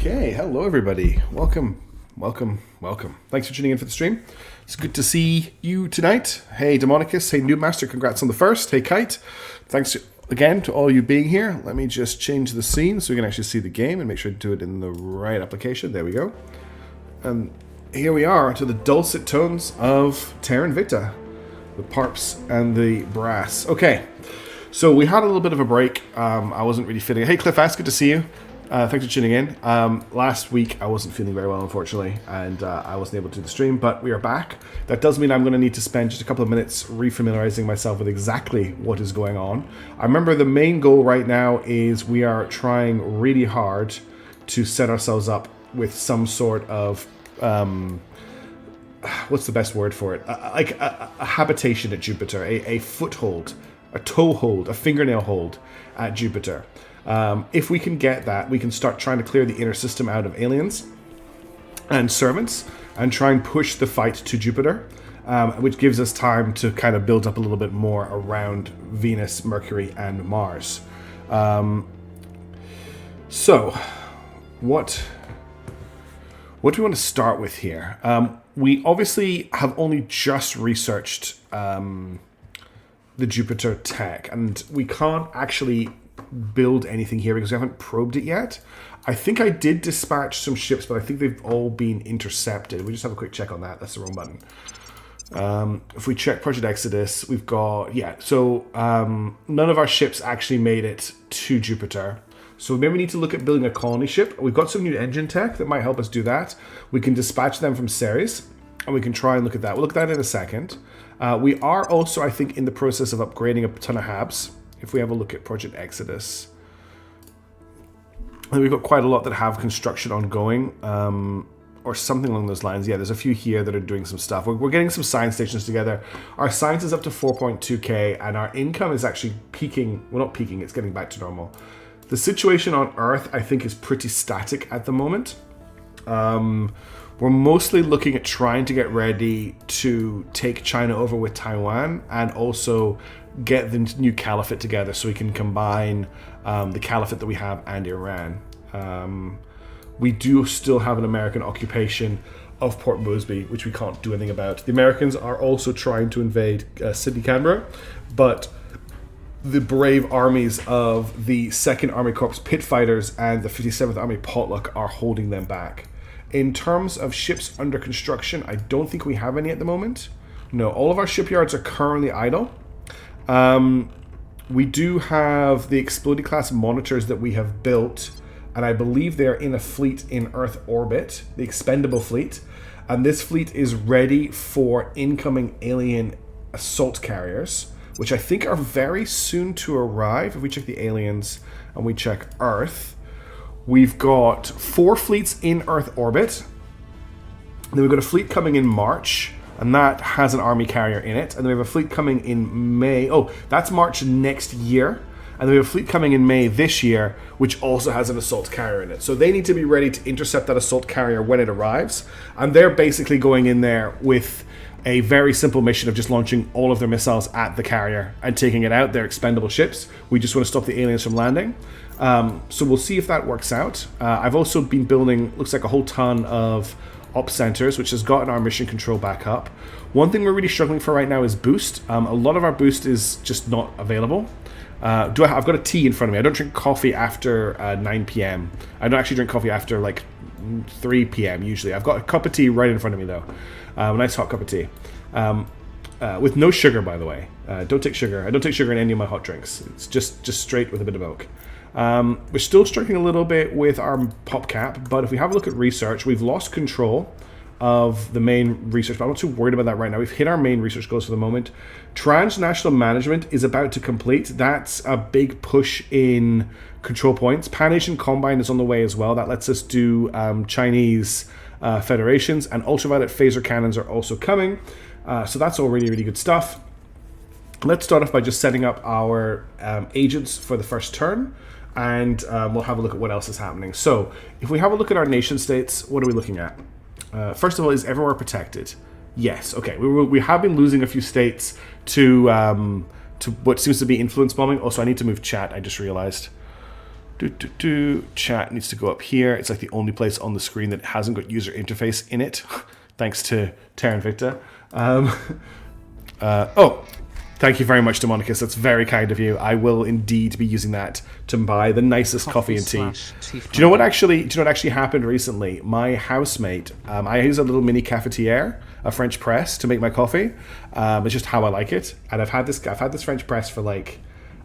Okay, hello everybody. Welcome. Thanks for tuning in for the stream. It's good to see you tonight. Hey Demonicus, hey Noobmaster, congrats on the first. Hey Kite, thanks again to all you being here. Let me just change the scene so we can actually see the game and make sure to do it in the right application. There we go. And here we are to the dulcet tones of Terra Invicta, the parps and the brass. Okay, so we had a little bit of a break. I wasn't really feeling it. Hey Cliff S, good to see you. Thanks for tuning in. Last week I wasn't feeling very well, unfortunately, and I wasn't able to do the stream, but we are back. That does mean I'm going to need to spend just a couple of minutes refamiliarizing myself with exactly what is going on. I remember the main goal right now is we are trying really hard to set ourselves up with some sort of, what's the best word for it? Like a habitation at Jupiter, a foothold, a toehold, a fingernail hold at Jupiter. If we can get that, we can start trying to clear the inner system out of aliens and servants and try and push the fight to Jupiter, which gives us time to kind of build up a little bit more around Venus, Mercury, and Mars. So, what do we want to start with here? We obviously have only just researched the Jupiter tech, and we can't actually build anything here because we haven't probed it yet. I think I did dispatch some ships, but I think they've all been intercepted. We just have a quick check on that. That's the wrong button. If we check Project Exodus, we've got, none of our ships actually made it to Jupiter. So maybe we need to look at building a colony ship. We've got some new engine tech that might help us do that. We can dispatch them from Ceres, and we can try and look at that. We'll look at that in a second. We are also, I think, in the process of upgrading a ton of HABs. If we have a look at Project Exodus, and we've got quite a lot that have construction ongoing, or something along those lines. Yeah, there's a few here that are doing some stuff. We're getting some science stations together. Our science is up to 4.2k, and our income is actually peaking. Well, not peaking, it's getting back to normal. The situation on Earth, I think, is pretty static at the moment. We're mostly looking at trying to get ready to take China over with Taiwan, and also get the new caliphate together so we can combine the caliphate that we have and Iran. We do still have an American occupation of Port Moresby, which we can't do anything about. The Americans are also trying to invade Sydney, Canberra, but the brave armies of the 2nd Army Corps Pit Fighters and the 57th Army Potluck are holding them back. In terms of ships under construction, I don't think we have any at the moment. No, all of our shipyards are currently idle. We do have the Exploded class monitors that we have built, and I believe they're in a fleet in Earth orbit, the expendable fleet, and this fleet is ready for incoming alien assault carriers, which I think are very soon to arrive. If we check the aliens and we check Earth, we've got 4 fleets in Earth orbit. Then we've got a fleet coming in March, and that has an army carrier in it. And then we have a fleet coming in May. Oh, that's March next year. And then we have a fleet coming in May this year, which also has an assault carrier in it. So they need to be ready to intercept that assault carrier when it arrives. And they're basically going in there with a very simple mission of just launching all of their missiles at the carrier and taking it out. They're expendable ships. We just want to stop the aliens from landing. So we'll see if that works out. I've also been building, looks like a whole ton of op centers, which has gotten our mission control back up. One thing we're really struggling for right now is boost. A lot of our boost is just not available. I've got a tea in front of me. I don't drink coffee after 9 p.m. I don't actually drink coffee after like 3 p.m. usually. I've got a cup of tea right in front of me though. A nice hot cup of tea. With no sugar, by the way. Don't take sugar. I don't take sugar in any of my hot drinks. It's just straight with a bit of milk. We're still struggling a little bit with our pop cap, but if we have a look at research, we've lost control of the main research, but I'm not too worried about that right now. We've hit our main research goals for the moment. Transnational management is about to complete. That's a big push in control points. Pan-Asian Combine is on the way as well. That lets us do Chinese federations, and ultraviolet phaser cannons are also coming. So that's all really, really good stuff. Let's start off by just setting up our agents for the first turn, and we'll have a look at what else is happening. So if we have a look at our nation states, what are we looking at? First of all, is everywhere protected? Yes. Okay. We have been losing a few states to what seems to be influence bombing. Also, I need to move chat. I just realized. Chat needs to go up here. It's like the only place on the screen that hasn't got user interface in it, thanks to Terra Invicta. Oh, thank you very much, Demonicus. That's very kind of you. I will indeed be using that to buy the nicest coffee and tea. Do you know what actually happened recently? My housemate, I use a little mini cafetiere, a French press, to make my coffee. It's just how I like it, and I've had this French press for like,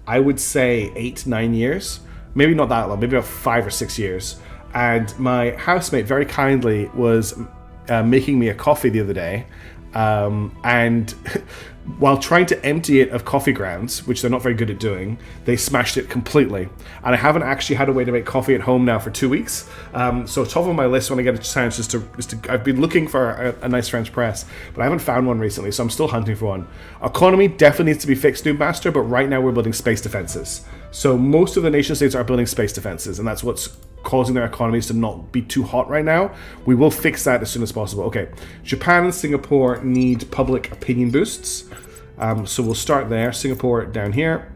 I would say 8-9 years, maybe not that long, maybe about 5 or 6 years. And my housemate very kindly was making me a coffee the other day. And while trying to empty it of coffee grounds, which they're not very good at doing, they smashed it completely. And I haven't actually had a way to make coffee at home now for 2 weeks. So top of my list when I get a chance is to I've been looking for a nice French press, but I haven't found one recently, so I'm still hunting for one. Economy definitely needs to be fixed, Noob Master, but right now we're building space defenses. So most of the nation states are building space defenses, and that's what's causing their economies to not be too hot right now. We will fix that as soon as possible. Okay, Japan and Singapore need public opinion boosts. So we'll start there. Singapore down here.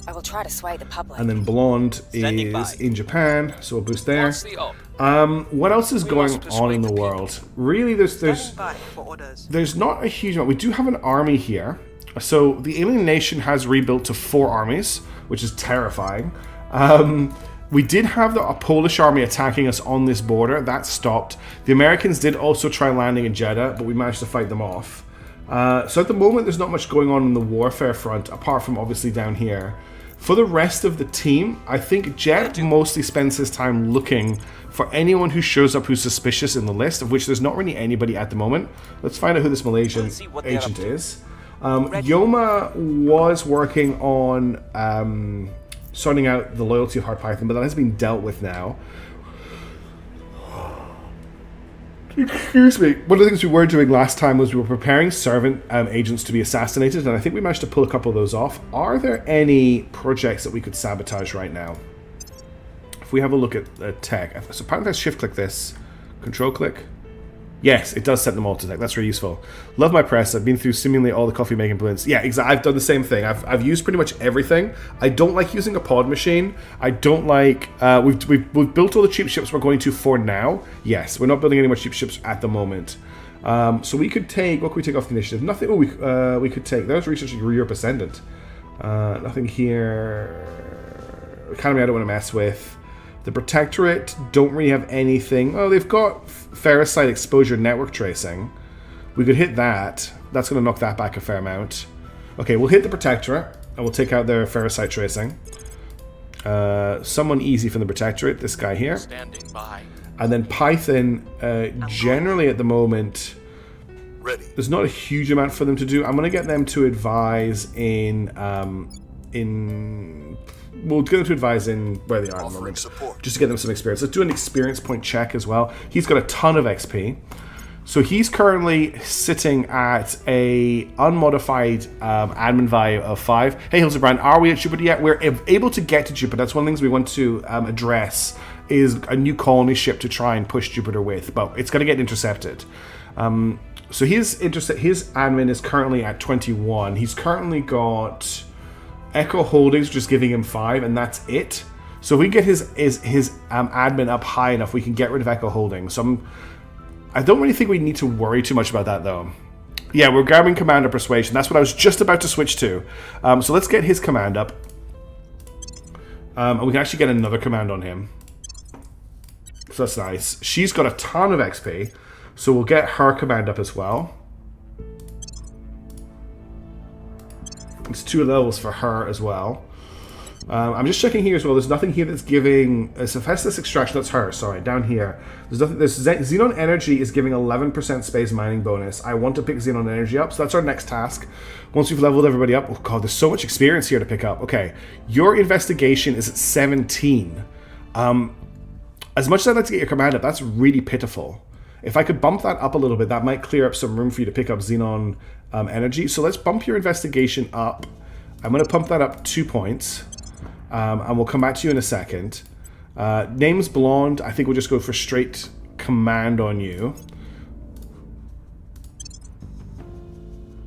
I will try to sway the public. And then Blonde is in Japan, so we'll boost there. What else is going on in the world? Really, there's not a huge amount. We do have an army here. So the alien nation has rebuilt to 4 armies, which is terrifying. We did have a Polish army attacking us on this border. That stopped. The Americans did also try landing in Jeddah, but we managed to fight them off. So at the moment, there's not much going on in the warfare front, apart from obviously down here. For the rest of the team, I think Jet mostly spends his time looking for anyone who shows up who's suspicious in the list, of which there's not really anybody at the moment. Let's find out who this Malaysian agent is. Yoma was working on sorting out the loyalty of Hard Python, but that has been dealt with now. Excuse me. One of the things we were doing last time was we were preparing servant agents to be assassinated, and I think we managed to pull a couple of those off. Are there any projects that we could sabotage right now? If we have a look at tech, so apparently I shift-click this, control-click. Yes, it does set them all to tech. That's really useful. Love my press. I've been through seemingly all the coffee making plants. Yeah, exactly. I've done the same thing. I've used pretty much everything. I don't like using a pod machine. I don't like. We've built all the cheap ships we're going to for now. Yes, we're not building any more cheap ships at the moment. So we could take. What could we take off the initiative? Nothing. Oh, we could take. There's research Europe Ascendant. Nothing here. Economy I don't want to mess with. The Protectorate don't really have anything. Oh, they've got ferrocite exposure network tracing. We could hit that. That's going to knock that back a fair amount. Okay, we'll hit the Protectorate, and we'll take out their ferrocite tracing. Someone easy from the Protectorate, this guy here. Standing by. And then Python, generally at the moment, there's not a huge amount for them to do. I'm going to get them to advise in we'll get them to advise in where they are at the moment, just to get them some experience. Let's do an experience point check as well. He's got a ton of XP. So he's currently sitting at a unmodified admin value of 5. Hey, Hildebrand, are we at Jupiter yet? We're able to get to Jupiter. That's one of the things we want to address, is a new colony ship to try and push Jupiter with, but it's going to get intercepted. So his admin is currently at 21. He's currently got Echo Holdings, just giving him 5, and that's it. So if we get his admin up high enough, we can get rid of Echo Holdings. So I don't really think we need to worry too much about that, though. Yeah, we're grabbing Commander Persuasion. That's what I was just about to switch to. So let's get his command up. And we can actually get another command on him. So that's nice. She's got a ton of XP. So we'll get her command up as well. It's 2 levels for her as well. I'm just checking here as well. There's nothing here that's giving Hephaestus extraction. That's her. Sorry, down here. There's nothing. There's Xenon Energy is giving 11% space mining bonus. I want to pick Xenon Energy up, so that's our next task. Once we've leveled everybody up, oh god, there's so much experience here to pick up. Okay, your investigation is at 17. As much as I'd like to get your command up, that's really pitiful. If I could bump that up a little bit, that might clear up some room for you to pick up Xenon Energy. So let's bump your investigation up. I'm going to pump that up 2 points. And we'll come back to you in a second. Name's Blonde. I think we'll just go for straight command on you.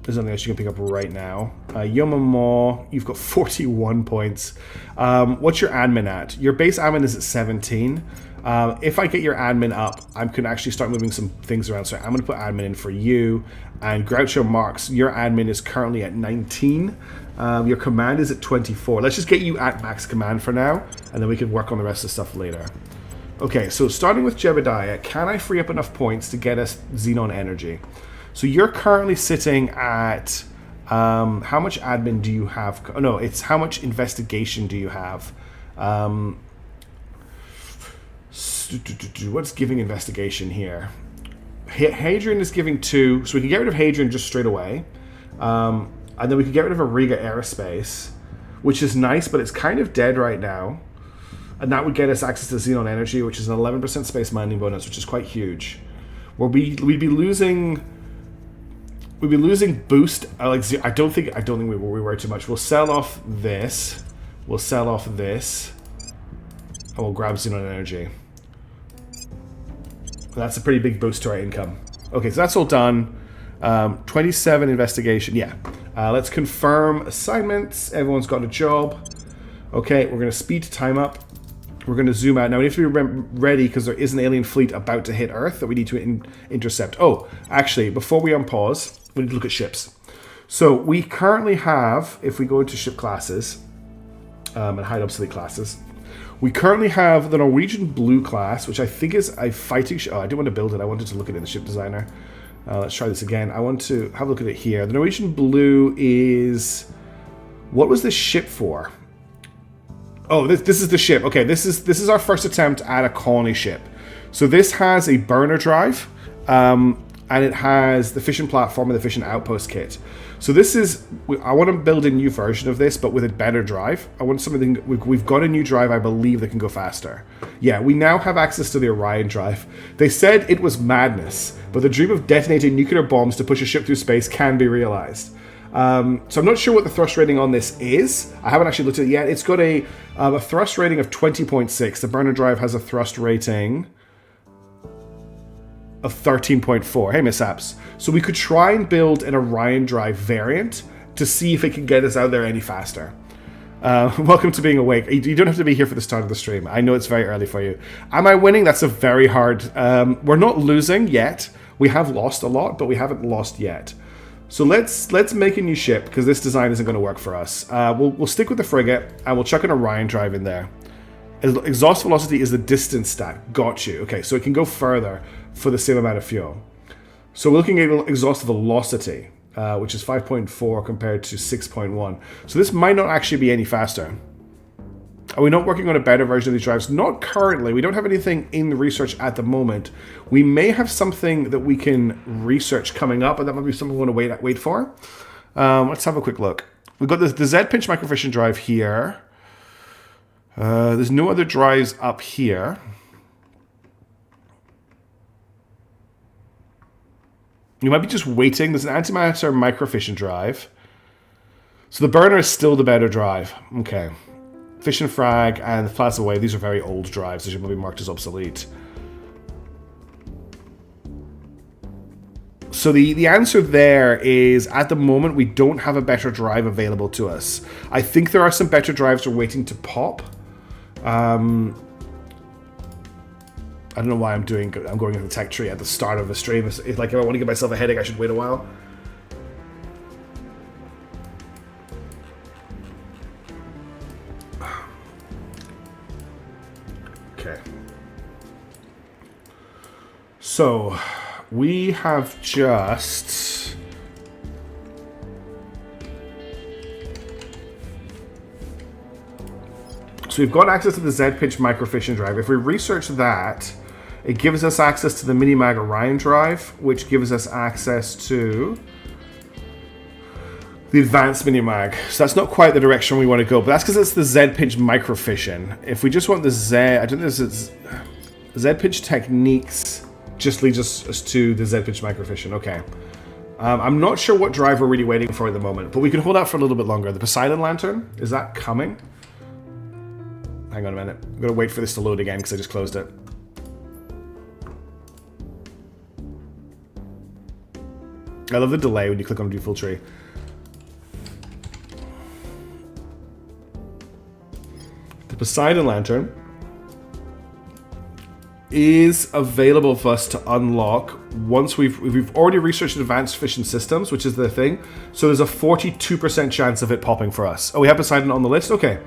There's nothing else you can pick up right now. Yomamoa, you've got 41 points. What's your admin at? Your base admin is at 17. If I get your admin up, I can actually start moving some things around. So I'm going to put admin in for you. And Groucho Marx, your admin is currently at 19. Your command is at 24. Let's just get you at max command for now, and then we can work on the rest of the stuff later. Okay, so starting with Jebediah, can I free up enough points to get us Xenon energy? So you're currently sitting at, how much admin do you have? Oh, no, it's how much investigation do you have? What's giving investigation here? Hadrian is giving 2, so we can get rid of Hadrian just straight away. And then we can get rid of Ariga Aerospace, which is nice, but it's kind of dead right now. And that would get us access to Xenon Energy, which is an 11% space mining bonus, which is quite huge. We'd be losing boost. I don't think we worry too much. We'll sell off this. We'll sell off this. And we'll grab Xenon Energy. That's a pretty big boost to our income. Okay, so that's all done. 27 investigation. Yeah. Let's confirm assignments. Everyone's got a job. Okay, we're going to speed time up. We're going to zoom out. Now, we need to be ready because there is an alien fleet about to hit Earth that we need to intercept. Oh, actually, before we unpause, we need to look at ships. So we currently have, if we go into ship classes and hide obsolete classes, we currently have the Norwegian Blue class, which I think is a fighting ship. Oh, I didn't want to build it. I wanted to look at it in the ship designer. Let's try this again. I want to have a look at it here. The Norwegian Blue is... What was this ship for? Oh, this is the ship. Okay, this is our first attempt at a colony ship. So this has a burner drive, and it has the fission platform and the fission outpost kit. So this is... I want to build a new version of this, but with a better drive. I want something... We've got a new drive, I believe, that can go faster. Yeah, we now have access to the Orion drive. They said it was madness, but the dream of detonating nuclear bombs to push a ship through space can be realized. So I'm not sure what the thrust rating on this is. I haven't actually looked at it yet. It's got a thrust rating of 20.6. The burner drive has a thrust rating of 13.4. Hey, mishaps. So we could try and build an Orion drive variant to see if it can get us out there any faster. Welcome to being awake. You don't have to be here for the start of the stream. I know it's very early for you. Am I winning? That's a very hard... we're not losing yet. We have lost a lot, but we haven't lost yet. So let's make a new ship, because this design isn't going to work for us. We'll stick with the frigate, and we'll chuck an Orion drive in there. Exhaust velocity is the distance stat. Got you. Okay, so it can go further for the same amount of fuel. So we're looking at exhaust velocity, which is 5.4 compared to 6.1. So this might not actually be any faster. Are we not working on a better version of these drives? Not currently. We don't have anything in the research at the moment. We may have something that we can research coming up, and that might be something we want to wait for. Let's have a quick look. We've got the Z-pinch microfission drive here. There's no other drives up here. You might be just waiting. There's an antimatter microfission drive. So the burner is still the better drive. Okay. Fission frag and the plasma wave. These are very old drives. They should be marked as obsolete. So the answer there is, at the moment, we don't have a better drive available to us. I think there are some better drives we're waiting to pop. I don't know why I'm going into the tech tree at the start of a stream. It's like, if I want to give myself a headache, I should wait a while. Okay. So, we have just... So we've got access to the Z-pinch microfission drive. If we research that, it gives us access to the Minimag Orion drive, which gives us access to the advanced Minimag. So that's not quite the direction we want to go, but that's because it's the Z-pinch microfission. If we just want the I don't know if it's Z-pinch techniques just leads us to the Z-pinch microfission. Okay. I'm not sure what drive we're really waiting for at the moment, but we can hold out for a little bit longer. The Poseidon Lantern, is that coming? Hang on a minute. I'm going to wait for this to load again because I just closed it. I love the delay when you click on view full tree. The Poseidon Lantern is available for us to unlock once we've already researched advanced fishing systems, which is the thing. So there's a 42% chance of it popping for us. Oh, we have Poseidon on the list? Okay.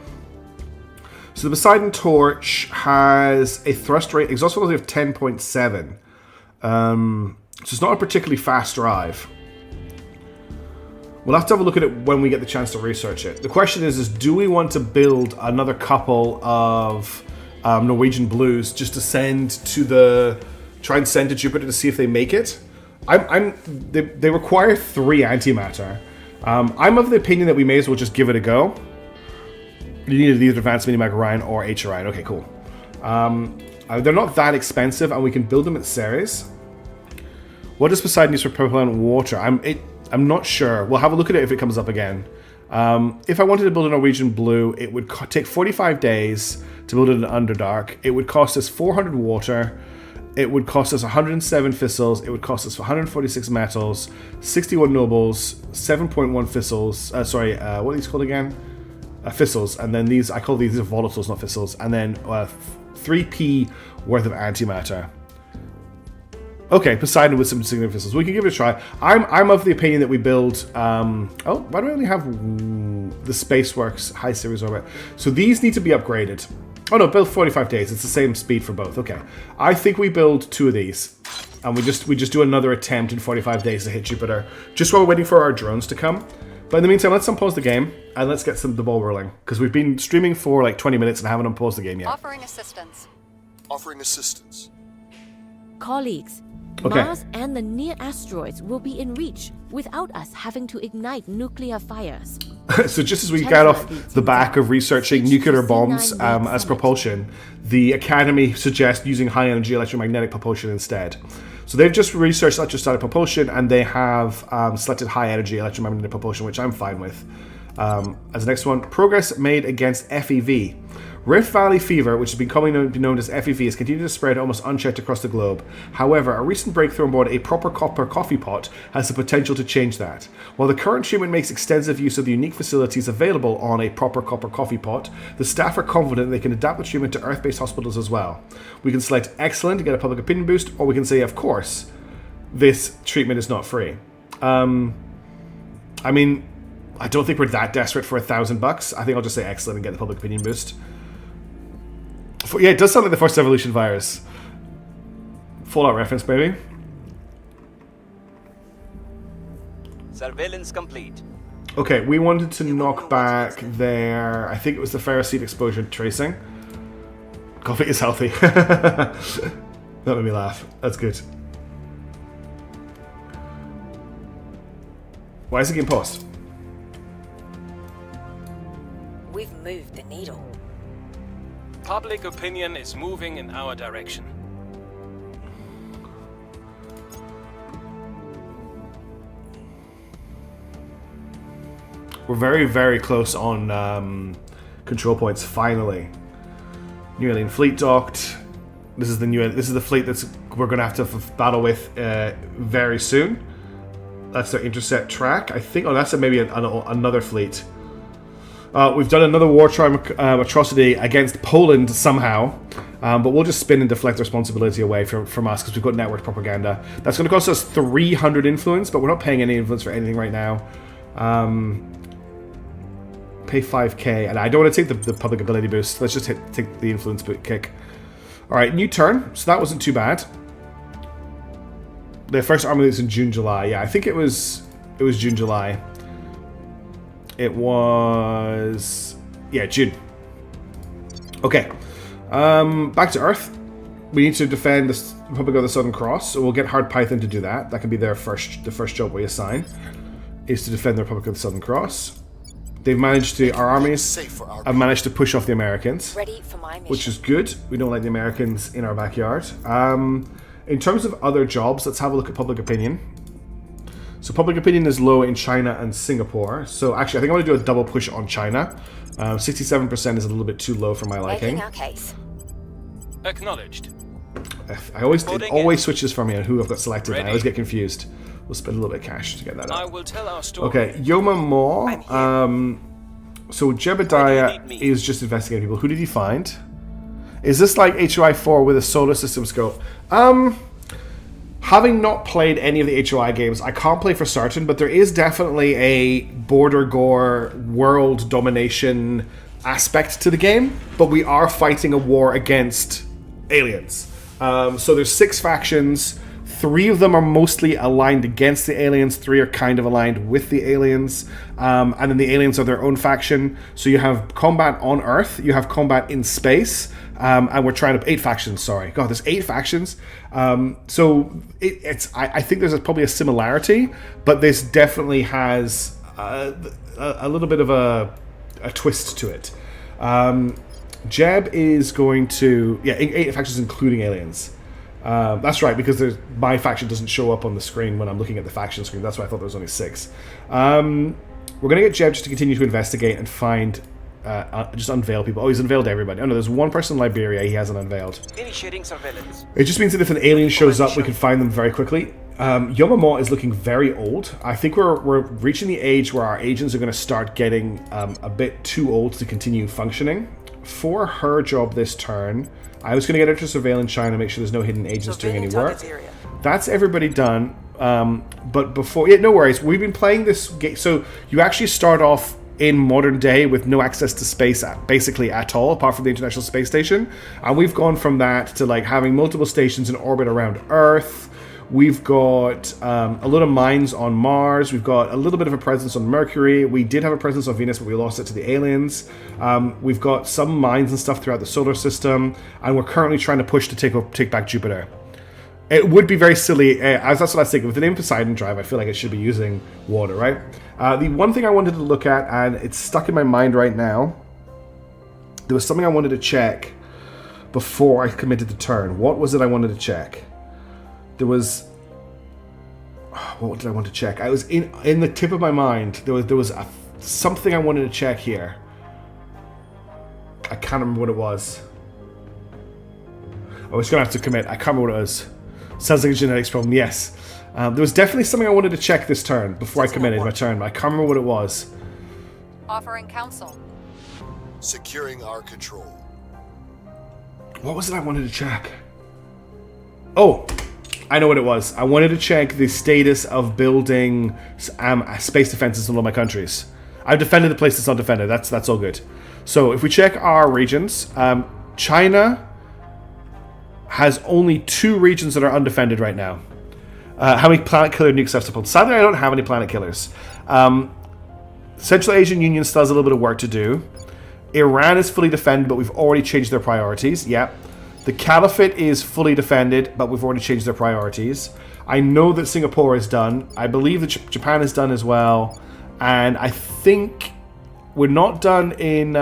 So the Poseidon Torch has a thrust rate, exhaust velocity of 10.7. So it's not a particularly fast drive. We'll have to have a look at it when we get the chance to research it. The question is do we want to build another couple of Norwegian Blues just to send to try and send to Jupiter to see if they make it? They require 3 antimatter. I'm of the opinion that we may as well just give it a go. You need either Advanced Mini-Mag Orion or H Orion. Okay, cool. They're not that expensive, and we can build them at Ceres. What does Poseidon use for propellant water? I'm not sure. We'll have a look at it if it comes up again. If I wanted to build a Norwegian Blue, it would take 45 days to build it in Underdark. It would cost us 400 water. It would cost us 107 thistles. It would cost us 146 metals, 61 nobles, 7.1 thistles. What are these called again? Thistles. And then these are volatiles, not thistles. And then 3p worth of antimatter. Okay, Poseidon with some significant thistles. We can give it a try. I'm of the opinion that we build... why do I only have the Spaceworks High Series Orbit? So these need to be upgraded. Oh no, build 45 days. It's the same speed for both. Okay. I think we build 2 of these. And we just do another attempt in 45 days to hit Jupiter. Just while we're waiting for our drones to come. But in the meantime, let's unpause the game. And let's get the ball rolling. Because we've been streaming for like 20 minutes and haven't unpaused the game yet. Offering assistance. Offering assistance. Colleagues, okay. Mars and the near asteroids will be in reach without us having to ignite nuclear fires. So just as we get off the back of researching nuclear bombs as propulsion, the Academy suggests using high-energy electromagnetic propulsion instead. So they've just researched electrostatic propulsion, and they have selected high-energy electromagnetic propulsion, which I'm fine with. As the next one, progress made against FEV. Rift Valley fever, which has been commonly known as FEV, has continued to spread almost unchecked across the globe. However, a recent breakthrough on board a proper copper coffee pot has the potential to change that. While the current treatment makes extensive use of the unique facilities available on a proper copper coffee pot, the staff are confident they can adapt the treatment to Earth-based hospitals as well. We can select excellent to get a public opinion boost, or we can say, of course, this treatment is not free. I mean, I don't think we're that desperate for $1,000. I think I'll just say excellent and get the public opinion boost. Yeah, it does sound like the first evolution virus. Fallout reference, maybe. Surveillance complete. Okay, we wanted to knock back their... I think it was the ferrocene exposure tracing. Coffee is healthy. That made me laugh. That's good. Why is it getting paused? We've moved the needle. Public opinion is moving in our direction. We're very, very close on control points. Finally, New Alien fleet docked. This is the fleet we're going to have to battle with very soon. That's their intercept track, I think. Oh, that's maybe another fleet. We've done another wartime atrocity against Poland somehow, but we'll just spin and deflect responsibility away from us because we've got network propaganda. That's going to cost us 300 influence, but we're not paying any influence for anything right now. Pay 5k, and I don't want to take the public ability boost. Let's just take the influence kick. Alright, new turn, so that wasn't too bad. The first army is in June, July. Yeah, I think it was June, July. It was... yeah, June. Okay. Back to Earth. We need to defend the Republic of the Southern Cross, so we'll get Hard Python to do that. That can be the first job we assign, is to defend the Republic of the Southern Cross. They've managed to... our armies have managed to push off the Americans. Ready for my mission. Which is good. We don't like the Americans in our backyard. In terms of other jobs, let's have a look at public opinion. So public opinion is low in China and Singapore. So actually, I think I'm going to do a double push on China. 67% is a little bit too low for my liking. Making our case. Acknowledged. It always switches for me on who I've got selected. I always get confused. We'll spend a little bit of cash to get that I up. will tell our story. Okay, Yoma Moore. So Jebediah is just investigating people. Who did he find? Is this like HOI 4 with a solar system scope? Having not played any of the HOI games, I can't play for certain, but there is definitely a border gore world domination aspect to the game, but we are fighting a war against aliens. So there's 6 factions. 3 of them are mostly aligned against the aliens. 3 are kind of aligned with the aliens. And then the aliens are their own faction. So you have combat on Earth. You have combat in space. And we're trying to... 8 factions, sorry. God, there's 8 factions. So I think there's probably a similarity. But this definitely has a little bit of a twist to it. Jeb is going to... Yeah, 8 factions including aliens. That's right, because my faction doesn't show up on the screen when I'm looking at the faction screen. That's why I thought there was only 6. We're going to get Jeb just to continue to investigate and find... just unveil people. Oh, he's unveiled everybody. Oh no, there's one person in Liberia he hasn't unveiled. Initiating surveillance. It just means that if an alien shows up, we can find them very quickly. Yomamoa is looking very old. I think we're reaching the age where our agents are going to start getting a bit too old to continue functioning. For her job this turn, I was going to get her to surveil in China, make sure there's no hidden agents doing any work. That's everybody done. But before... Yeah, no worries. We've been playing this game... So you actually start off in modern day with no access to space basically at all, apart from the International Space Station. And we've gone from that to like having multiple stations in orbit around Earth. We've got a lot of mines on Mars. We've got a little bit of a presence on Mercury. We did have a presence on Venus, but we lost it to the aliens. We've got some mines and stuff throughout the solar system, and we're currently trying to push to take back Jupiter. It would be very silly, that's what I was thinking, with the name Poseidon Drive, I feel like it should be using water, right? The one thing I wanted to look at, and it's stuck in my mind right now, there was something I wanted to check before I committed the turn. What was it I wanted to check? There was... What did I want to check? I was in the tip of my mind. There was something I wanted to check here. I can't remember what it was. I was going to have to commit. I can't remember what it was. Sounds like a genetics problem. Yes. There was definitely something I wanted to check this turn before I committed my turn, but I can't remember what it was. Offering counsel. Securing our control. What was it I wanted to check? Oh, I know what it was. I wanted to check the status of building space defenses in all my countries. I've defended the place that's not defended. That's all good. So if we check our regions, China has only 2 regions that are undefended right now. How many planet killer nukes have supported? Sadly, I don't have any planet killers. Central Asian Union still has a little bit of work to do. Iran is fully defended, but we've already changed their priorities. Yep. The Caliphate is fully defended, but we've already changed their priorities. I know that Singapore is done. I believe that Japan is done as well. And I think we're not done in...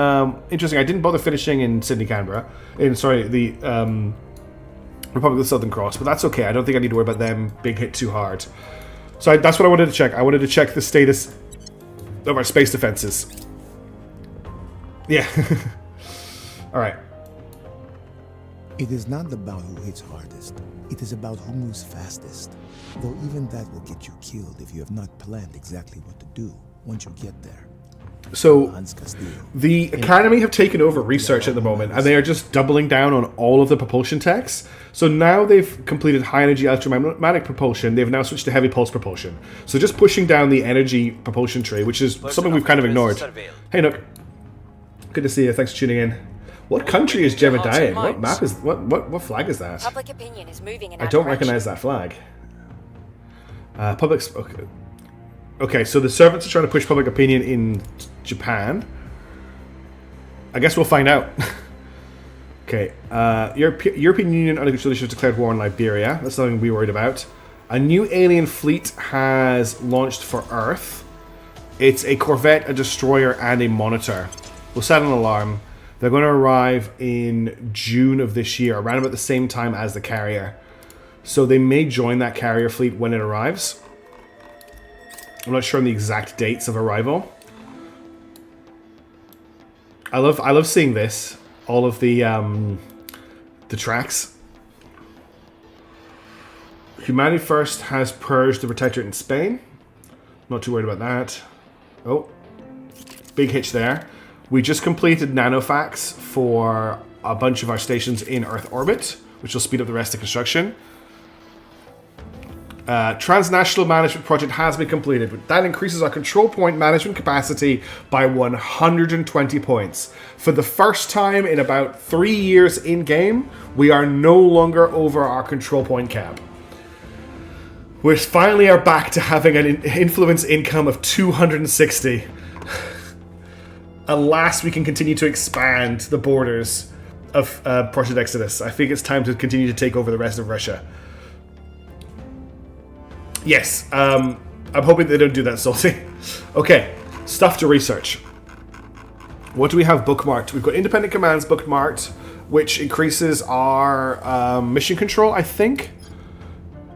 interesting, I didn't bother finishing in Sydney, Canberra. The Republic of the Southern Cross, but that's okay. I don't think I need to worry about them being hit too hard. So that's what I wanted to check. I wanted to check the status of our space defenses. Yeah. All right. It is not about who hits hardest. It is about who moves fastest. Though even that will get you killed if you have not planned exactly what to do once you get there. So, the Academy have taken over research at the moment, and they are just doubling down on all of the propulsion techs. So now they've completed high-energy electromagnetic propulsion. They've now switched to heavy pulse propulsion. So just pushing down the energy propulsion tree, which is something we've kind of ignored. Hey, Nook. Good to see you. Thanks for tuning in. What country is Jebediah in? What map is... What flag is that? Public opinion is moving in I don't recognize that flag. Okay, so the servants are trying to push public opinion in Japan. I guess we'll find out. Okay, European Union unofficially has declared war on Liberia. That's something we're worried about. A new alien fleet has launched for Earth. It's a corvette, a destroyer, and a monitor. We'll set an alarm. They're going to arrive in June of this year, around about the same time as the carrier. So they may join that carrier fleet when it arrives. I'm not sure on the exact dates of arrival. I love seeing this. All of the tracks. Humanity First has purged the Protectorate in Spain. Not too worried about that. Oh, big hitch there. We just completed nanofax for a bunch of our stations in Earth orbit, which will speed up the rest of construction. Transnational management project has been completed. That increases our control point management capacity by 120 points. For the first time in about 3 years in game, we are no longer over our control point cap. We finally are back to having an influence income of 260. Alas, we can continue to expand the borders of Project Exodus. I think it's time to continue to take over the rest of Russia. Yes, I'm hoping they don't do that, Salty. Okay, stuff to research. What do we have bookmarked? We've got independent commands bookmarked, which increases our mission control, I think.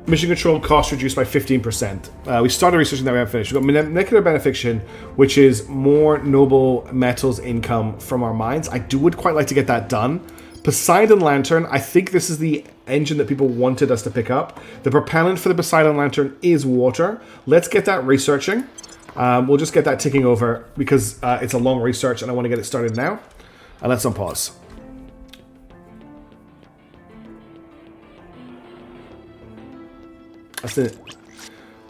Mission control cost reduced by 15%. We started researching that, we haven't finished. We've got molecular benefiction, which is more noble metals income from our mines. would quite like to get that done. Poseidon Lantern, I think this is the engine that people wanted us to pick up. The propellant for the Poseidon Lantern is water. Let's get that researching. We'll just get that ticking over because it's a long research and I want to get it started now. And let's unpause. That's it.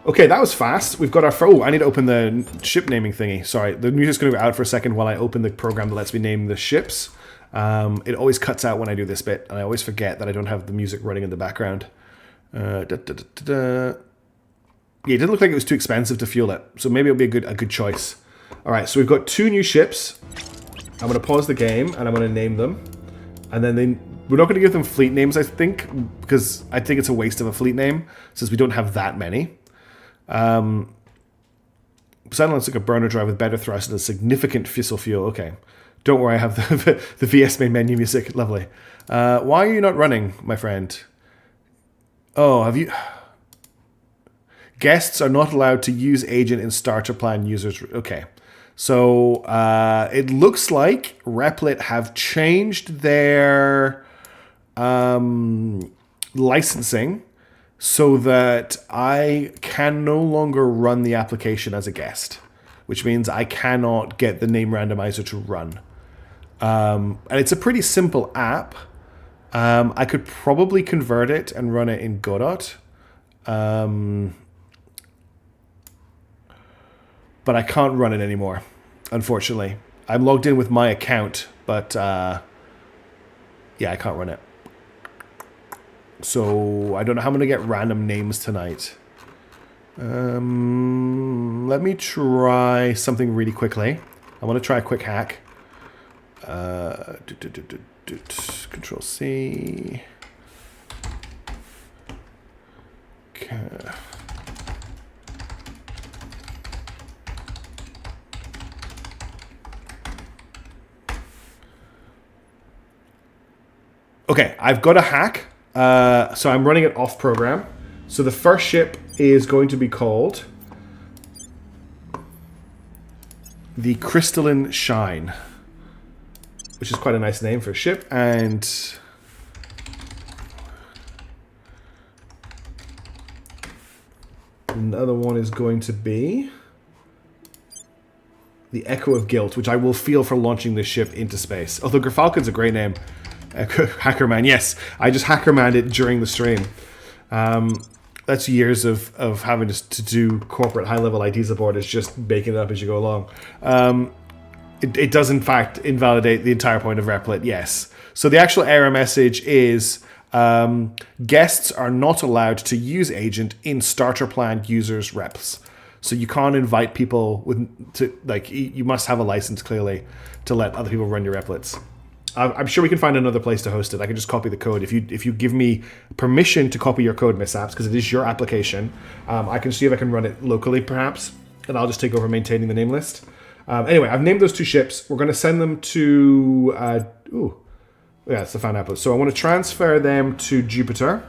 Okay, that was fast. We've got our... Oh, I need to open the ship naming thingy. Sorry, the music's going to go out for a second while I open the program that lets me name the ships. It always cuts out when I do this bit, and I always forget that I don't have the music running in the background. Yeah, it didn't look like it was too expensive to fuel it, so maybe it'll be a good choice. All right, so we've got 2 new ships. I'm going to pause the game, and I'm going to name them. And then we're not going to give them fleet names, I think, because I think it's a waste of a fleet name, since we don't have that many. Poseidon looks like a burner drive with better thrust and a significant fissile fuel. Okay. Don't worry, I have the VS main menu music. Lovely. Why are you not running, my friend? Oh, have you... Guests are not allowed to use agent in starter plan users. Okay. So, it looks like Replit have changed their licensing so that I can no longer run the application as a guest, which means I cannot get the name randomizer to run. And it's a pretty simple app. I could probably convert it and run it in Godot. But I can't run it anymore, unfortunately. I'm logged in with my account, but yeah, I can't run it. So I don't know how I'm going to get random names tonight. Let me try something really quickly. I want to try a quick hack. Control C. Okay. Okay, I've got a hack. So I'm running it off program. So the first ship is going to be called the Crystalline Shine, which is quite a nice name for a ship. And another one is going to be the Echo of Guilt, which I will feel for launching this ship into space. Although Gerfalcon's a great name. Hackerman, yes. I just Hackermanned it during the stream. That's years of having to do corporate high-level IT support. It's just baking it up as you go along. It does, in fact, invalidate the entire point of Replit, yes. So the actual error message is guests are not allowed to use agent in starter plan users reps. So you can't invite people you must have a license, clearly, to let other people run your replits. I'm sure we can find another place to host it. I can just copy the code. If you give me permission to copy your code, Mishaps, because it is your application, I can see if I can run it locally, perhaps, and I'll just take over maintaining the name list. Anyway, I've named those 2 ships. We're going to send them to... yeah, it's the fan output. So I want to transfer them to Jupiter.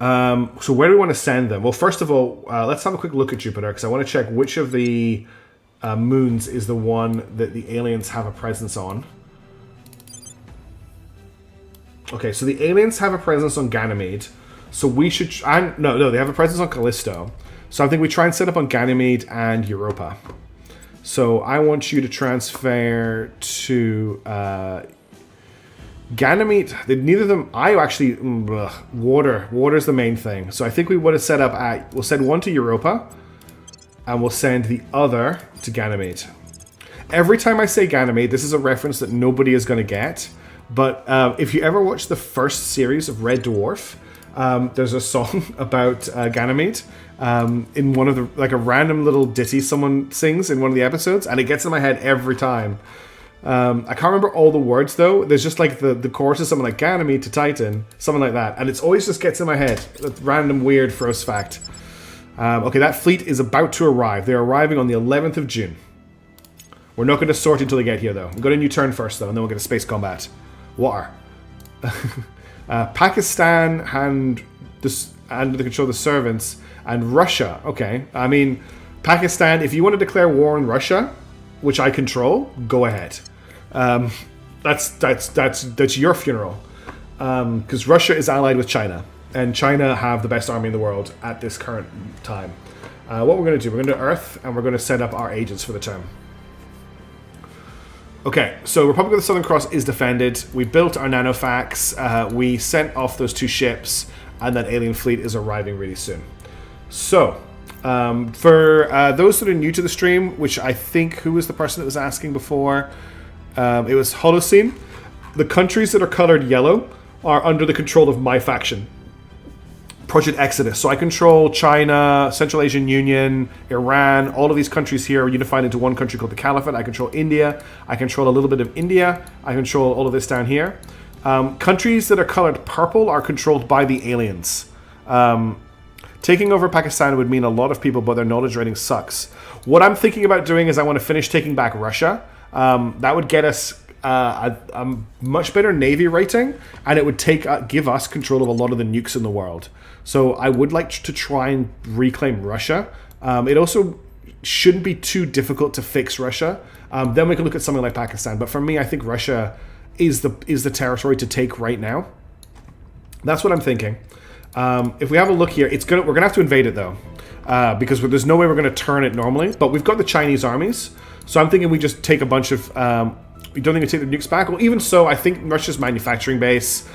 So where do we want to send them? Well, first of all, let's have a quick look at Jupiter, because I want to check which of the... moons is the one that the aliens have a presence on. Okay, so the aliens have a presence on Ganymede. So we should... no, they have a presence on Callisto. So I think we try and set up on Ganymede and Europa. So I want you to transfer to Ganymede. Neither of them... I actually... water. Water's the main thing. So I think we would have set up at... We'll send one to Europa. And we'll send the other to Ganymede. Every time I say Ganymede, this is a reference that nobody is going to get. But if you ever watch the first series of Red Dwarf, there's a song about Ganymede in one of the... Like a random little ditty someone sings in one of the episodes. And it gets in my head every time. I can't remember all the words, though. There's just like the chorus is something like Ganymede to Titan. Something like that. And it always just gets in my head. A random weird Frost fact. Okay, that fleet is about to arrive. They're arriving on the 11th of June. We're not going to sort until they get here, though. We'll go to new turn first, though, and then we'll get a space combat. Water. Pakistan and under the control of the servants. And Russia. Okay, I mean, Pakistan, if you want to declare war on Russia, which I control, go ahead. That's your funeral. Because Russia is allied with China. And China have the best army in the world at this current time. What we're going to do, we're going to Earth, and we're going to set up our agents for the term. Okay, so Republic of the Southern Cross is defended. We built our nanofax. We sent off those 2 ships, and that alien fleet is arriving really soon. So, for those that are new to the stream, which I think, who was the person that was asking before? It was Holocene. The countries that are colored yellow are under the control of my faction. Project Exodus. So I control China, Central Asian Union, Iran. All of these countries here are unified into one country called the Caliphate. I control India. I control a little bit of India. I control all of this down here. Countries that are colored purple are controlled by the aliens. Taking over Pakistan would mean a lot of people, but their knowledge rating sucks. What I'm thinking about doing is I want to finish taking back Russia. That would get us a much better Navy rating, and it would give us control of a lot of the nukes in the world. So I would like to try and reclaim Russia. It also shouldn't be too difficult to fix Russia. Then we can look at something like Pakistan. But for me, I think Russia is the territory to take right now. That's what I'm thinking. If we have a look here, we're gonna have to invade it though, because there's no way we're gonna turn it normally. But we've got the Chinese armies, so I'm thinking we just take a bunch of. We don't think we take the nukes back. Well, even so, I think Russia's manufacturing base.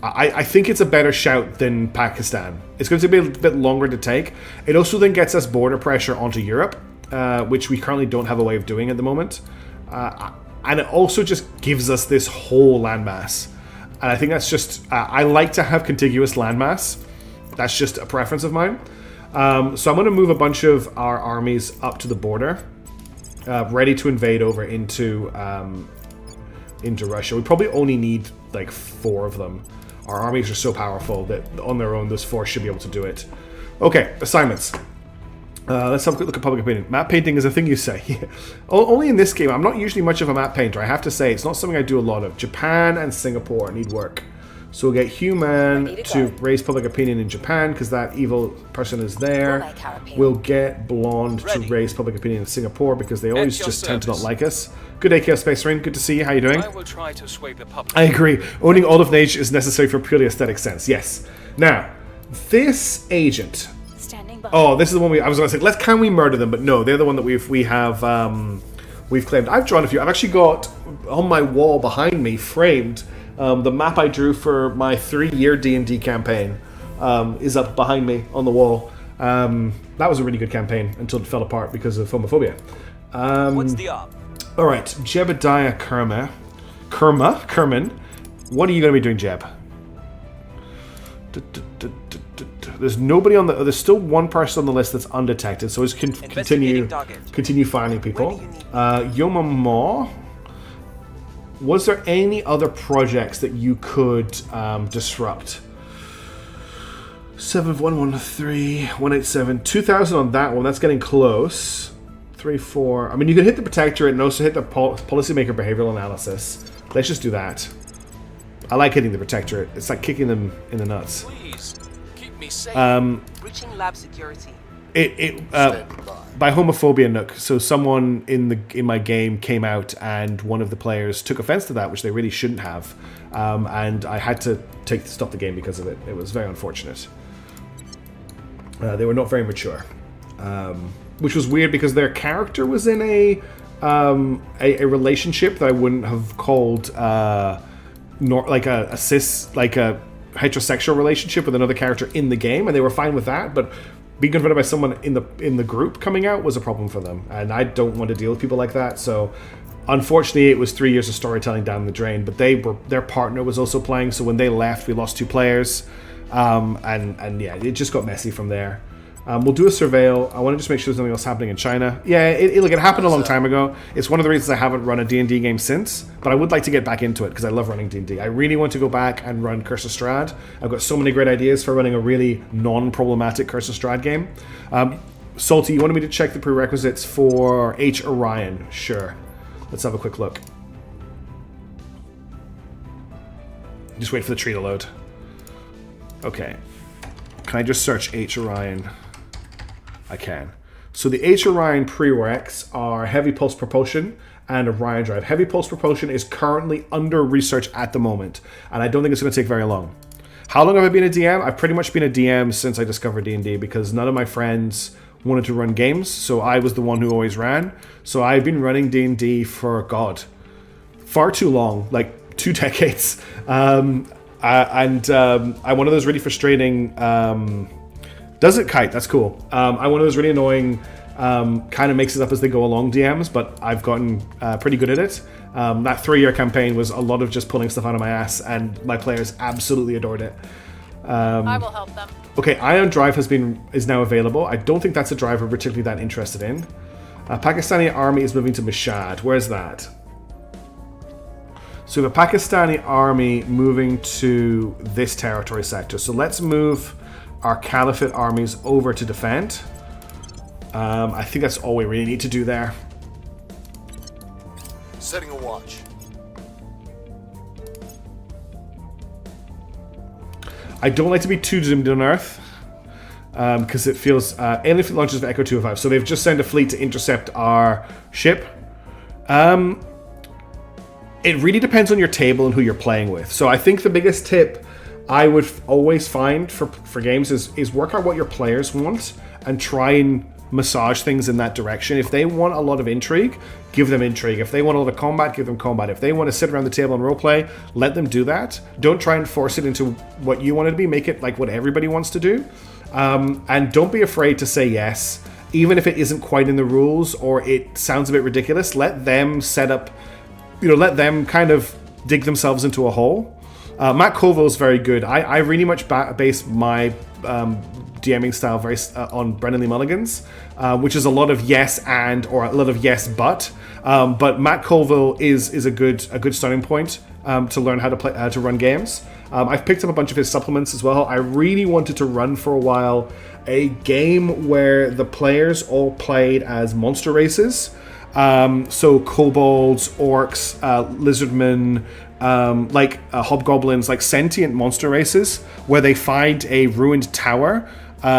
I think it's a better shout than Pakistan. It's going to be a bit longer to take. It also then gets us border pressure onto Europe, which we currently don't have a way of doing at the moment. And it also just gives us this whole landmass. And I think that's just... I like to have contiguous landmass. That's just a preference of mine. So I'm going to move a bunch of our armies up to the border, ready to invade over into Russia. We probably only need like 4 of them. Our armies are so powerful that on their own, those 4 should be able to do it. Okay, assignments. Let's have a quick look at public opinion. Map painting is a thing you say. Only in this game. I'm not usually much of a map painter. I have to say, it's not something I do a lot of. Japan and Singapore need work. So we'll get human to raise public opinion in Japan, because that evil person is there. We'll get blonde to raise public opinion in Singapore, because they always just tend to not like us. Good day, Chaos Space Marine. Good to see you. How you doing? I will try to sway the public. I agree. Owning all of nature is necessary for purely aesthetic sense. Yes. Now, this agent. Oh, this is the one I was going to say. Can we murder them? But no, they're the one that we've claimed. I've drawn a few. I've actually got on my wall behind me, framed, the map I drew for my 3-year D&D campaign is up behind me on the wall. That was a really good campaign until it fell apart because of homophobia. What's the op? All right, Jebediah Kerman. What are you going to be doing, Jeb? There's nobody on the. There's still one person on the list that's undetected, so let's continue finding people. Yoma Ma. Was there any other projects that you could disrupt? 71113 187 2000 on that one. That's getting close. 3-4. I mean, you can hit the Protectorate and also hit the Policymaker Behavioral Analysis. Let's just do that. I like hitting the Protectorate. It's like kicking them in the nuts. Please keep me safe. Breaching lab security. Standing by homophobia, Nook. So someone in my game came out, and one of the players took offense to that, which they really shouldn't have, and I had to stop the game because of it. It was very unfortunate. They were not very mature, which was weird because their character was in a relationship that I wouldn't have called like a heterosexual relationship with another character in the game, and they were fine with that, but being confronted by someone in the group coming out was a problem for them, and I don't want to deal with people like that. So unfortunately it was 3 years of storytelling down the drain, but their partner was also playing, so when they left we lost 2 players, and yeah, it just got messy from there. We'll do a surveil. I want to just make sure there's nothing else happening in China. Yeah, it happened a long time ago. It's one of the reasons I haven't run a D&D game since, but I would like to get back into it because I love running D&D. I really want to go back and run Curse of Strahd. I've got so many great ideas for running a really non-problematic Curse of Strahd game. Salty, you wanted me to check the prerequisites for H. Orion. Sure. Let's have a quick look. Just wait for the tree to load. Okay. Can I just search H. Orion? I can. So the H. Orion prereqs are Heavy Pulse Propulsion and Orion Drive. Heavy Pulse Propulsion is currently under research at the moment, and I don't think it's going to take very long. How long have I been a DM? I've pretty much been a DM since I discovered D&D because none of my friends wanted to run games, so I was the one who always ran. So I've been running D&D for, God, far too long, like 2 decades. I'm one of those really frustrating... does it kite? That's cool. I'm one of those really annoying, kind of makes it up as they go along DMs, but I've gotten pretty good at it. That 3-year campaign was a lot of just pulling stuff out of my ass, and my players absolutely adored it. I will help them. Okay, Ion Drive is now available. I don't think that's a drive we're particularly that interested in. Pakistani army is moving to Mashhad. Where's that? So we have a Pakistani army moving to this territory sector. So let's move our Caliphate armies over to defend. I think that's all we really need to do there. Setting a watch. I don't like to be too zoomed in on Earth, because it feels... alien fleet launches of Echo 205. So they've just sent a fleet to intercept our ship. It really depends on your table and who you're playing with. So I think the biggest tip I would always find for games is work out what your players want and try and massage things in that direction. If they want a lot of intrigue, give them intrigue. If they want a lot of combat, give them combat. If they want to sit around the table and roleplay, let them do that. Don't try and force it into what you want it to be. Make it like what everybody wants to do. And don't be afraid to say yes, even if it isn't quite in the rules or it sounds a bit ridiculous. Let them set up, let them kind of dig themselves into a hole. Matt Colville is very good. I really much base my DMing style very on Brendan Lee Mulligan's, which is a lot of yes and or a lot of yes but. But Matt Colville is a good starting point to learn how to run games. I've picked up a bunch of his supplements as well. I really wanted to run for a while a game where the players all played as monster races. So kobolds, orcs, lizardmen, hobgoblins, like sentient monster races, where they find a ruined tower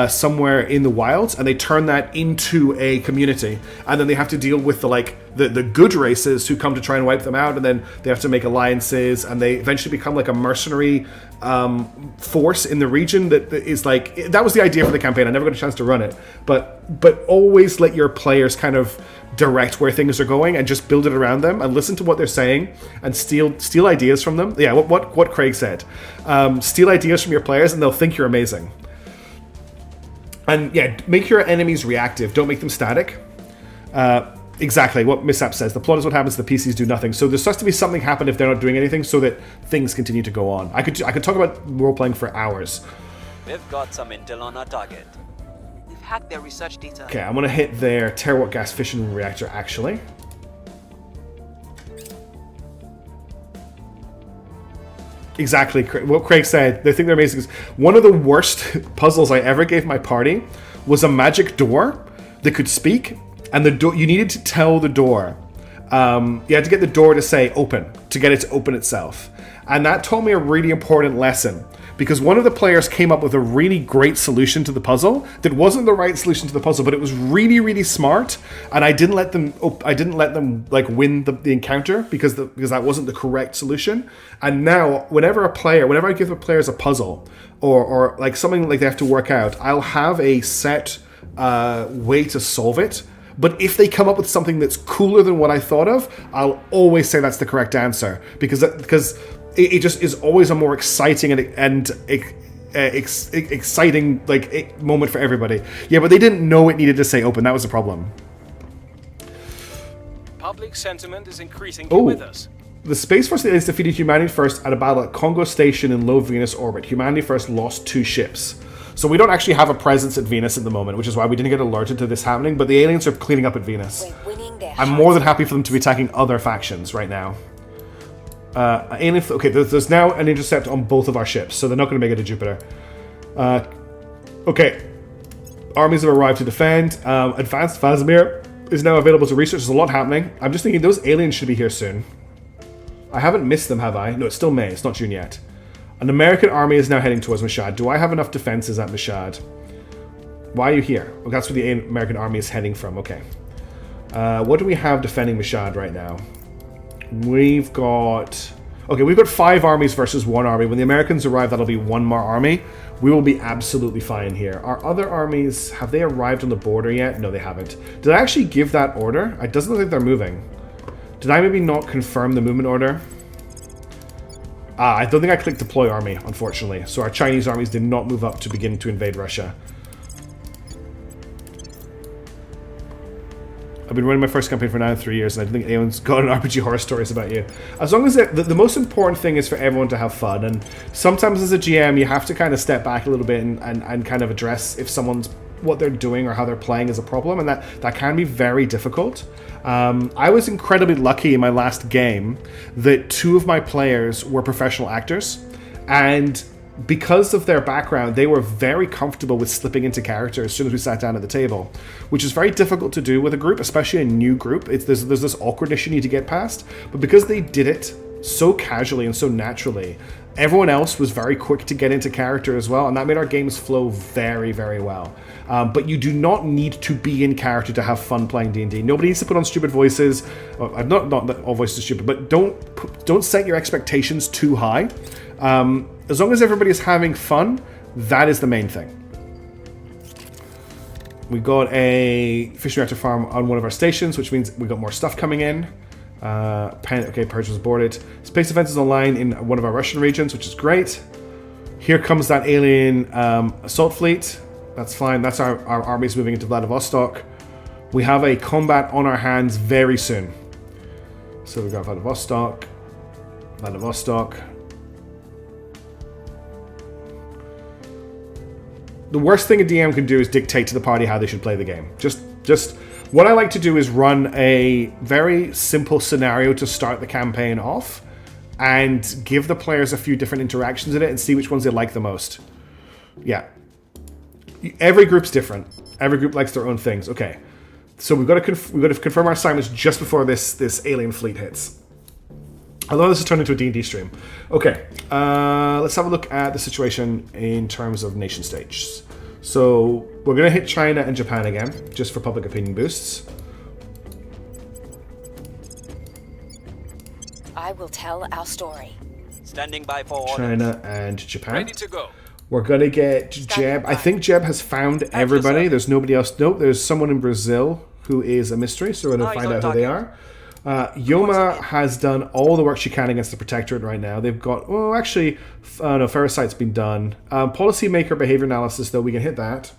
somewhere in the wilds, and they turn that into a community, and then they have to deal with the good races who come to try and wipe them out, and then they have to make alliances, and they eventually become like a mercenary force in the region that is like... That was the idea for the campaign. I never got a chance to run it, but always let your players kind of direct where things are going and just build it around them and listen to what they're saying and steal ideas from them. Yeah, what Craig said. Steal ideas from your players and they'll think you're amazing. And yeah, make your enemies reactive. Don't make them static. Exactly what Mishap says. The plot is what happens. The PCs do nothing. So there has to be something happen if they're not doing anything, so that things continue to go on. I could talk about role playing for hours. We've got some intel on our target. We've hacked their research data. Okay, I'm gonna hit their terawatt gas fission reactor actually. Exactly what Craig said. They think they're amazing. One of the worst puzzles I ever gave my party was a magic door that could speak, and the door, you needed to tell the door. You had to get the door to say open, to get it to open itself. And that taught me a really important lesson, because one of the players came up with a really great solution to the puzzle that wasn't the right solution to the puzzle, but it was really, really smart, and I didn't let them like win the encounter because that wasn't the correct solution. And now whenever I give the players a puzzle or like something like they have to work out, I'll have a set way to solve it. But if they come up with something that's cooler than what I thought of, I'll always say that's the correct answer because it just is always a more exciting and exciting like moment for everybody. Yeah, but they didn't know it needed to say open. That was the problem. Public sentiment is increasing here with us. The Space Force aliens defeated Humanity First at a battle at Congo Station in low Venus orbit. Humanity First lost 2 ships. So we don't actually have a presence at Venus at the moment, which is why we didn't get alerted to this happening, but the aliens are cleaning up at Venus. I'm more than happy for them to be attacking other factions right now. Okay, there's now an intercept on both of our ships, so they're not going to make it to Jupiter. Okay. Armies have arrived to defend. Advanced Vazimir is now available to research. There's a lot happening. I'm just thinking those aliens should be here soon. I haven't missed them, have I? No, it's still May. It's not June yet. An American army is now heading towards Mashhad. Do I have enough defenses at Mashhad? Why are you here? Oh, that's where the American army is heading from. Okay. What do we have defending Mashhad right now? We've got 5 armies versus 1 army. When the Americans arrive, that'll be 1 more army. We will be absolutely fine here. Our other armies, have they arrived on the border yet? No, they haven't. Did I actually give that order? It doesn't look like they're moving. Did I maybe not confirm the movement order? I don't think I clicked deploy army, unfortunately. So our Chinese armies did not move up to begin to invade Russia. I've been running my first campaign for now 3 years, and I don't think anyone's got an RPG horror stories about you. As long as the most important thing is for everyone to have fun, and sometimes as a GM you have to kind of step back a little bit and kind of address if what they're doing or how they're playing is a problem, and that can be very difficult. I was incredibly lucky in my last game that 2 of my players were professional actors, and because of their background, they were very comfortable with slipping into character as soon as we sat down at the table, which is very difficult to do with a group, especially a new group. There's this awkwardness you need to get past, but because they did it so casually and so naturally, everyone else was very quick to get into character as well, and that made our games flow very, very well. But you do not need to be in character to have fun playing D&D. Nobody needs to put on stupid voices. Not that all voices are stupid, but don't set your expectations too high. As long as everybody is having fun, that is the main thing. We got a fish reactor farm on one of our stations, which means we got more stuff coming in. Okay, Purge was boarded. Space defense is online in one of our Russian regions, which is great. Here comes that alien assault fleet. That's fine. That's our armies moving into Vladivostok. We have a combat on our hands very soon. So we've got Vladivostok. The worst thing a DM can do is dictate to the party how they should play the game. Just what I like to do is run a very simple scenario to start the campaign off and give the players a few different interactions in it and see which ones they like the most. Yeah. Every group's different. Every group likes their own things. Okay. So we've got to confirm our assignments just before this alien fleet hits. Although this has turned into a D&D stream. Okay, let's have a look at the situation in terms of nation states. So we're going to hit China and Japan again, just for public opinion boosts. I will tell our story. Standing by for orders. China and Japan. Ready to go. We're going to get Jeb. I think Jeb has found everybody. There's nobody else. Nope, there's someone in Brazil who is a mystery, so we're going to find out who they are. Yoma has done all the work she can against the Protectorate right now. They've got... Oh, actually... no, Ferrocite's been done. Policymaker behavior analysis, though, we can hit that.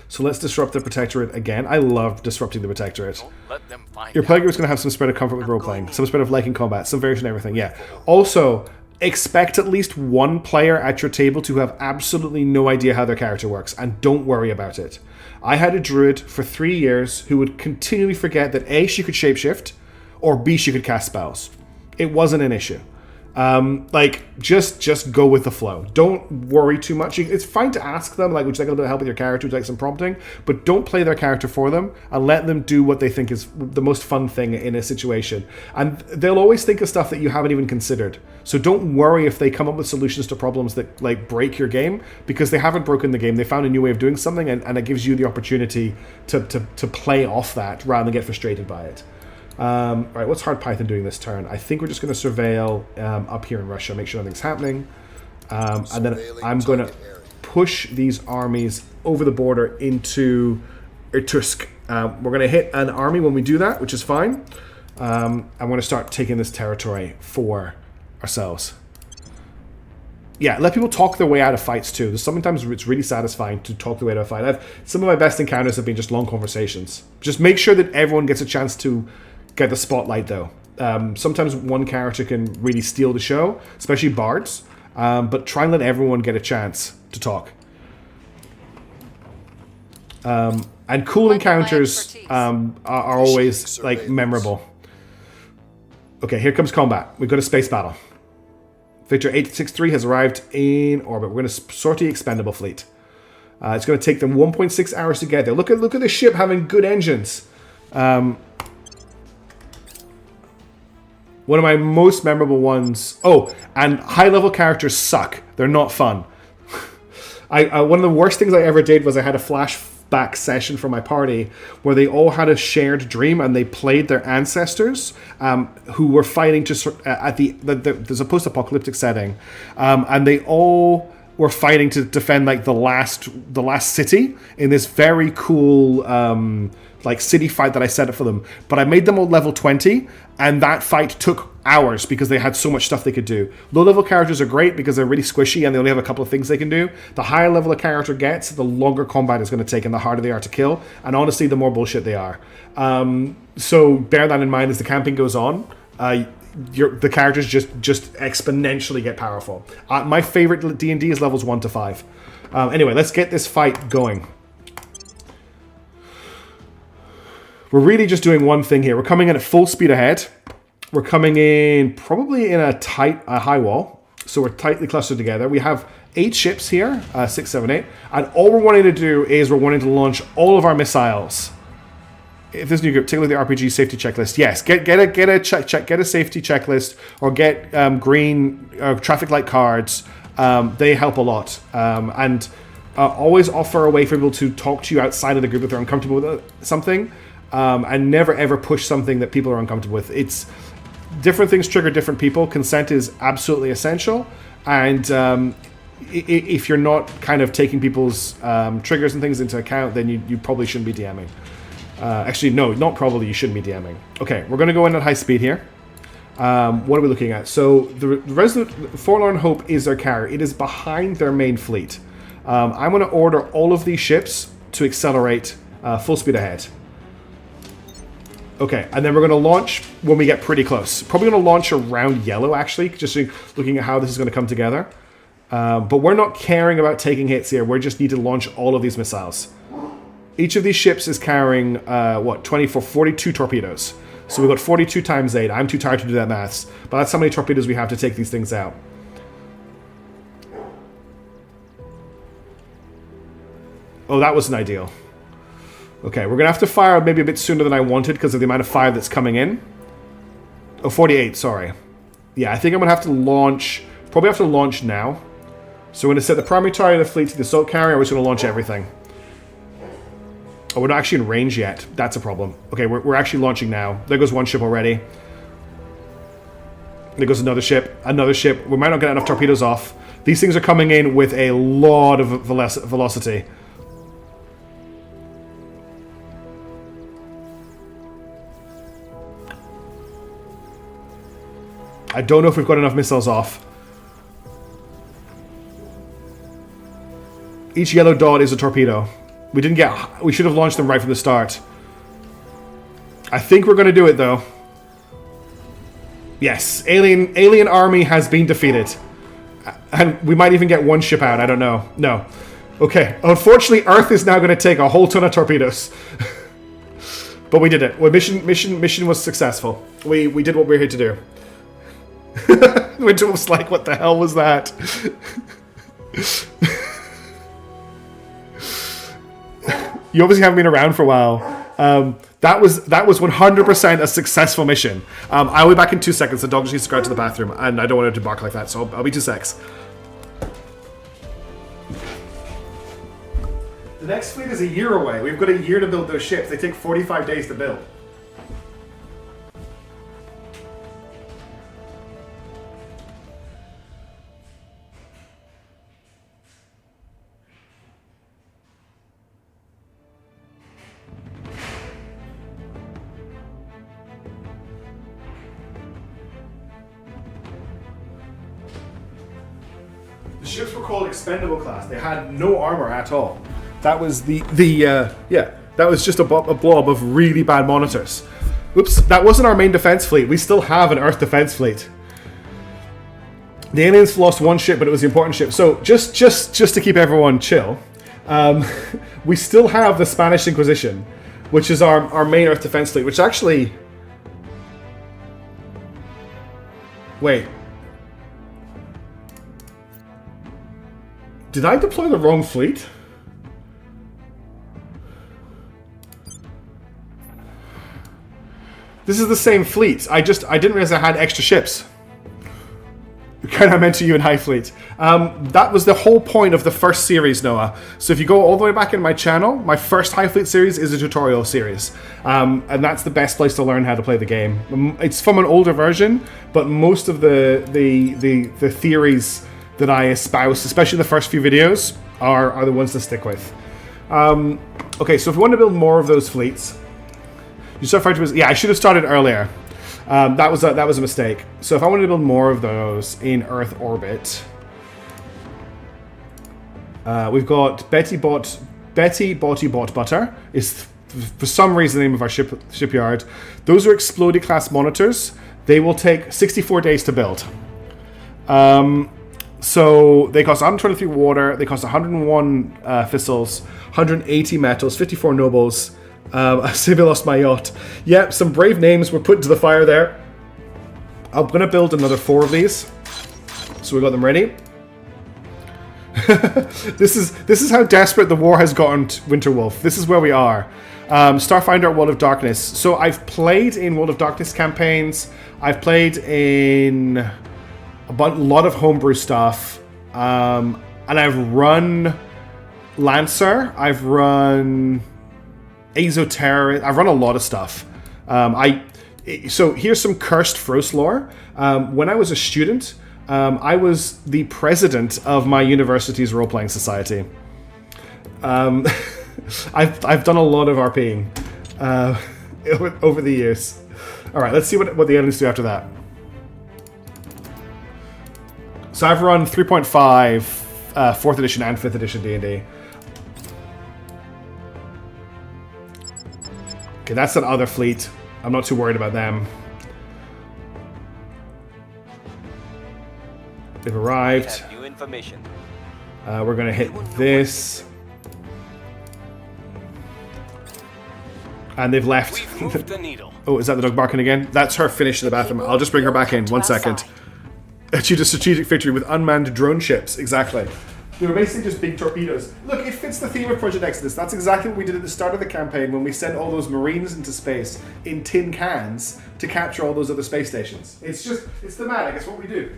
So let's disrupt the Protectorate again. I love disrupting the Protectorate. Let them find Your player group is going to have some spread of comfort with role-playing. Some spread of liking combat. Some variation of everything, yeah. Also, expect at least one player at your table to have absolutely no idea how their character works. And don't worry about it. I had a druid for 3 years who would continually forget that A, she could shapeshift, or B, she could cast spells. It wasn't an issue. Like, just go with the flow. Don't worry too much. It's fine to ask them, like, would you like a little bit of help with your character, would you like some prompting? But don't play their character for them, and let them do what they think is the most fun thing in a situation. And they'll always think of stuff that you haven't even considered. So don't worry if they come up with solutions to problems that, like, break your game, because they haven't broken the game. They found a new way of doing something, and it gives you the opportunity to play off that rather than get frustrated by it. Right, what's Hard Python doing this turn? I think we're just going to surveil up here in Russia, make sure nothing's happening. And then I'm going to push these armies over the border into Irkutsk. We're going to hit an army when we do that, which is fine. I'm going to start taking this territory for ourselves. Yeah, let people talk their way out of fights too. Sometimes it's really satisfying to talk their way out of a fight. Some of my best encounters have been just long conversations. Just make sure that everyone gets a chance to get the spotlight, though. Sometimes one character can really steal the show, especially bards. But try and let everyone get a chance to talk. And cool encounters are always, like, memorable. Okay, here comes combat. We've got a space battle. Victor 863 has arrived in orbit. We're going to sortie expendable fleet. It's going to take them 1.6 hours to get there. Look at the ship having good engines. One of my most memorable ones. Oh, and high-level characters suck. They're not fun. One of the worst things I ever did was I had a flashback session for my party where they all had a shared dream and they played their ancestors who were fighting to at there's a post-apocalyptic setting, and they all were fighting to defend like the last city in this very cool like city fight that I set up for them. But I made them all level 20, and that fight took hours because they had so much stuff they could do. Low-level characters are great because they're really squishy and they only have a couple of things they can do. The higher level a character gets, the longer combat is going to take and the harder they are to kill. And honestly, the more bullshit they are. So bear that in mind as the camping goes on. The characters just exponentially get powerful. My favorite D&D is levels 1 to 5. Anyway, let's get this fight going. We're really just doing one thing here. We're coming in at full speed ahead. We're coming in probably in a high wall. So we're tightly clustered together. We have 8 ships here, 6, 7, 8. And all we're wanting to do is we're wanting to launch all of our missiles. If there's a new group, take a look at the RPG safety checklist. Yes, get a safety checklist, or get green traffic light cards. They help a lot. And always offer a way for people to talk to you outside of the group if they're uncomfortable with something. And never ever push something that people are uncomfortable with. It's different things trigger different people. Consent is absolutely essential. And if you're not kind of taking people's triggers and things into account, then you probably shouldn't be DMing. Actually, no, not probably. You shouldn't be DMing. Okay, we're going to go in at high speed here. What are we looking at? So the Resolute Forlorn Hope is their carrier. It is behind their main fleet. I'm going to order all of these ships to accelerate full speed ahead. Okay, and then we're going to launch when we get pretty close. Probably going to launch around yellow, actually, just looking at how this is going to come together. But we're not caring about taking hits here. We just need to launch all of these missiles. Each of these ships is carrying, 42 torpedoes. So we've got 42 times 8. I'm too tired to do that maths. But that's how many torpedoes we have to take these things out. Oh, that wasn't ideal. Okay, we're going to have to fire maybe a bit sooner than I wanted because of the amount of fire that's coming in. Oh, 48, sorry. Yeah, I think I'm going to have to launch... Probably have to launch now. So we're going to set the primary target of the fleet to the assault carrier. We're just going to launch everything. Oh, we're not actually in range yet. That's a problem. Okay, we're actually launching now. There goes one ship already. There goes another ship. Another ship. We might not get enough torpedoes off. These things are coming in with a lot of velocity. I don't know if we've got enough missiles off. Each yellow dot is a torpedo. We should have launched them right from the start. I think we're going to do it, though. Yes, alien army has been defeated. And we might even get one ship out, I don't know. No. Okay, unfortunately, Earth is now going to take a whole ton of torpedoes. But we did it. Well, mission was successful. We did what we were here to do. Winterwolf's like, what the hell was that? You obviously haven't been around for a while. That was 100% a successful mission. I'll be back in 2 seconds. The dog just needs to go out to the bathroom, and I don't want him to bark like that, so I'll be 2 secs. The next fleet is a year away. We've got a year to build those ships. They take 45 days to build. The ships were called expendable class. They had no armor at all. That was that was just a blob of really bad monitors. Oops, that wasn't our main defense fleet. We still have an Earth defense fleet. The aliens lost one ship, but it was the important ship. So just to keep everyone chill, we still have the Spanish Inquisition, which is our main Earth defense fleet. Which actually, wait, did I deploy the wrong fleet? This is the same fleet. I didn't realize I had extra ships. Kind of meant to you in High Fleet. That was the whole point of the first series, Noah. So if you go all the way back in my channel, my first High Fleet series is a tutorial series. And that's the best place to learn how to play the game. It's from an older version, but most of the theories that I espouse, especially the first few videos, are the ones to stick with. Okay, so if we want to build more of those fleets, you start fighting. Yeah, I should have started earlier. That was a mistake. So if I wanted to build more of those in Earth orbit, we've got Betty Botty Bought Butter is for some reason the name of our shipyard. Those are exploded class monitors. They will take 64 days to build. So they cost 123 water. They cost 101 thistles, 180 metals, 54 nobles. I say I lost my yacht. Yep, some brave names were put into the fire there. I'm gonna build another 4 of these. So we got them ready. This is how desperate the war has gotten, Winterwolf. This is where we are. Starfinder at World of Darkness. So I've played in World of Darkness campaigns. I've played in a lot of homebrew stuff. And I've run Lancer. I've run Terra. I've run a lot of stuff. So here's some cursed Frost lore. When I was a student, I was the president of my university's role-playing society. I've done a lot of RPing over the years. All right, let's see what the aliens do after that. So I've run 3.5, 4th edition and 5th edition D&D. Okay, that's an other fleet. I'm not too worried about them. They've arrived. We have new information. We're going to hit this. And they've left. We've moved the needle. Oh, is that the dog barking again? That's her finish in the bathroom. I'll just bring her back in. 1 second. Achieved a strategic victory with unmanned drone ships. Exactly. They were basically just big torpedoes. Look, it fits the theme of Project Exodus. That's exactly what we did at the start of the campaign when we sent all those Marines into space in tin cans to capture all those other space stations. It's thematic. It's what we do.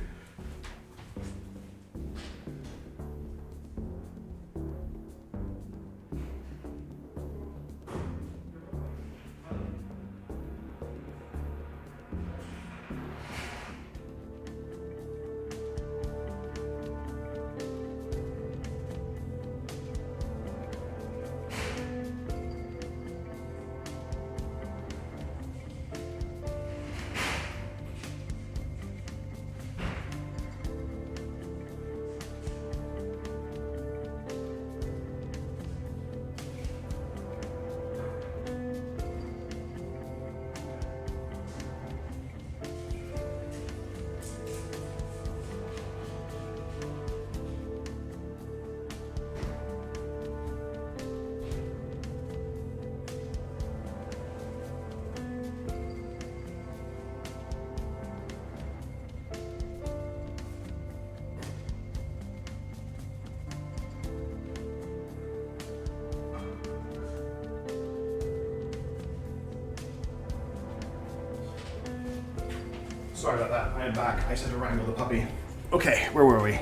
sorry about that. I am back. I just had to wrangle the puppy. Okay, where were we?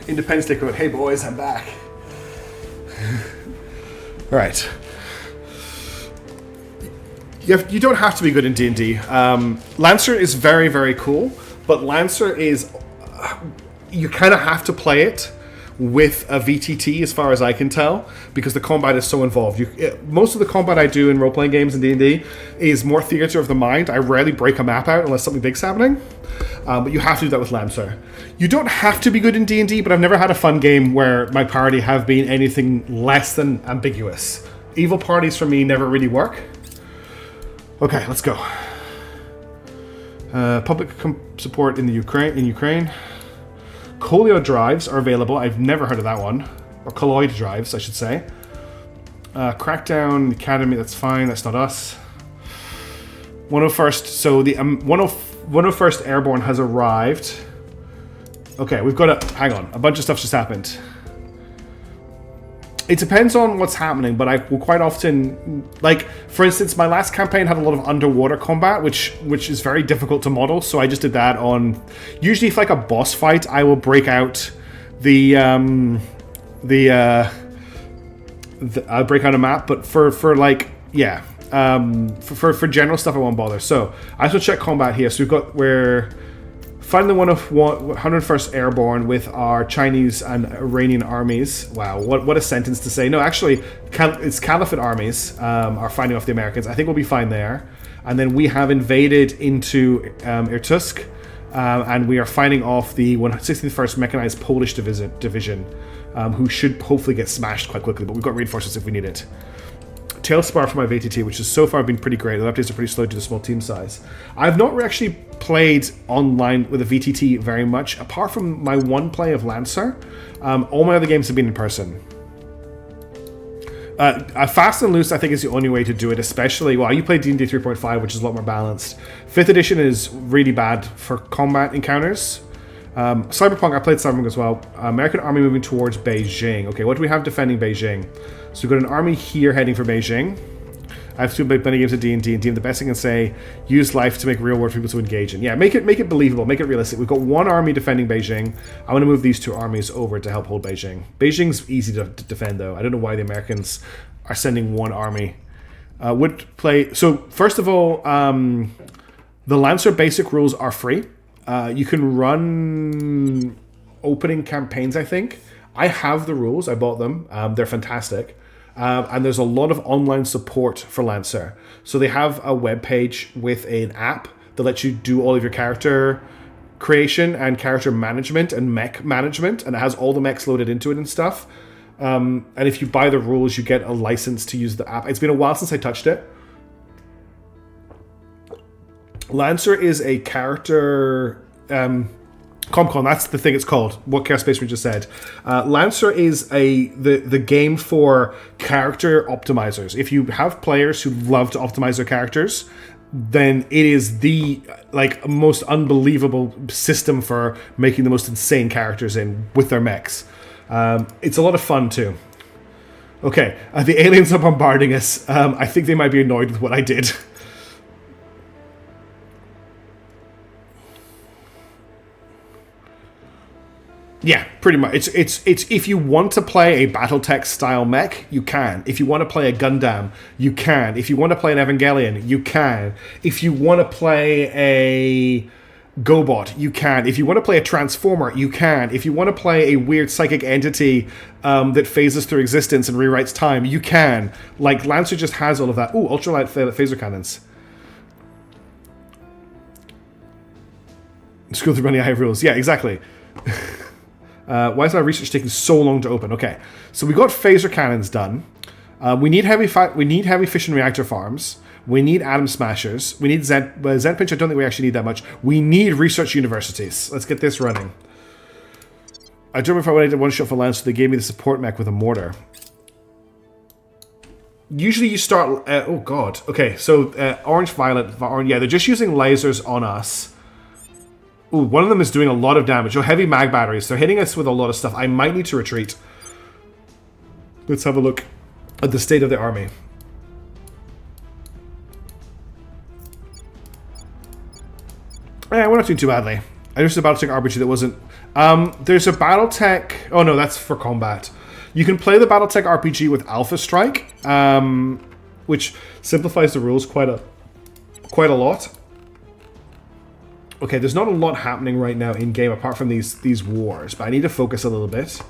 Independence Day quote. Hey boys, I'm back. All right. You don't have to be good in D&D. Lancer is very, very cool, but Lancer is... you kind of have to play it with a VTT, as far as I can tell, because the combat is so involved. Most of the combat I do in role-playing games in D&D is more theater of the mind. I rarely break a map out unless something big's happening, but you have to do that with Lancer. You don't have to be good in D&D, but I've never had a fun game where my party have been anything less than ambiguous. Evil parties for me never really work. Okay, let's go. Public support in the Ukraine. Colio drives are available. I've never heard of that one. Or colloid drives, I should say. Crackdown Academy, that's fine. That's not us. 101st. So the 101st Airborne has arrived. Okay, we've got to... Hang on. A bunch of stuff just happened. It depends on what's happening, but I will quite often... Like, for instance, my last campaign had a lot of underwater combat, which is very difficult to model, so I just did that on... Usually, if like a boss fight, I will break out I'll break out a map, but for like... Yeah. For general stuff, I won't bother. So, I just want to check combat here. So, we're fighting the 101st Airborne with our Chinese and Iranian armies. Wow, what a sentence to say. No, actually, it's Caliphate armies are fighting off the Americans. I think we'll be fine there. And then we have invaded into Irkutsk, and we are fighting off the 161st Mechanized Polish Division, who should hopefully get smashed quite quickly, but we've got reinforcements if we need it. Tailspar for my VTT, which has so far been pretty great. The updates are pretty slow due to small team size. I've not actually played online with a VTT very much, apart from my one play of Lancer. All my other games have been in person. Fast and Loose, I think, is the only way to do it, especially... Well, you play D&D 3.5, which is a lot more balanced. 5th edition is really bad for combat encounters. Cyberpunk, I played Cyberpunk as well. American Army moving towards Beijing. Okay, what do we have defending Beijing? So we've got an army here heading for Beijing. I've seen many games of D&D, and the best thing I can say, use life to make real world people to engage in. Yeah, make it believable, make it realistic. We've got one army defending Beijing. I want to move these two armies over to help hold Beijing. Beijing's easy to defend, though. I don't know why the Americans are sending one army. So, first of all, the Lancer basic rules are free. You can run opening campaigns, I think. I have the rules. I bought them. They're fantastic. And there's a lot of online support for Lancer. So they have a web page with an app that lets you do all of your character creation and character management and mech management, and it has all the mechs loaded into it and stuff. And if you buy the rules, you get a license to use the app. It's been a while since I touched it. Lancer is a character... ComCon, that's the thing it's called. What Chaos Space Ranger said. Lancer is the game for character optimizers. If you have players who love to optimize their characters, then it is the most unbelievable system for making the most insane characters with their mechs. It's a lot of fun too. Okay, the aliens are bombarding us. I think they might be annoyed with what I did. Yeah, pretty much. It's if you want to play a BattleTech style mech, you can. If you want to play a Gundam, you can. If you want to play an Evangelion, you can. If you want to play a GoBot, you can. If you want to play a Transformer, you can. If you want to play a weird psychic entity that phases through existence and rewrites time, you can. Like, Lancer just has all of that. Ooh, ultralight phaser cannons. Scroll through many high rules. Yeah, exactly. Why is my research taking so long to open? Okay, so we got phaser cannons done. We need heavy fission reactor farms. We need atom smashers. We need Zenpinch. I don't think we actually need that much. We need research universities. Let's get this running. I don't remember if I wanted one shot for Lance, so they gave me the support mech with a mortar. Usually you start... oh god. Okay, so orange, violet, orange. Yeah, they're just using lasers on us. Ooh, one of them is doing a lot of damage. Oh, heavy mag batteries. They're hitting us with a lot of stuff. I might need to retreat. Let's have a look at the state of the army. We're not doing too badly. I just a BattleTech RPG that wasn't... there's a BattleTech... Oh no, that's for combat. You can play the BattleTech RPG with Alpha Strike, which simplifies the rules quite a lot. Okay, there's not a lot happening right now in-game apart from these wars, but I need to focus a little bit.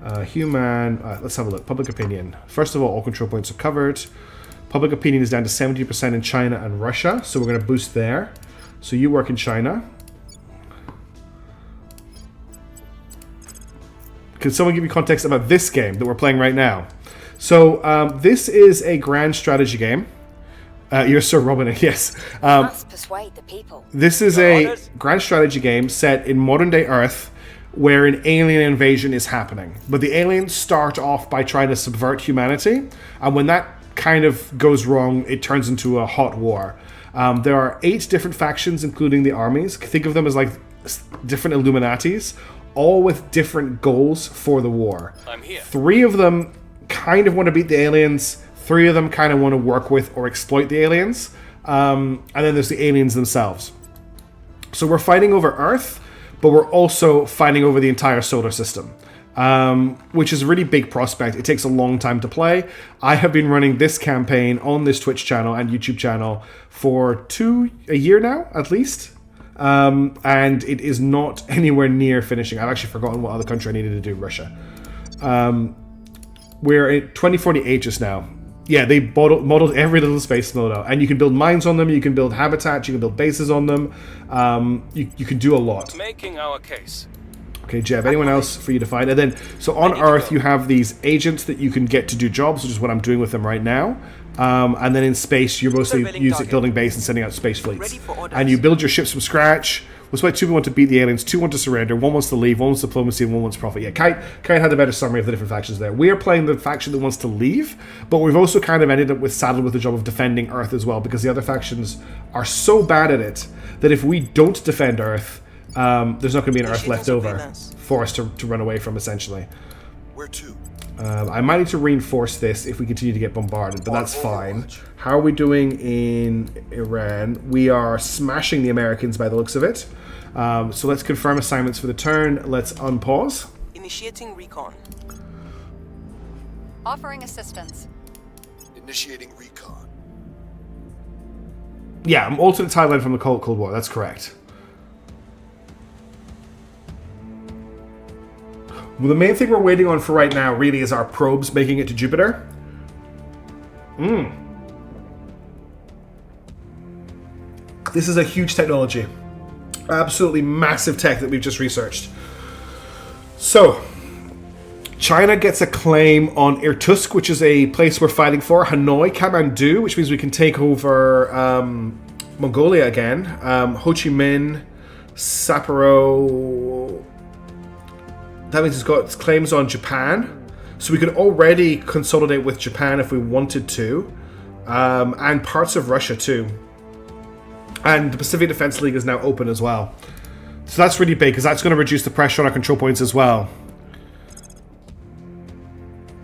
Let's have a look. Public opinion. First of all control points are covered. Public opinion is down to 70% in China and Russia, so we're going to boost there. So you work in China. Can someone give me context about this game that we're playing right now? So this is a grand strategy game. You're Sir Robin, yes. Must persuade the people. This is a grand strategy game set in modern-day Earth where an alien invasion is happening. But the aliens start off by trying to subvert humanity, and when that kind of goes wrong, it turns into a hot war. There are 8 different factions, including the armies. Think of them as like different Illuminatis, all with different goals for the war. I'm here. 3 of them kind of want to beat the aliens. 3 of them kind of want to work with or exploit the aliens. And then there's the aliens themselves. So we're fighting over Earth, but we're also fighting over the entire solar system, which is a really big prospect. It takes a long time to play. I have been running this campaign on this Twitch channel and YouTube channel for a year now, at least. And it is not anywhere near finishing. I've actually forgotten what other country I needed to do. Russia. We're at 2048 just now. Yeah, they modeled every little space model, and you can build mines on them, you can build habitats, you can build bases on them. You can do a lot. Making our case. Okay, Jeb, anyone else for you to find? And then, so on Earth, you have these agents that you can get to do jobs, which is what I'm doing with them right now. And then in space, you're mostly building base and sending out space fleets. And you build your ships from scratch. That's why 2 want to beat the aliens, 2 want to surrender, 1 wants to leave, 1 wants diplomacy, and 1 wants profit. Yeah, Kite had a better summary of the different factions there. We are playing the faction that wants to leave, but we've also kind of ended up saddled with the job of defending Earth as well, because the other factions are so bad at it that if we don't defend Earth, there's not going to be an Earth left over for us to run away from, essentially. Where to? I might need to reinforce this if we continue to get bombarded, but that's fine. How are we doing in Iran? We are smashing the Americans by the looks of it. So let's confirm assignments for the turn. Let's unpause. Initiating recon. Offering assistance. Initiating recon. Yeah, I'm alternate timeline from the Cold War. That's correct. Well, the main thing we're waiting on for right now really is our probes making it to Jupiter. This is a huge technology. Absolutely massive tech that we've just researched. So, China gets a claim on Irkutsk, which is a place we're fighting for. Hanoi, Kathmandu, which means we can take over Mongolia again. Ho Chi Minh, Sapporo. That means it's got claims on Japan. So we could already consolidate with Japan if we wanted to. And parts of Russia too. And the Pacific Defense League is now open as well. So that's really big, because that's going to reduce the pressure on our control points as well.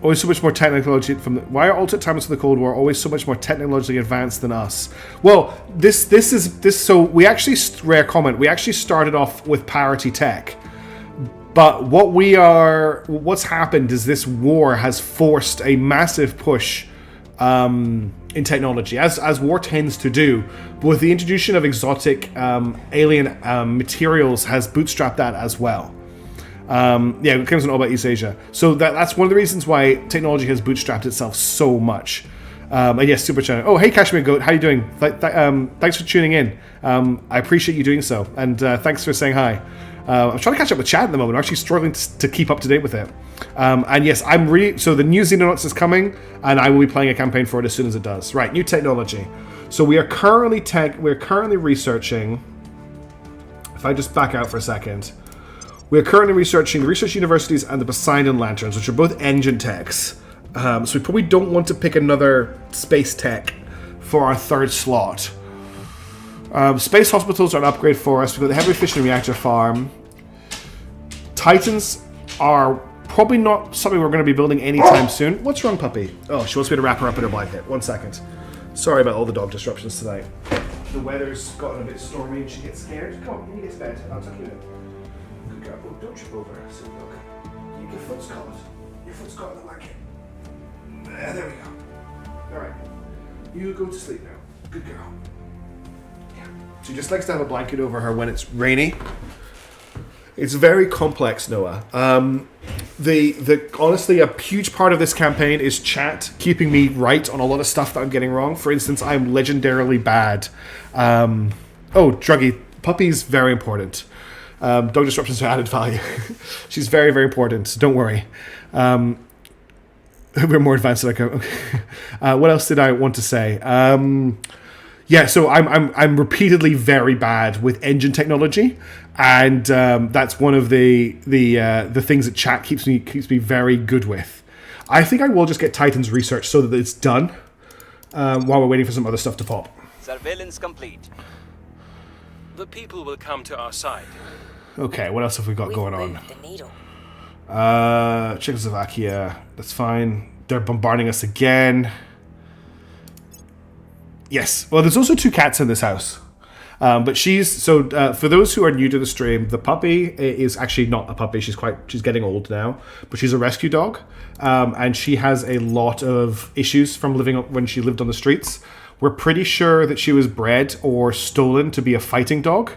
Always so much more technology from the... Why are alternate timelines from the Cold War always so much more technologically advanced than us? Well, so we actually... Rare comment. We actually started off with parity tech. But what's happened is this war has forced a massive push in technology, as war tends to do. But with the introduction of exotic alien materials has bootstrapped that as well. Yeah, it comes in all about East Asia. So that's one of the reasons why technology has bootstrapped itself so much. And yes, Super Channel. Oh, hey, Kashmir Goat, how you doing? Thanks for tuning in. I appreciate you doing so, and thanks for saying hi. I'm trying to catch up with chat at the moment. I'm actually struggling to keep up to date with it. And yes, so the new Xenonauts is coming, and I will be playing a campaign for it as soon as it does. Right, new technology. So we are currently researching. If I just back out for a second, we are currently researching the research universities and the Poseidon Lanterns, which are both engine techs. So we probably don't want to pick another space tech for our third slot. Space hospitals are an upgrade for us. We've got the heavy fission reactor farm. Titans are probably not something we're going to be building anytime soon. What's wrong, puppy? Oh, she wants me to wrap her up in her blanket. 1 second. Sorry about all the dog disruptions tonight. the weather's gotten a bit stormy and she gets scared. Come on, you get to bed. I'll tuck you in. Good girl. Oh, don't trip over. So look. Your foot's caught. Your foot's caught in the blanket. There we go. Alright. You go to sleep now. Good girl. Yeah. She just likes to have a blanket over her when it's rainy. It's very complex, Noah. Honestly, a huge part of this campaign is chat keeping me right on a lot of stuff that I'm getting wrong. For instance, I'm legendarily bad. Druggy. Puppy's very important. Dog disruptions are added value. She's very, very important, so don't worry. We're more advanced than I can. What else did I want to say? So I'm repeatedly very bad with engine technology, and that's one of the things that chat keeps me very good with. I think I will just get Titan's research so that it's done while we're waiting for some other stuff to pop. Surveillance complete. The people will come to our side. Okay, what else have we got going on? The needle. Czechoslovakia, that's fine. They're bombarding us again. Yes, well, there's also 2 cats in this house. But for those who are new to the stream, the puppy is actually not a puppy. She's getting old now, but she's a rescue dog. And she has a lot of issues from when she lived on the streets. We're pretty sure that she was bred or stolen to be a fighting dog.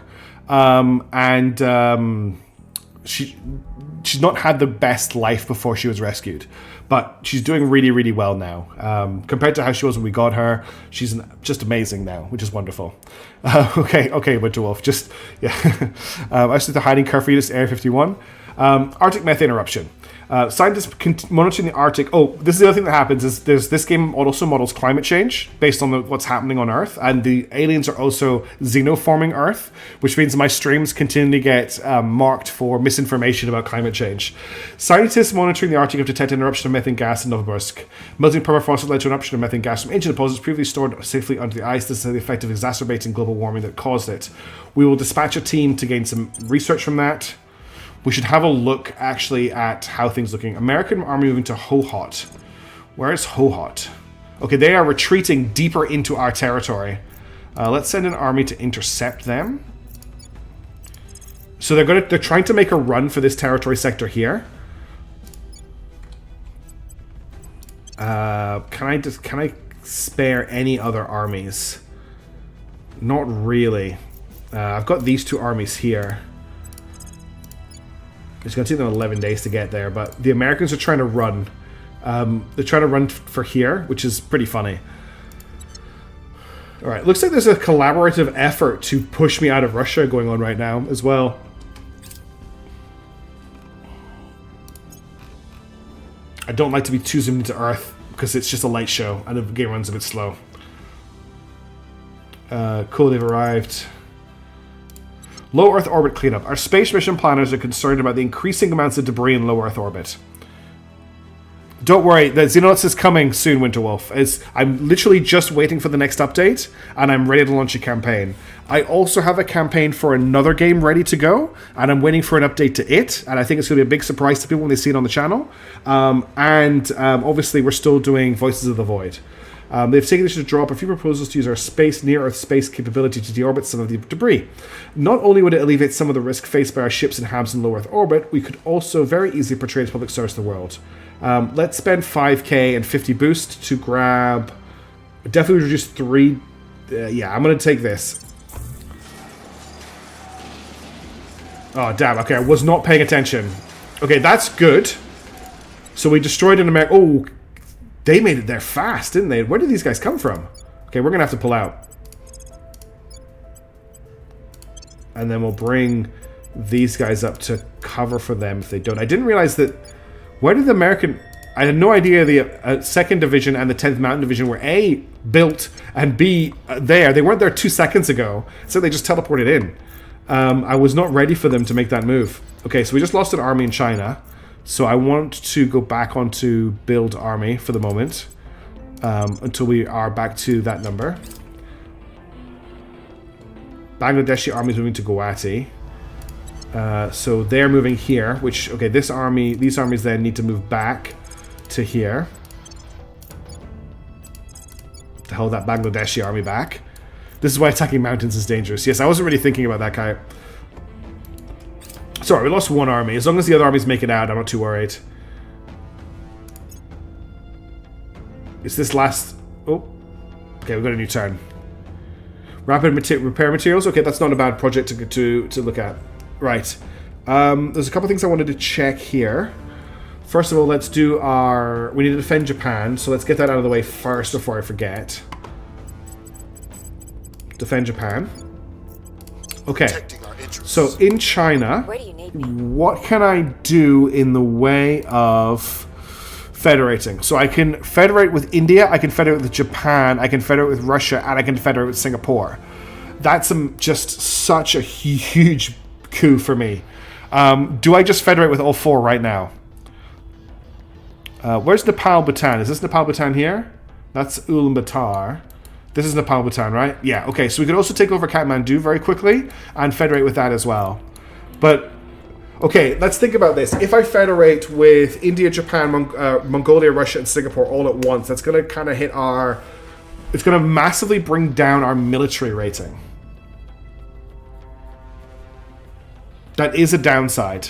She's not had the best life before she was rescued, but she's doing really, really well now. Compared to how she was when we got her, she's just amazing now, which is wonderful. Okay, Winter Wolf, just, yeah. I see the hiding Carfetus Area 51. Arctic methane eruption. Scientists monitoring the Arctic. Oh, this is the other thing that happens is this game also models climate change based on what's happening on Earth, and the aliens are also xenoforming Earth, which means my streams continue to get marked for misinformation about climate change. Scientists monitoring the Arctic have detected an eruption of methane gas in Novosibirsk. Melting permafrost led to an eruption of methane gas from ancient deposits previously stored safely under the ice. This is the effect of exacerbating global warming that caused it. We will dispatch a team to gain some research from that. We should have a look, actually, at how things are looking. American army moving to Hohhot. Where is Hohhot? Okay, they are retreating deeper into our territory. Let's send an army to intercept them. So they're trying to make a run for this territory sector here. Can I spare any other armies? Not really. I've got these 2 armies here. It's going to take them 11 days to get there, but the Americans are trying to run. They're trying to run for here, which is pretty funny. Alright, looks like there's a collaborative effort to push me out of Russia going on right now as well. I don't like to be too zoomed into Earth, because it's just a light show, and the game runs a bit slow. Cool, they've arrived. Low Earth orbit cleanup. Our space mission planners are concerned about the increasing amounts of debris in low Earth orbit. Don't worry, the Xenonauts is coming soon, Winterwolf. I'm literally just waiting for the next update, and I'm ready to launch a campaign. I also have a campaign for another game ready to go, and I'm waiting for an update to it, and I think it's going to be a big surprise to people when they see it on the channel. Obviously, we're still doing Voices of the Void. They've taken this to drop a few proposals to use our near-Earth space capability to deorbit some of the debris. Not only would it alleviate some of the risk faced by our ships and HABs in low Earth orbit, we could also very easily portray it as public service to the world. Let's spend 5k and 50 boost to grab... Definitely reduce 3... yeah, I'm going to take this. Oh, damn. Okay, I was not paying attention. Okay, that's good. So we destroyed an American... Oh, they made it there fast, didn't they? Where did these guys come from? Okay, we're going to have to pull out. And then we'll bring these guys up to cover for them if they don't. I didn't realize that... Where did the American... I had no idea the 2nd Division and the 10th Mountain Division were A, built, and B, there. They weren't there 2 seconds ago, so they just teleported in. I was not ready for them to make that move. Okay, so we just lost an army in China. So I want to go back onto build army for the moment. Until we are back to that number. Bangladeshi army is moving to Guwahati. So they're moving here, which, okay, these armies then need to move back to here. To hold that Bangladeshi army back. This is why attacking mountains is dangerous. Yes, I wasn't really thinking about that, Kai. Sorry, we lost one army. As long as the other armies make it out, I'm not too worried. Is this last... Oh. Okay, we've got a new turn. Rapid repair materials. Okay, that's not a bad project to look at. Right. There's a couple things I wanted to check here. First of all, let's do our... We need to defend Japan, so let's get that out of the way first before I forget. Defend Japan. Okay. So in China, what can I do in the way of federating? So I can federate with India, I can federate with Japan, I can federate with Russia, and I can federate with Singapore. That's just such a huge coup for me. Do I just federate with all four right now? Where's Nepal, Bhutan? Is this Nepal, Bhutan here? That's Ulaanbaatar. This is Nepal, Bhutan, right? Yeah, okay. So we could also take over Kathmandu very quickly and federate with that as well. But, okay, let's think about this. If I federate with India, Japan, Mongolia, Russia, and Singapore all at once, that's going to kind of hit our... It's going to massively bring down our military rating. That is a downside.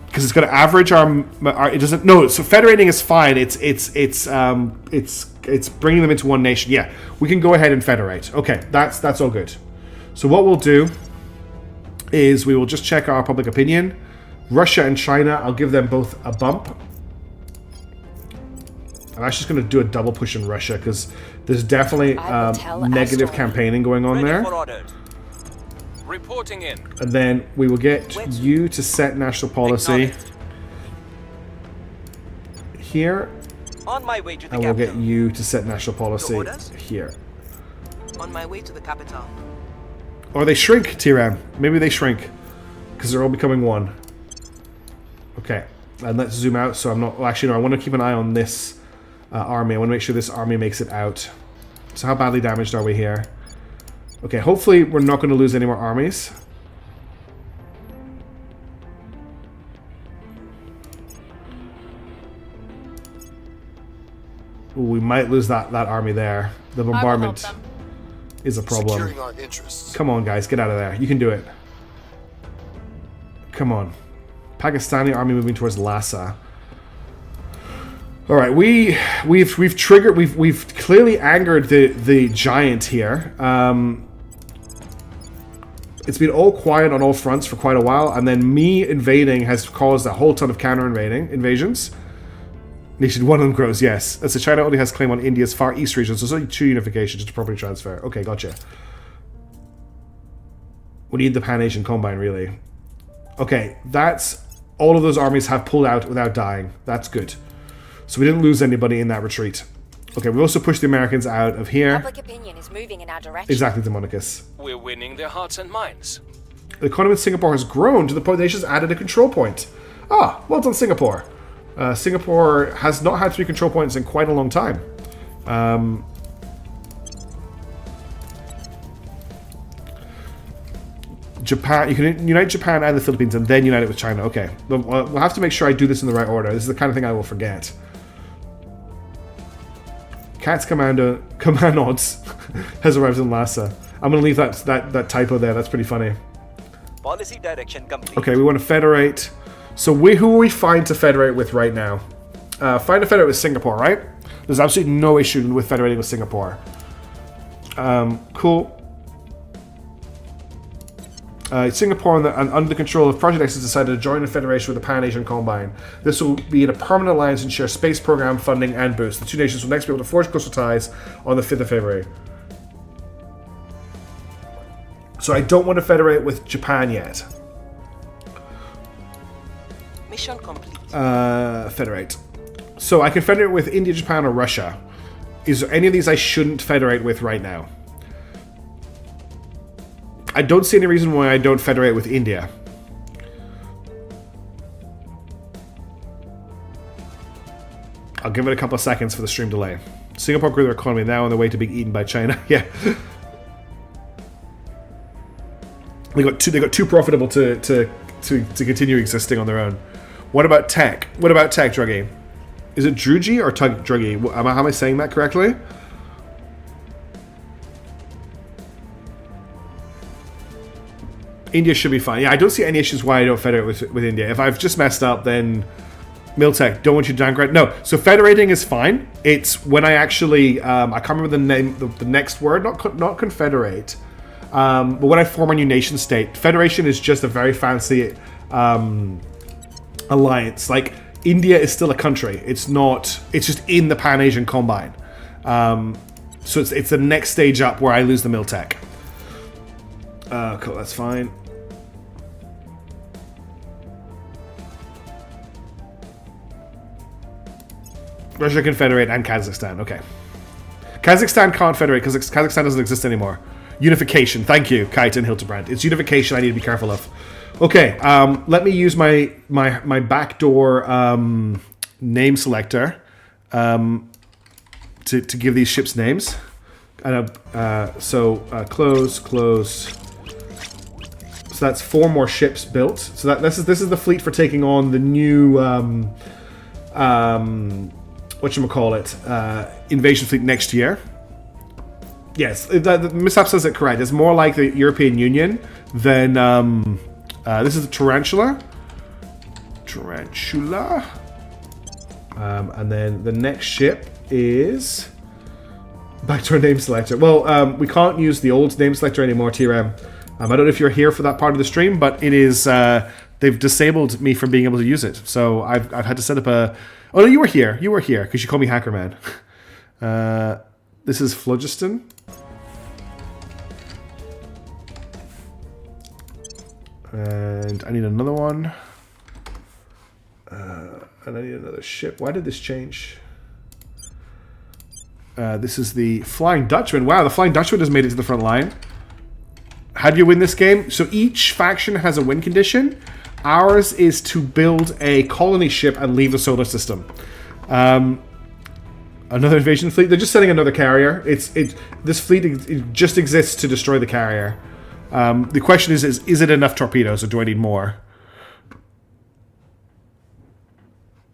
Because it's going to average our... It doesn't... No, so federating is fine. It's bringing them into one nation. Yeah, we can go ahead and federate. Okay, that's all good. So what we'll do is we will just check our public opinion. Russia and China, I'll give them both a bump. I'm actually just going to do a double push in Russia because there's definitely negative campaigning going on there. Reporting in. And then we will get you to set national policy here. On my way to the And we'll capital. get you to set national policy here. On my way to the capital. Or they shrink, Tiram. Maybe they shrink. Because they're all becoming one. Okay. And let's zoom out so I'm not... Well, actually, no. I want to keep an eye on this army. I want to make sure this army makes it out. So how badly damaged are we here? Okay, hopefully we're not going to lose any more armies. Ooh, we might lose that army there. The bombardment is a problem. Securing our interests. Come on, guys, get out of there. You can do it. Come on. Pakistani army moving towards Lhasa. All right, we've triggered. We've clearly angered the giant here. It's been all quiet on all fronts for quite a while, and then me invading has caused a whole ton of invasions. Nation, one of them grows, yes. As the China only has claim on India's far east region, so it's only 2 unifications to properly transfer. Okay, gotcha. We need the Pan-Asian Combine, really. Okay, that's... All of those armies have pulled out without dying. That's good. So we didn't lose anybody in that retreat. Okay, we also pushed the Americans out of here. Public opinion is moving in our direction. Exactly, Demonicus. We're winning their hearts and minds. The economy in Singapore has grown to the point the nation's added a control point. Ah, well done, Singapore. Singapore has not had 3 control points in quite a long time. Japan, you can unite Japan and the Philippines and then unite it with China. Okay, we'll have to make sure I do this in the right order. This is the kind of thing I will forget. Cat's Commandos has arrived in Lhasa. I'm going to leave that typo there. That's pretty funny. Policy direction complete. Okay, we want to federate. So who are we fine to federate with right now? Fine to federate with Singapore, right? There's absolutely no issue with federating with Singapore. Cool. Singapore and under the control of Project X has decided to join a federation with the Pan-Asian Combine. This will be in a permanent alliance and share space program funding and boost. The 2 nations will next be able to forge coastal ties on the 5th of February. So I don't want to federate with Japan yet. Mission complete. Federate. So I can federate with India, Japan, or Russia. Is there any of these I shouldn't federate with right now? I don't see any reason why I don't federate with India. I'll give it a couple of seconds for the stream delay. Singapore grew their economy, now on their way to being eaten by China. Yeah. They got too profitable to continue existing on their own. What about tech? What about tech, Druggy? Is it Drugi or Druggy? Am I saying that correctly? India should be fine. Yeah, I don't see any issues why I don't federate with India. If I've just messed up, then Miltech, don't want you to downgrade. No, so federating is fine. It's when I actually, I can't remember the name, the next word, not confederate, but when I form a new nation state. Federation is just a very fancy alliance. Like, India is still a country. It's not, it's just in the Pan-Asian Combine. So it's the next stage up where I lose the Miltech. Cool, that's fine. Russia can federate and Kazakhstan. Okay. Kazakhstan can't federate because Kazakhstan doesn't exist anymore. Unification. Thank you, Kite and Hildebrand. It's unification I need to be careful of. Okay, let me use my backdoor name selector to give these ships names. And close. So that's 4 more ships built. So this is the fleet for taking on the new invasion fleet next year. Yes, the Mishap says it correct. It's more like the European Union than this is the Tarantula. And then the next ship is back to our name selector. Well, we can't use the old name selector anymore, TRM. I don't know if you're here for that part of the stream, but it is they've disabled me from being able to use it. So I've had to set up a. Oh no, you were here because you called me Hacker Man. This is Phlogiston. And I need another one. And I need another ship. Why did this change? This is the Flying Dutchman. Wow, the Flying Dutchman has made it to the front line. How do you win this game? So each faction has a win condition. Ours is to build a colony ship and leave the solar system. Another invasion fleet. They're just sending another carrier. This fleet it just exists to destroy the carrier. The question is it enough torpedoes or do I need more?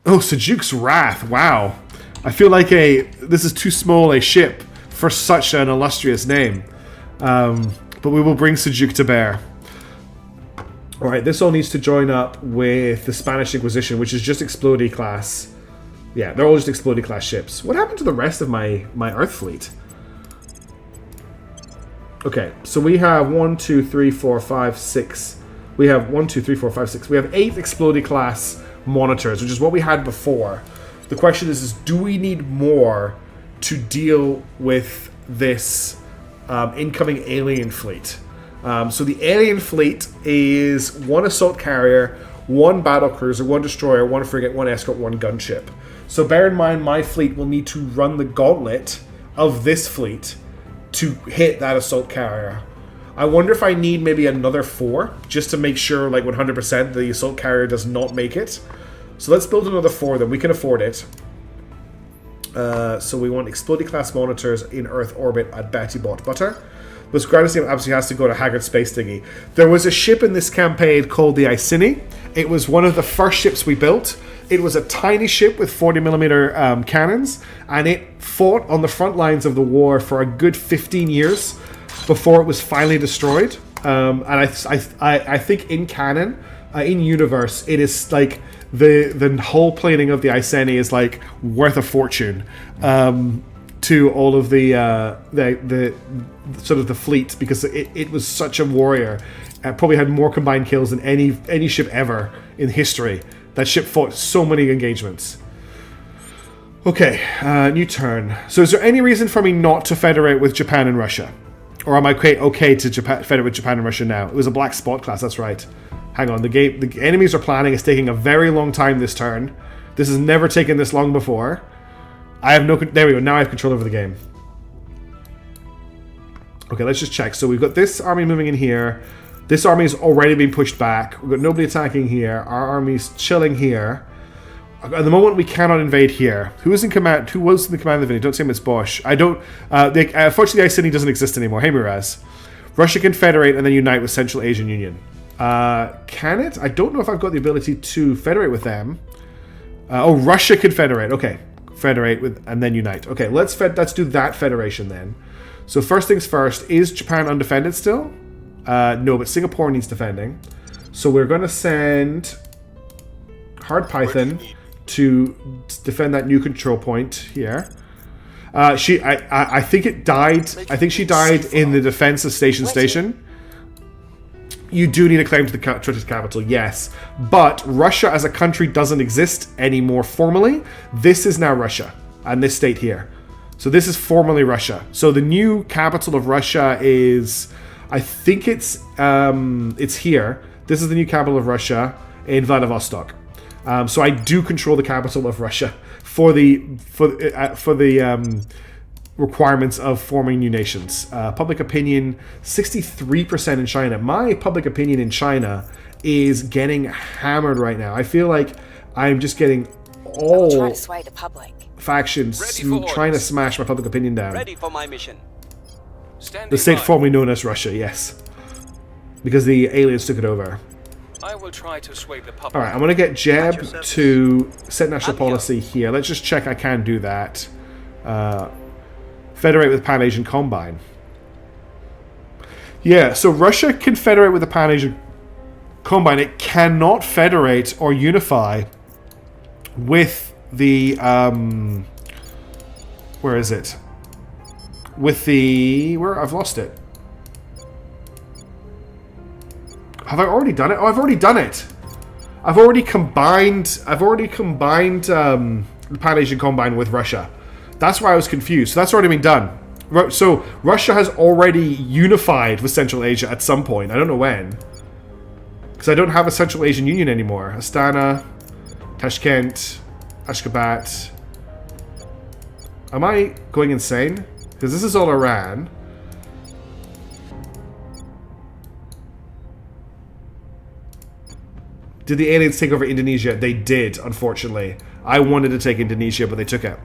Oh, Sejuk's Wrath. Wow. I feel like this is too small a ship for such an illustrious name. But we will bring Sejuk to bear. Alright, this all needs to join up with the Spanish Inquisition, which is just Explodey class. Yeah, they're all just Explodey class ships. What happened to the rest of my Earth fleet? Okay, so we have 1, 2, 3, 4, 5, 6. We have 1, 2, 3, 4, 5, 6. We have 8 Explodey class monitors, which is what we had before. The question is do we need more to deal with this incoming alien fleet? So the alien fleet is 1 assault carrier, 1 battle cruiser, 1 destroyer, 1 frigate, 1 escort, 1 gunship. So bear in mind my fleet will need to run the gauntlet of this fleet to hit that assault carrier. I wonder if I need maybe another 4 just to make sure like 100% the assault carrier does not make it. So let's build another 4 then. We can afford it. So we want Explodey class monitors in Earth orbit at Betty Bot Butter. This Granite absolutely has to go to Haggard Space Dinghy. There was a ship in this campaign called the Iceni. It was one of the first ships we built. It was a tiny ship with 40mm cannons, and it fought on the front lines of the war for a good 15 years before it was finally destroyed. And I think in canon, in universe, it is like the whole planing of the Iceni is like worth a fortune to all of the sort of the fleet, because it was such a warrior. Probably had more combined kills than any ship ever in history. That ship fought so many engagements. Okay, new turn. So is there any reason for me not to federate with Japan and Russia? Or am I okay to federate with Japan and Russia now? It was a black spot class, that's right. Hang on, the enemies are planning. It's taking a very long time this turn. This has never taken this long before. I have no... There we go, now I have control over the game. Okay, let's just check. So we've got this army moving in here. This army has already been pushed back. We've got nobody attacking here. Our army's chilling here. At the moment, we cannot invade here. Who is in command? Who was in the command of the Vinny? Don't say it's Bosch. I don't... unfortunately, Iceni doesn't exist anymore. Hey, Miraz. Russia can federate and then unite with Central Asian Union. Can it? I don't know if I've got the ability to federate with them. Russia can federate. Okay. Federate with and then unite. Okay, let's do that federation then. So first things first, is Japan undefended still? No, but Singapore needs defending. So we're going to send Hard Python to defend that new control point here. I think it died. I think she died in the defense of Station. You do need a claim to the British capital, yes. But Russia as a country doesn't exist anymore formally. This is now Russia, and this state here. So this is formally Russia. So the new capital of Russia is, I think it's here. This is the new capital of Russia in Vladivostok. So I do control the capital of Russia for the requirements of forming new nations. Public opinion, 63% in China. My public opinion in China is getting hammered right now. I feel like I'm just getting all Try to sway the public. factions trying to smash my public opinion down. Ready for my mission. The state formerly known as Russia, yes. Because the aliens took it over. I will try to sway the public. Alright, I'm going to get Jeb to set national policy here. Let's just check I can do that. Federate with Pan-Asian Combine. Yeah, so Russia can federate with the Pan-Asian Combine. It cannot federate or unify with the... where is it? With the... I've lost it. Have I already done it? Oh, I've already done it. I've already combined the Pan-Asian Combine with Russia. That's why I was confused. So that's already been done. So Russia has already unified with Central Asia at some point. I don't know when. Because I don't have a Central Asian Union anymore. Astana, Tashkent, Ashgabat. Am I going insane? Because this is all Iran. Did the aliens take over Indonesia? They did, unfortunately. I wanted to take Indonesia, but they took it.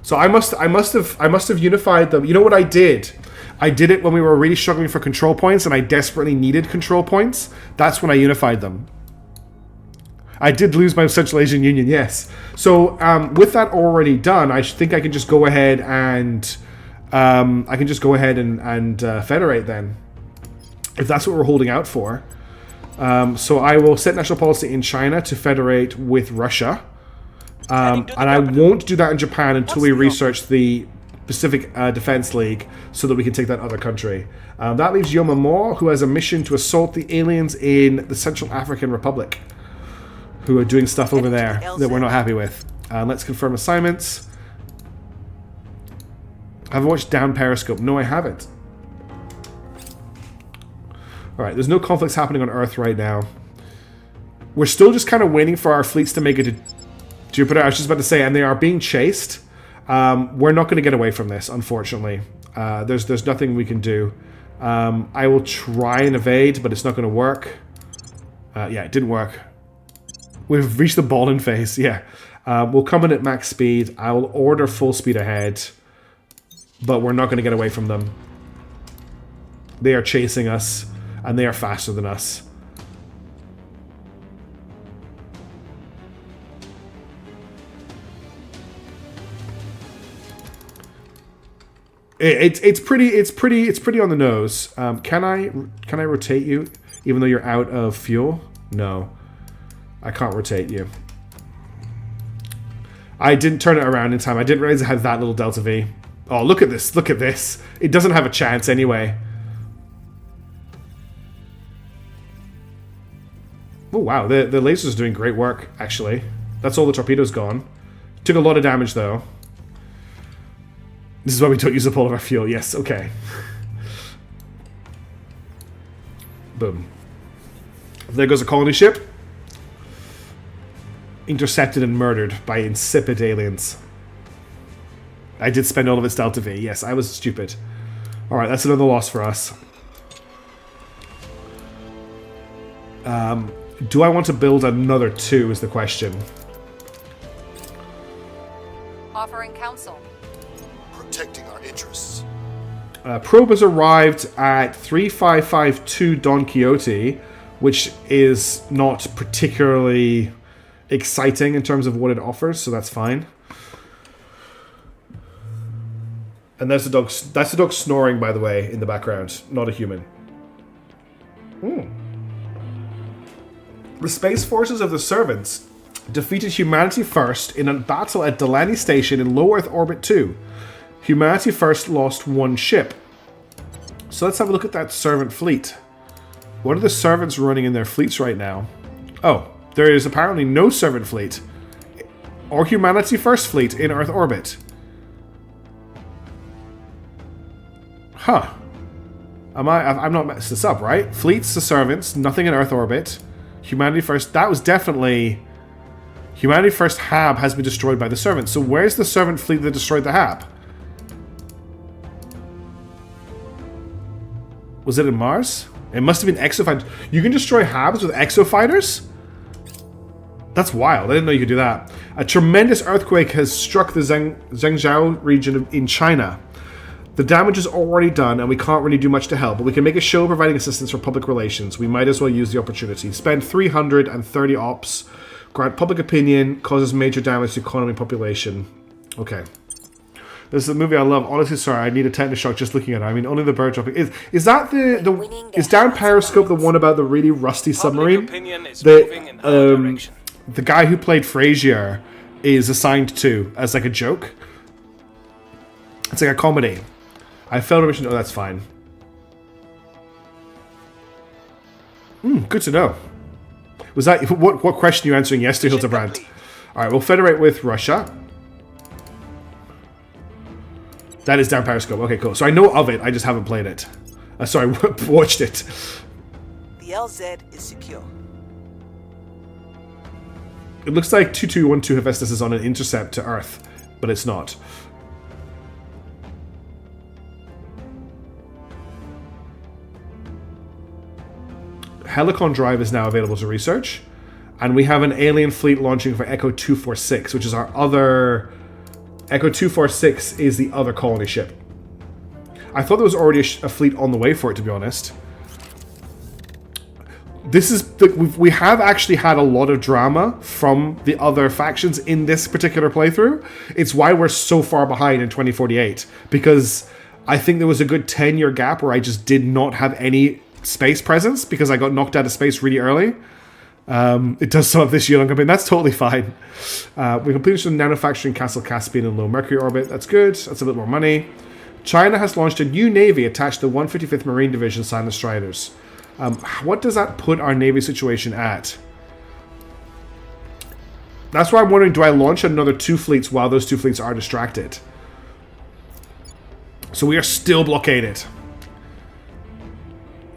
So I must have unified them. You know what I did? I did it when we were really struggling for control points and I desperately needed control points. That's when I unified them. I did lose my Central Asian Union, yes. So with that already done, I think I can just go ahead and federate then, if that's what we're holding out for. So I will set national policy in China to federate with Russia. And I won't do that in Japan until we research the Pacific Defense League so that we can take that other country. That leaves Yomamor, who has a mission to assault the aliens in the Central African Republic, who are doing stuff over there that we're not happy with. Let's confirm assignments. Have I watched Down Periscope? No, I haven't. Alright, there's no conflicts happening on Earth right now. We're still just kind of waiting for our fleets to make it to Jupiter. I was just about to say, and they are being chased. We're not going to get away from this, unfortunately. There's nothing we can do. I will try and evade, but it's not going to work. Yeah, it didn't work. We've reached the ball-in phase, yeah. We'll come in at max speed. I will order full speed ahead, but we're not going to get away from them. They are chasing us, and they are faster than us. It's pretty on the nose. Can I rotate you, even though you're out of fuel? No, I can't rotate you. I didn't turn it around in time. I didn't realize it had that little delta V. Oh, look at this! Look at this! It doesn't have a chance anyway. Oh wow, the laser's doing great work. Actually, that's all the torpedoes gone. Took a lot of damage though. This is why we don't use up all of our fuel. Yes, okay. Boom. There goes a colony ship. Intercepted and murdered by insipid aliens. I did spend all of its Delta V. Yes, I was stupid. Alright, that's another loss for us. Do I want to build another 2 is the question. Offering counsel. Protecting our interests. Probe has arrived at 3552 Don Quixote, which is not particularly exciting in terms of what it offers, so that's fine. And there's the dog. That's the dog snoring, by the way, in the background, not a human. The space forces of the Servants defeated Humanity First in a battle at Delaney Station in low Earth orbit 2. Humanity First lost 1 ship. So let's have a look at that Servant fleet. What are the Servants running in their fleets right now? Oh, there is apparently no Servant fleet or Humanity First fleet in Earth orbit. Huh. I've not messed this up, right? Fleets, the Servants, nothing in Earth orbit. Humanity First, that was definitely... Humanity First hab has been destroyed by the Servants. So where's the Servant fleet that destroyed the hab? Was it in Mars? It must have been exofighters. You can destroy habs with exofighters? That's wild. I didn't know you could do that. A tremendous earthquake has struck the Zhengzhou region in China. The damage is already done, and we can't really do much to help, but we can make a show providing assistance for public relations. We might as well use the opportunity. Spend 330 ops. Grant public opinion. Causes major damage to economy and population. Okay. This is a movie I love. Honestly, sorry, I need a tetanus shock just looking at it. I mean, only the bird dropping. Is that the is down Periscope the one about the really rusty submarine? The guy who played Frasier is assigned to as like a joke. It's like a comedy. I failed to mention. Oh, that's fine. Good to know. Was that what question you answering? Yes to Hildebrand. All right, we'll federate with Russia. That is down Periscope. Okay, cool. So I know of it. I just haven't played it. Sorry, watched it. The LZ is secure. It looks like 2212 Hephaestus is on an intercept to Earth, but it's not. Helicon Drive is now available to research, and we have an alien fleet launching for Echo 246, which is our other... Echo 246 is the other colony ship. I thought there was already a fleet on the way for it, to be honest. This is... We have actually had a lot of drama from the other factions in this particular playthrough. It's why we're so far behind in 2048, because I think there was a good 10-year gap where I just did not have any space presence because I got knocked out of space really early. It does some of this year long campaign. That's totally fine. We completed some manufacturing Castle Caspian in low Mercury orbit. That's good. That's a bit more money. China has launched a new navy attached to the 155th Marine Division Silent Striders. What does that put our navy situation at? That's why I'm wondering, do I launch another 2 fleets while those 2 fleets are distracted? So we are still blockaded.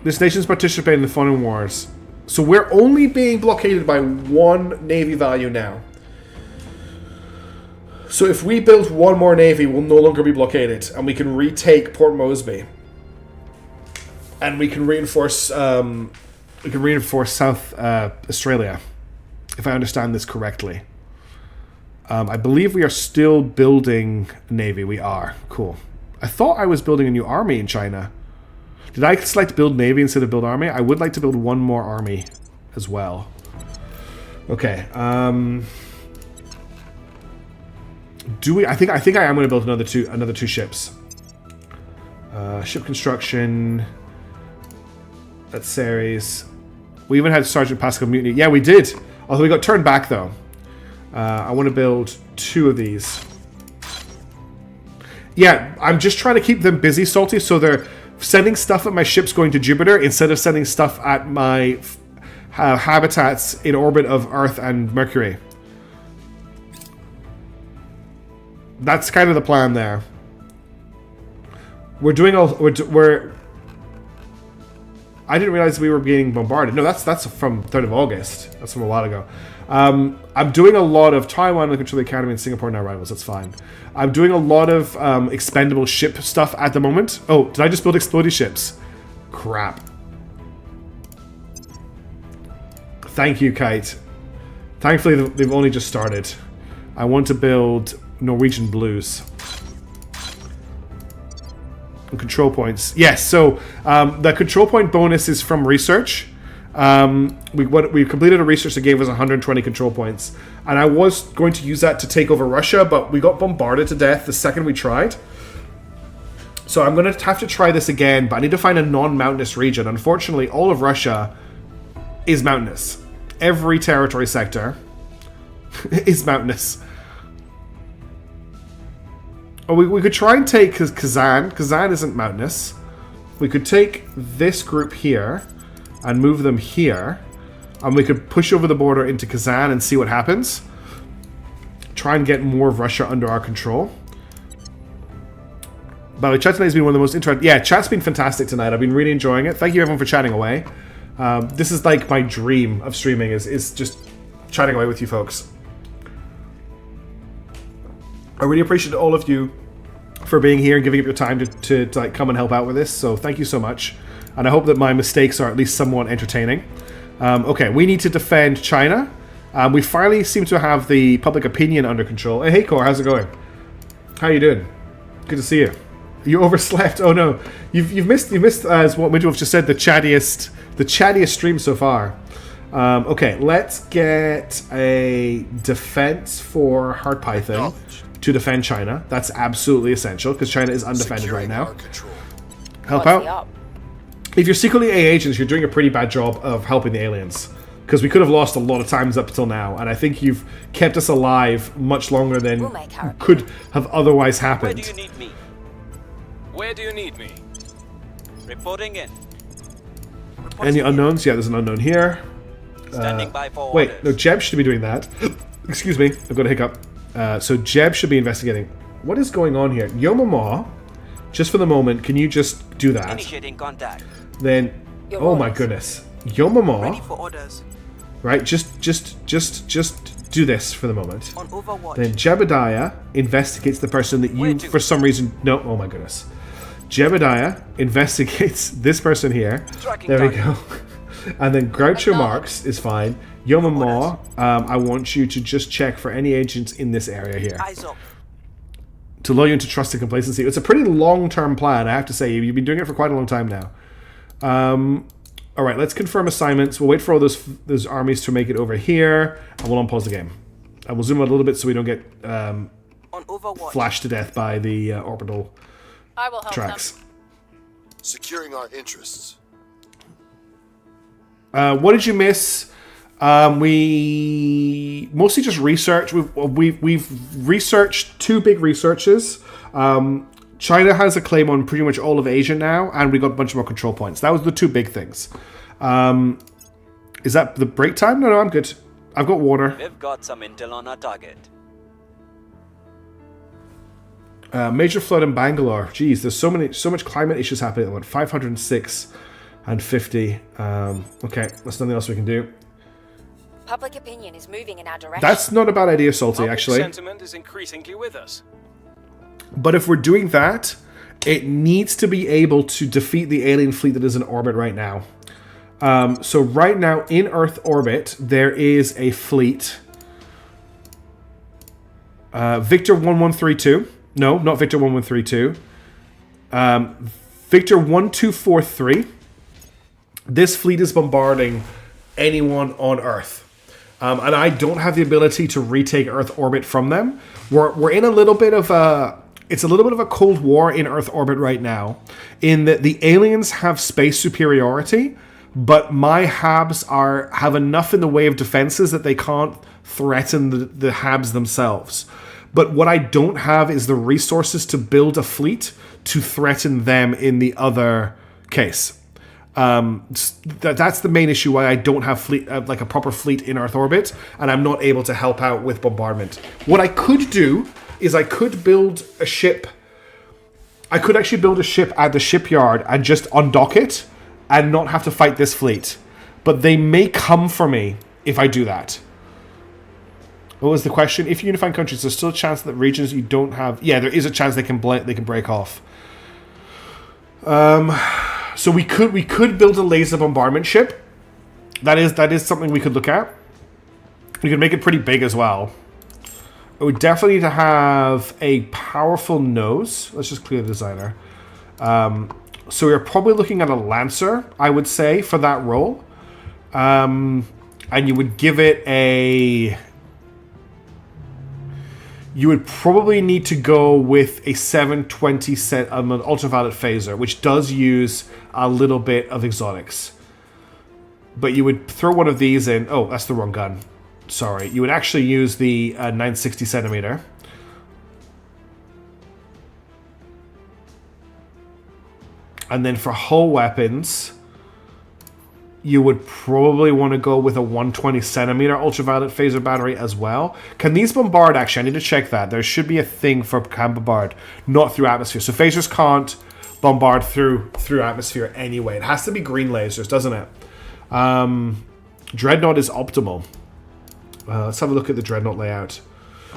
This nation's participating in the foreign wars. So we're only being blockaded by 1 navy value now. So if we build 1 more navy, we'll no longer be blockaded, and we can retake Port Moresby, and we can reinforce South Australia, if I understand this correctly. I believe we are still building a navy. We are. Cool. I thought I was building a new army in China. Did I select build navy instead of build army? I would like to build 1 more army as well. Okay. Do we? I think I am going to build another two ships. Ship construction. That's series. We even had Sergeant Pascal Mutiny. Yeah, we did. Although we got turned back though. I want to build 2 of these. Yeah, I'm just trying to keep them busy, Salty, so they're sending stuff at my ships going to Jupiter instead of sending stuff at my habitats in orbit of Earth and Mercury. That's kind of the plan there. I didn't realize we were being bombarded. No, that's from 3rd of August. That's from a while ago. I'm doing a lot of Taiwan, Control the Academy, and Singapore now rivals. That's fine. I'm doing a lot of expendable ship stuff at the moment. Oh, did I just build explodey ships? Crap. Thank you, Kite. Thankfully, they've only just started. I want to build Norwegian Blues. And control points. Yes, so the control point bonus is from research. We completed a research that gave us 120 control points, and I was going to use that to take over Russia, but we got bombarded to death the second we tried. So I'm going to have to try this again, but I need to find a non-mountainous region. Unfortunately, all of Russia is mountainous. Every territory sector is mountainous. Oh, we could try and take Kazan. Kazan isn't mountainous. We could take this group here and move them here. And we could push over the border into Kazan and see what happens. Try and get more of Russia under our control. By the way, chat tonight has been one of the most interesting... Yeah, chat's been fantastic tonight. I've been really enjoying it. Thank you everyone for chatting away. This is like my dream of streaming, is just chatting away with you folks. I really appreciate all of you for being here and giving up your time to like come and help out with this. So thank you so much. And I hope that my mistakes are at least somewhat entertaining. Okay, we need to defend China. We finally seem to have the public opinion under control. Hey, Cor, how's it going? How you doing? Good to see you. You overslept. Oh no, you've missed as what Mitchell just said, the chattiest stream so far. Okay, let's get a defense for Hard Python to defend China. That's absolutely essential because China is undefended right now. Help out. If you're secretly AA agents, you're doing a pretty bad job of helping the aliens, because we could have lost a lot of times up until now, and I think you've kept us alive much longer than could have otherwise happened. Where do you need me? Where do you need me? Reporting in. Any unknowns? Yeah, there's an unknown here. Standing by for Wait, orders. no, Jeb should be doing that. Excuse me, I've got a hiccup. So Jeb should be investigating. What is going on here? Yomama, just for the moment, can you just do that? Initiating contact. Then, oh my goodness. Yomama, Ready for orders. right, just do this for the moment. On Overwatch. Then Jebediah investigates the person that you, for some reason, no, oh my goodness. Jebediah investigates this person here. Tracking There we target. go. And then Groucho Marx is fine. Yomama, I want you to just check for any agents in this area here. Eyes up. To lull you into trust and complacency. It's a pretty long-term plan, I have to say. You've been doing it for quite a long time now. All right, let's confirm assignments. We'll wait for all those armies to make it over here, and we'll unpause the game. And we'll zoom out a little bit so we don't get On Overwatch. flashed to death by the orbital I will help tracks. them. Securing our interests. What did you miss? We mostly just research. We've researched two big researches. China has a claim on pretty much all of Asia now, and we got a bunch more control points. That was the two big things. Is that the break time? No, I'm good. I've got water. We've got some intel on our target. Major flood in Bangalore. Jeez, there's so much climate issues happening at the moment. 506 and 50. Okay, there's nothing else we can do. Public opinion is moving in our direction. That's not a bad idea, Salty, Public actually. sentiment is increasingly with us. But if we're doing that, it needs to be able to defeat the alien fleet that is in orbit right now. So right now, in Earth orbit, there is a fleet. Victor 1132. No, not Victor 1132. Victor 1243. This fleet is bombarding anyone on Earth. And I don't have the ability to retake Earth orbit from them. We're in a little bit of a... It's a little bit of a cold war in Earth orbit right now, in that the aliens have space superiority, but my Habs have enough in the way of defenses that they can't threaten the Habs themselves. But what I don't have is the resources to build a fleet to threaten them in the other case. That's the main issue why I don't have fleet, like a proper fleet in Earth orbit, and I'm not able to help out with bombardment. What I could do is I could build a ship. I could actually build a ship at the shipyard and just undock it and not have to fight this fleet. But they may come for me if I do that. What was the question? If you unify countries, there's still a chance that regions you don't have... Yeah, there is a chance they can break off. So we could build a laser bombardment ship. That is something we could look at. We could make it pretty big as well. We definitely need to have a powerful nose. Let's just clear the designer. So we're probably looking at a Lancer, I would say, for that role. And you would give it a... you would probably need to go with a 720 an ultraviolet phaser, which does use a little bit of exotics. But you would throw one of these in. Oh, that's the wrong gun. Sorry. You would actually use the 960 centimeter. And then for hull weapons, you would probably want to go with a 120 centimeter ultraviolet phaser battery as well. Can these bombard? Actually, I need to check that. There should be a thing for can bombard, not through atmosphere. So phasers can't bombard through atmosphere anyway. It has to be green lasers, doesn't it? Dreadnought is optimal. Let's have a look at the Dreadnought layout.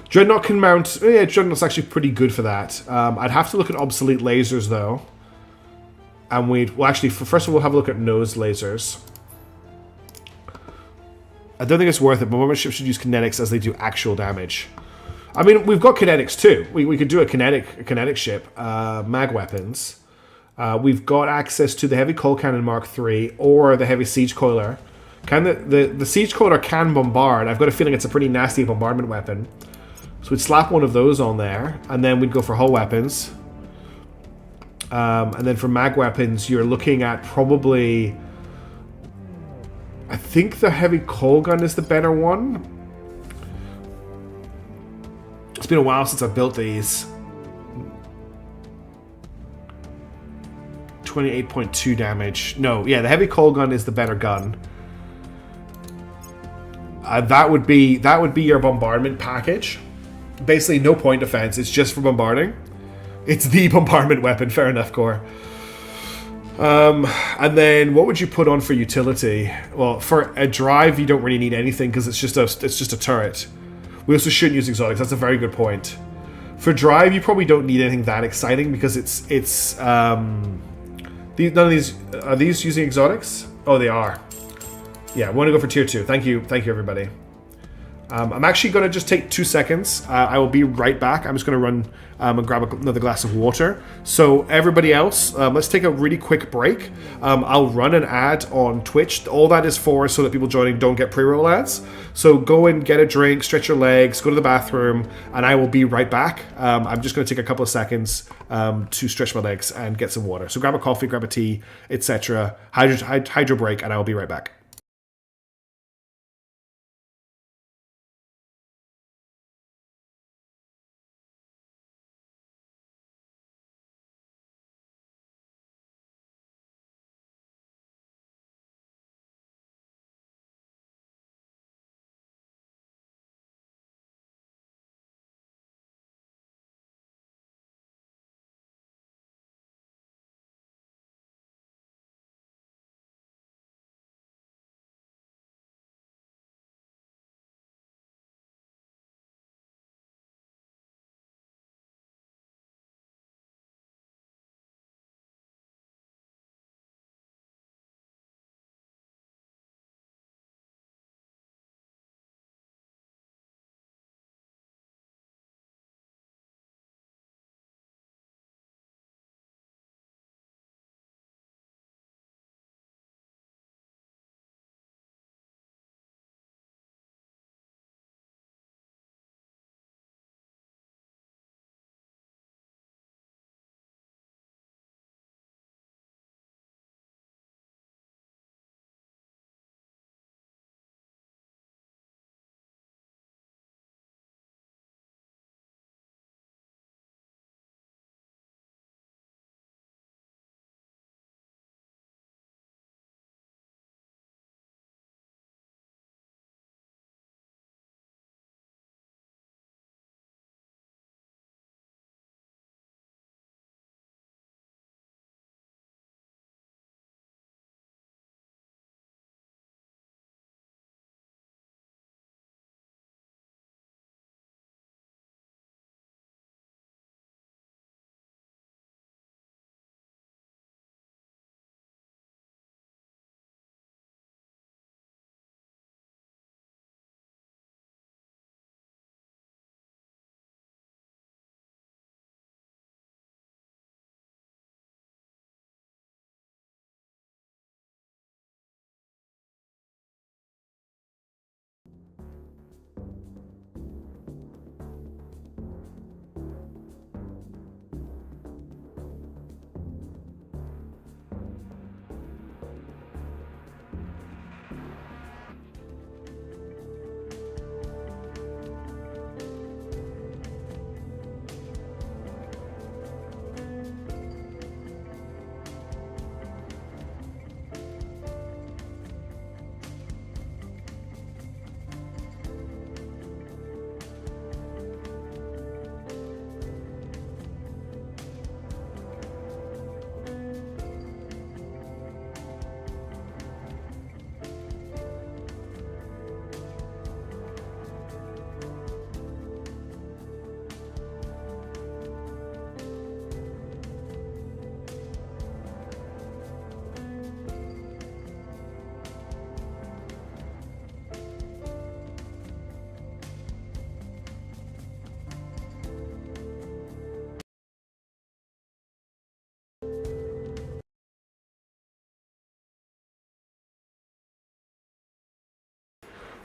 Dreadnought can mount... Yeah, Dreadnought's actually pretty good for that. I'd have to look at obsolete lasers, though. And well, actually, first of all, we'll have a look at nose lasers. I don't think it's worth it. Bombardment ships should use kinetics as they do actual damage. I mean, we've got kinetics too. We could do a kinetic ship. Mag weapons. We've got access to the heavy coal cannon Mark III or the heavy siege coiler. Can the siege coiler can bombard? I've got a feeling it's a pretty nasty bombardment weapon. So we'd slap one of those on there, and then we'd go for hull weapons. And then for mag weapons, you're looking at probably... I think the heavy coal gun is the better one. It's been a while since I've built these. 28.2 damage. No, yeah, the heavy coal gun is the better gun. That would be your bombardment package. Basically, no point defense. It's just for bombarding. It's the bombardment weapon. Fair enough, Core. And then what would you put on for utility? Well, for a drive, you don't really need anything because it's just a turret. We also shouldn't use exotics. That's a very good point. For drive, you probably don't need anything that exciting because none of these are these using exotics? Oh, they are. Yeah, I want to go for tier 2. Thank you, everybody. I'm actually going to just take 2 seconds. I will be right back. I'm just going to run and grab another glass of water. So everybody else, let's take a really quick break. I'll run an ad on Twitch. All that is for so that people joining don't get pre-roll ads. So go and get a drink, stretch your legs, go to the bathroom, and I will be right back. I'm just going to take a couple of seconds to stretch my legs and get some water. So grab a coffee, grab a tea, etc. Hydro break, and I will be right back.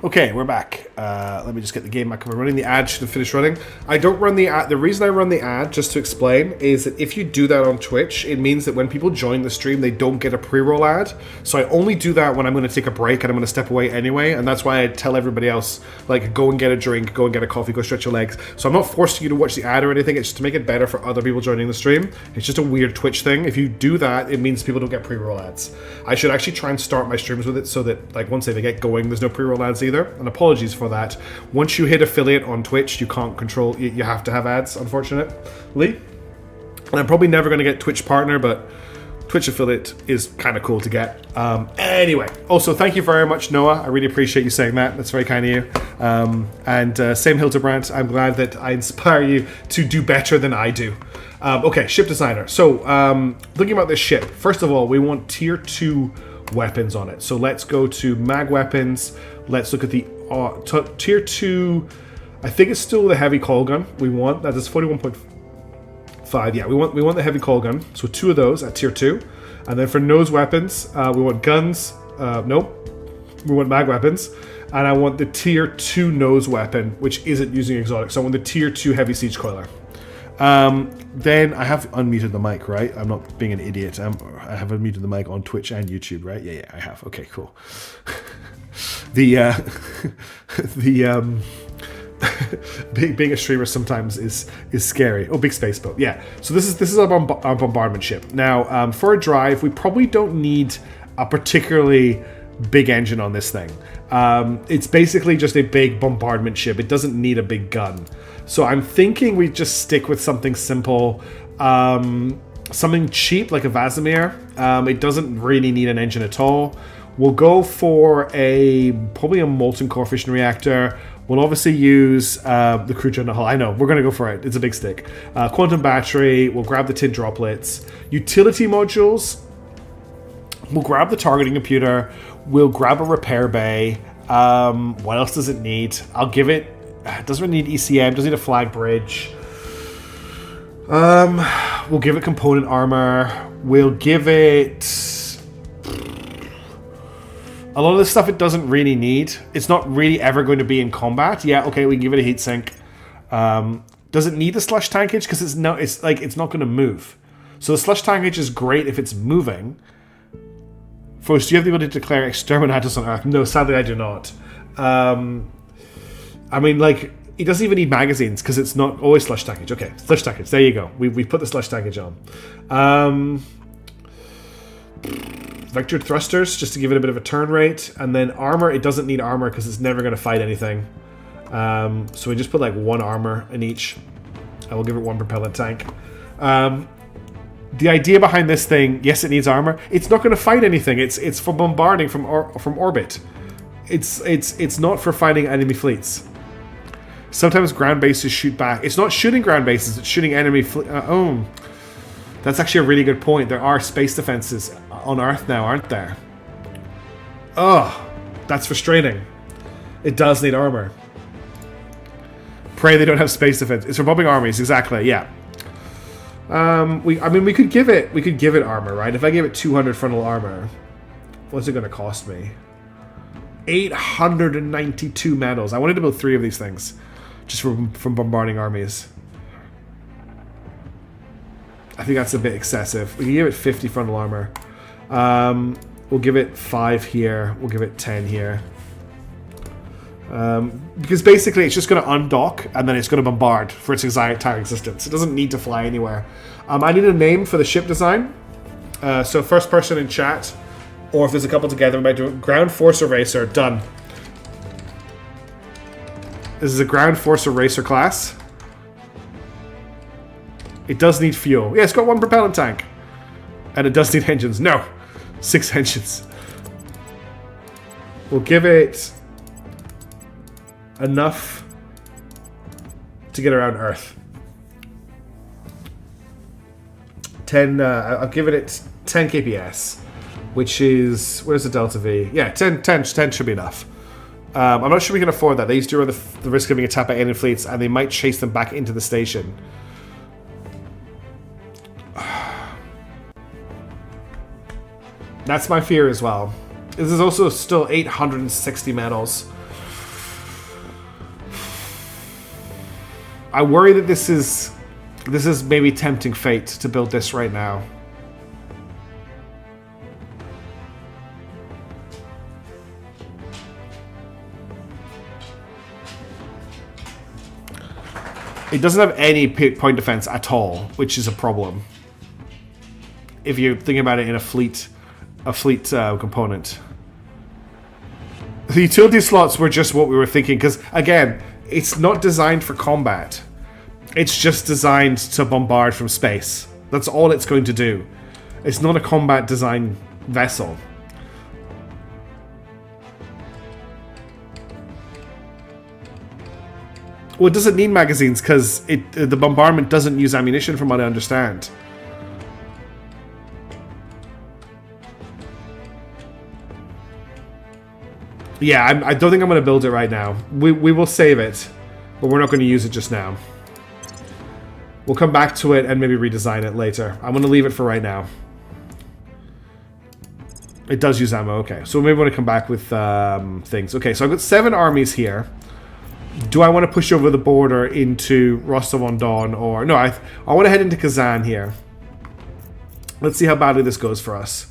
Okay, we're back. Let me just get the game back up and running. The ad should have finished running. I don't run the ad. The reason I run the ad, just to explain, is that if you do that on Twitch, it means that when people join the stream, they don't get a pre-roll ad. So I only do that when I'm going to take a break and I'm going to step away anyway. And that's why I tell everybody else, like, go and get a drink, go and get a coffee, go stretch your legs. So I'm not forcing you to watch the ad or anything. It's just to make it better for other people joining the stream. It's just a weird Twitch thing. If you do that, it means people don't get pre-roll ads. I should actually try and start my streams with it so that, like, once they get going, there's no pre-roll ads either. And apologies for that. Once you hit affiliate on Twitch, you can't control, you have to have ads, unfortunately. And I'm probably never going to get Twitch partner, but Twitch affiliate is kind of cool to get. Anyway, also thank you very much, Noah. I really appreciate you saying that. That's very kind of you. And same Hildebrand. I'm glad that I inspire you to do better than I do. Okay, ship designer. So looking about this ship, first of all, we want tier 2 weapons on it. So let's go to mag weapons. Let's look at the tier 2. I think it's still the heavy call gun we want. That is 41.5. Yeah, we want the heavy call gun. So 2 of those at tier 2. And then for nose weapons, we want guns. Nope. We want mag weapons. And I want the tier 2 nose weapon, which isn't using exotic. So I want the tier 2 heavy siege coiler. Then I have unmuted the mic, right? I'm not being an idiot. I have unmuted the mic on Twitch and YouTube, right? Yeah, I have. Okay, cool. Being a streamer sometimes is scary. Oh, big space boat. Yeah. So this is our bombardment ship. Now, for a drive, we probably don't need a particularly big engine on this thing. It's basically just a big bombardment ship. It doesn't need a big gun. So I'm thinking we just stick with something simple, something cheap like a Vasimir. It doesn't really need an engine at all. We'll go for probably a molten core fission reactor. We'll obviously use the crew in the hull. I know, we're going to go for it. It's a big stick. Quantum battery. We'll grab the tin droplets. Utility modules. We'll grab the targeting computer. We'll grab a repair bay. What else does it need? I'll give it... It doesn't really need ECM. Doesn't need a flag bridge. We'll give it component armor. We'll give it... A lot of this stuff it doesn't really need. It's not really ever going to be in combat. Yeah, okay, we can give it a heat sink. Does it need a slush tankage? Because it's not going to move. So the slush tankage is great if it's moving. First, do you have the ability to declare exterminators on Earth? No, sadly I do not. I mean, like, it doesn't even need magazines because it's not always slush tankage. Okay, slush tankage. There you go. We've put the slush tankage on. Vectored thrusters, just to give it a bit of a turn rate. And then armor, it doesn't need armor because it's never going to fight anything. So we just put like 1 armor in each. I will give it 1 propellant tank. The idea behind this thing, yes, it needs armor. It's not going to fight anything. It's for bombarding from orbit. It's not for fighting enemy fleets. Sometimes ground bases shoot back. It's not shooting ground bases. It's shooting enemy fleet. That's actually a really good point. There are space defenses on Earth now, aren't there? Oh, that's frustrating. It does need armor. Pray they don't have space defense. It's for bombing armies, exactly. Yeah. We could give it armor, right? If I gave it 200 frontal armor, what's it going to cost me? 892 medals. I wanted to build 3 of these things, just from bombarding armies. I think that's a bit excessive. We can give it 50 frontal armor. We'll give it 5 here. We'll give it 10 here. Because basically it's just going to undock and then it's going to bombard for its entire existence. It doesn't need to fly anywhere. I need a name for the ship design. So first person in chat, or if there's a couple together, we might do it. Ground Force Eraser. Done. This is a Ground Force Eraser class. It does need fuel. Yeah, it's got 1 propellant tank. And it does need engines. No. 6 engines. We'll give it enough to get around Earth. 10, I'll give it 10 kps, which is, where's the delta V? Yeah, 10 should be enough. I'm not sure we can afford that. They used to run the risk of being attacked by alien fleets, and they might chase them back into the station. That's my fear as well. This is also still 860 medals. I worry that this is maybe tempting fate to build this right now. It doesn't have any point defense at all, which is a problem. If you're thinking about it in a fleet component. The utility slots were just what we were thinking, because again, it's not designed for combat. It's just designed to bombard from space. That's all it's going to do. It's not a combat design vessel. Well, it doesn't need magazines because the bombardment doesn't use ammunition, from what I understand. Yeah, I don't think I'm going to build it right now. We will save it, but we're not going to use it just now. We'll come back to it and maybe redesign it later. I'm going to leave it for right now. It does use ammo, okay. So maybe we want to come back with things. Okay, so I've got 7 armies here. Do I want to push over the border into Rostov-on-Don, or... No, I want to head into Kazan here. Let's see how badly this goes for us.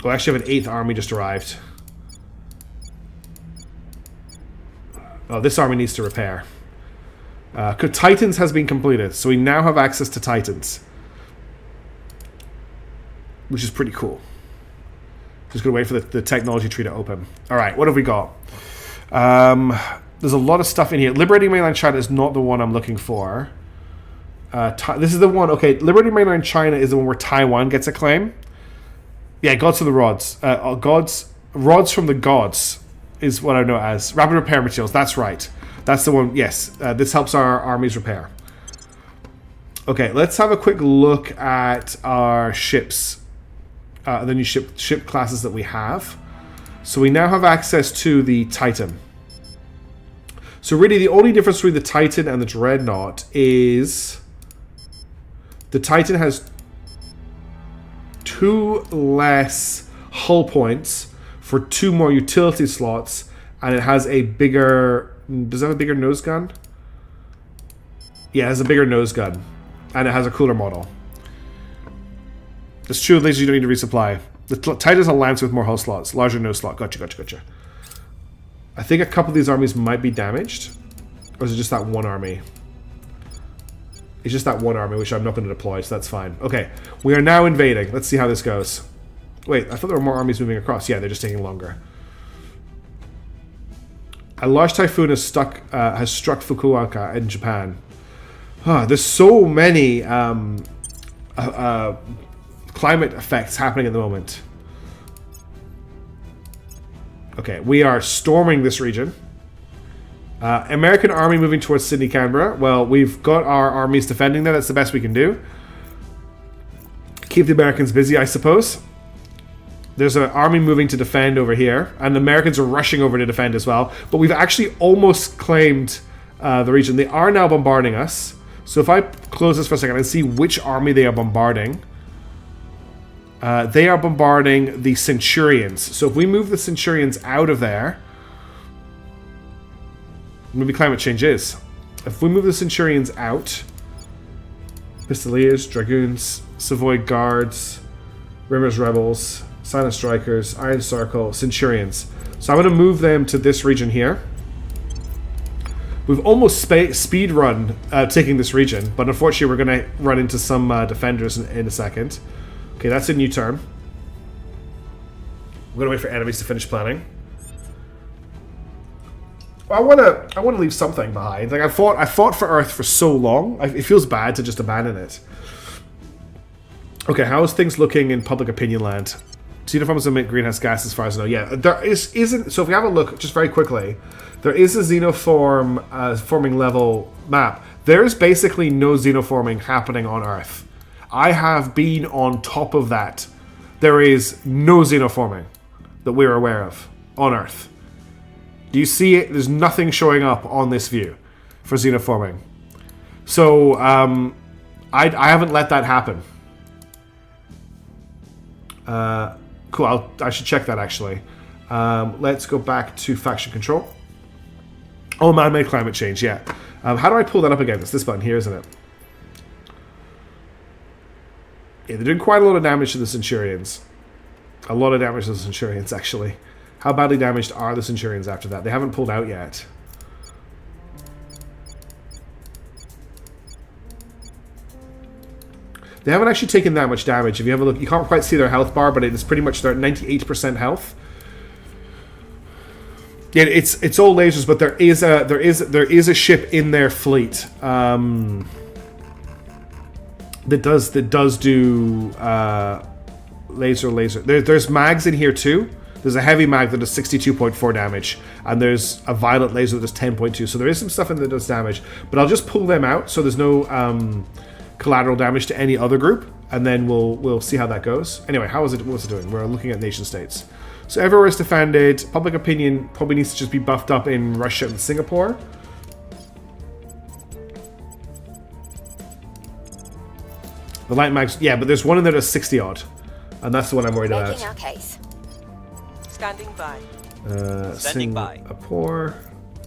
Oh, I actually have an 8th army just arrived. Oh, this army needs to repair. Titans has been completed, so we now have access to Titans. Which is pretty cool. Just gonna wait for the technology tree to open. Alright, what have we got? There's a lot of stuff in here. Liberating Mainland China is not the one I'm looking for. This is the one... Okay, Liberating Mainland China is the one where Taiwan gets a claim. Yeah, Gods of the Rods. Rods from the Gods is what I know as. Rapid Repair Materials, that's right. That's the one, yes. This helps our armies repair. Okay, let's have a quick look at our ships. The new ship classes that we have. So we now have access to the Titan. So really the only difference between the Titan and the Dreadnought is... The Titan has 2 less hull points for 2 more utility slots, and it has a bigger... Does it have a bigger nose gun? Yeah, it has a bigger nose gun. And it has a cooler model. It's true, these you don't need to resupply. The Titan is a lance with more hull slots. Larger nose slot. Gotcha. I think a couple of these armies might be damaged. Or is it just that one army? It's just that one army, which I'm not going to deploy, so that's fine. Okay, we are now invading. Let's see how this goes. Wait, I thought there were more armies moving across. Yeah, they're just taking longer. A large typhoon has struck Fukuoka in Japan. There's so many climate effects happening at the moment. Okay, we are storming this region. American army moving towards Sydney, Canberra. Well, we've got our armies defending there. That's the best we can do. Keep the Americans busy, I suppose. There's an army moving to defend over here, and the Americans are rushing over to defend as well. But we've actually almost claimed the region. They are now bombarding us. So if I close this for a second and see which army they are bombarding. They are bombarding the Centurions. So if we move the Centurions out of there... Maybe climate change is. If we move the Centurions out... Pistoliers, Dragoons, Savoy Guards, Rimmer's Rebels, Silent Strikers, Iron Circle, Centurions. So I'm going to move them to this region here. We've almost speed run taking this region, but unfortunately we're going to run into some defenders in a second. Okay, that's a new turn. We're going to wait for enemies to finish planning. I want to leave something behind. Like I fought for Earth for so long. It feels bad to just abandon it. Okay, how is things looking in public opinion land? Xenoforms emit greenhouse gas as far as I know. Yeah, there isn't. So if we have a look, just very quickly, there is a xenoform forming level map. There is basically no xenoforming happening on Earth. I have been on top of that. There is no xenoforming that we're aware of on Earth. Do you see it? There's nothing showing up on this view for xenoforming. So I haven't let that happen. Cool. I should check that actually. Let's go back to faction control. Oh, man-made climate change. Yeah. How do I pull that up again? It's this button here, isn't it? Yeah, they're doing quite a lot of damage to the Centurions. A lot of damage to the Centurions, actually. How badly damaged are the Centurions after that? They haven't pulled out yet. They haven't actually taken that much damage. If you have a look, you can't quite see their health bar, but it is pretty much their 98% health. Yeah, it's all lasers, but there is a ship in their fleet that does do laser. There's mags in here too. There's a heavy mag that does 62.4 damage, and there's a violet laser that does 10.2. So there is some stuff in there that does damage, but I'll just pull them out so there's no collateral damage to any other group, and then we'll see how that goes. Anyway, what's it doing? We're looking at nation states. So everywhere is defended. Public opinion probably needs to just be buffed up in Russia and Singapore. The light mags, yeah, but there's one in there that's 60 odd, and that's the one I'm worried Making about. our case. Standing by. Standing by. Singapore.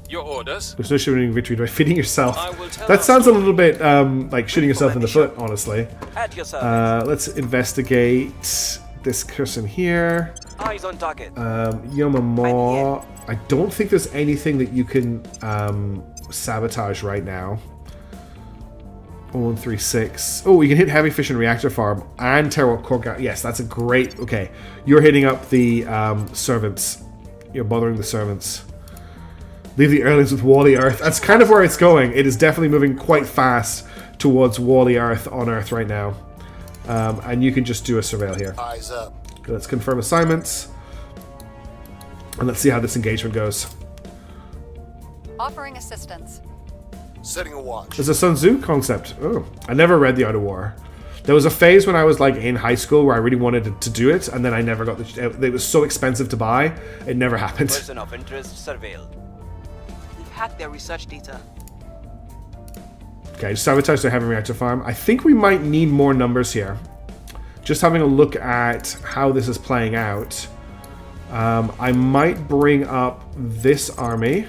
Your orders. There's no shooting victory by feeding yourself. I will tell That our sounds a story. little bit like shooting yourself in the foot, honestly. At your service. Let's investigate this person here. Eyes on target. Yomamo. I don't think there's anything that you can sabotage right now. 136. Oh, we can hit heavy fission reactor farm and Terra core. Yes, that's a great. Okay, you're hitting up the servants. You're bothering the servants. Leave the Earlings with Wally Earth. That's kind of where it's going. It is definitely moving quite fast towards Wally Earth on Earth right now. And you can just do a surveil here. Eyes up. Okay, let's confirm assignments. And let's see how this engagement goes. Offering assistance. Setting a watch. There's a Sun Tzu concept. Oh, I never read The Art of War. There was a phase when I was like in high school where I really wanted to do it, and then I never got the. It was so expensive to buy, it never happened. Person of interest surveilled. We've hacked their research data. Okay, sabotage the heavy reactor farm. I think we might need more numbers here. Just having a look at how this is playing out. I might bring up this army.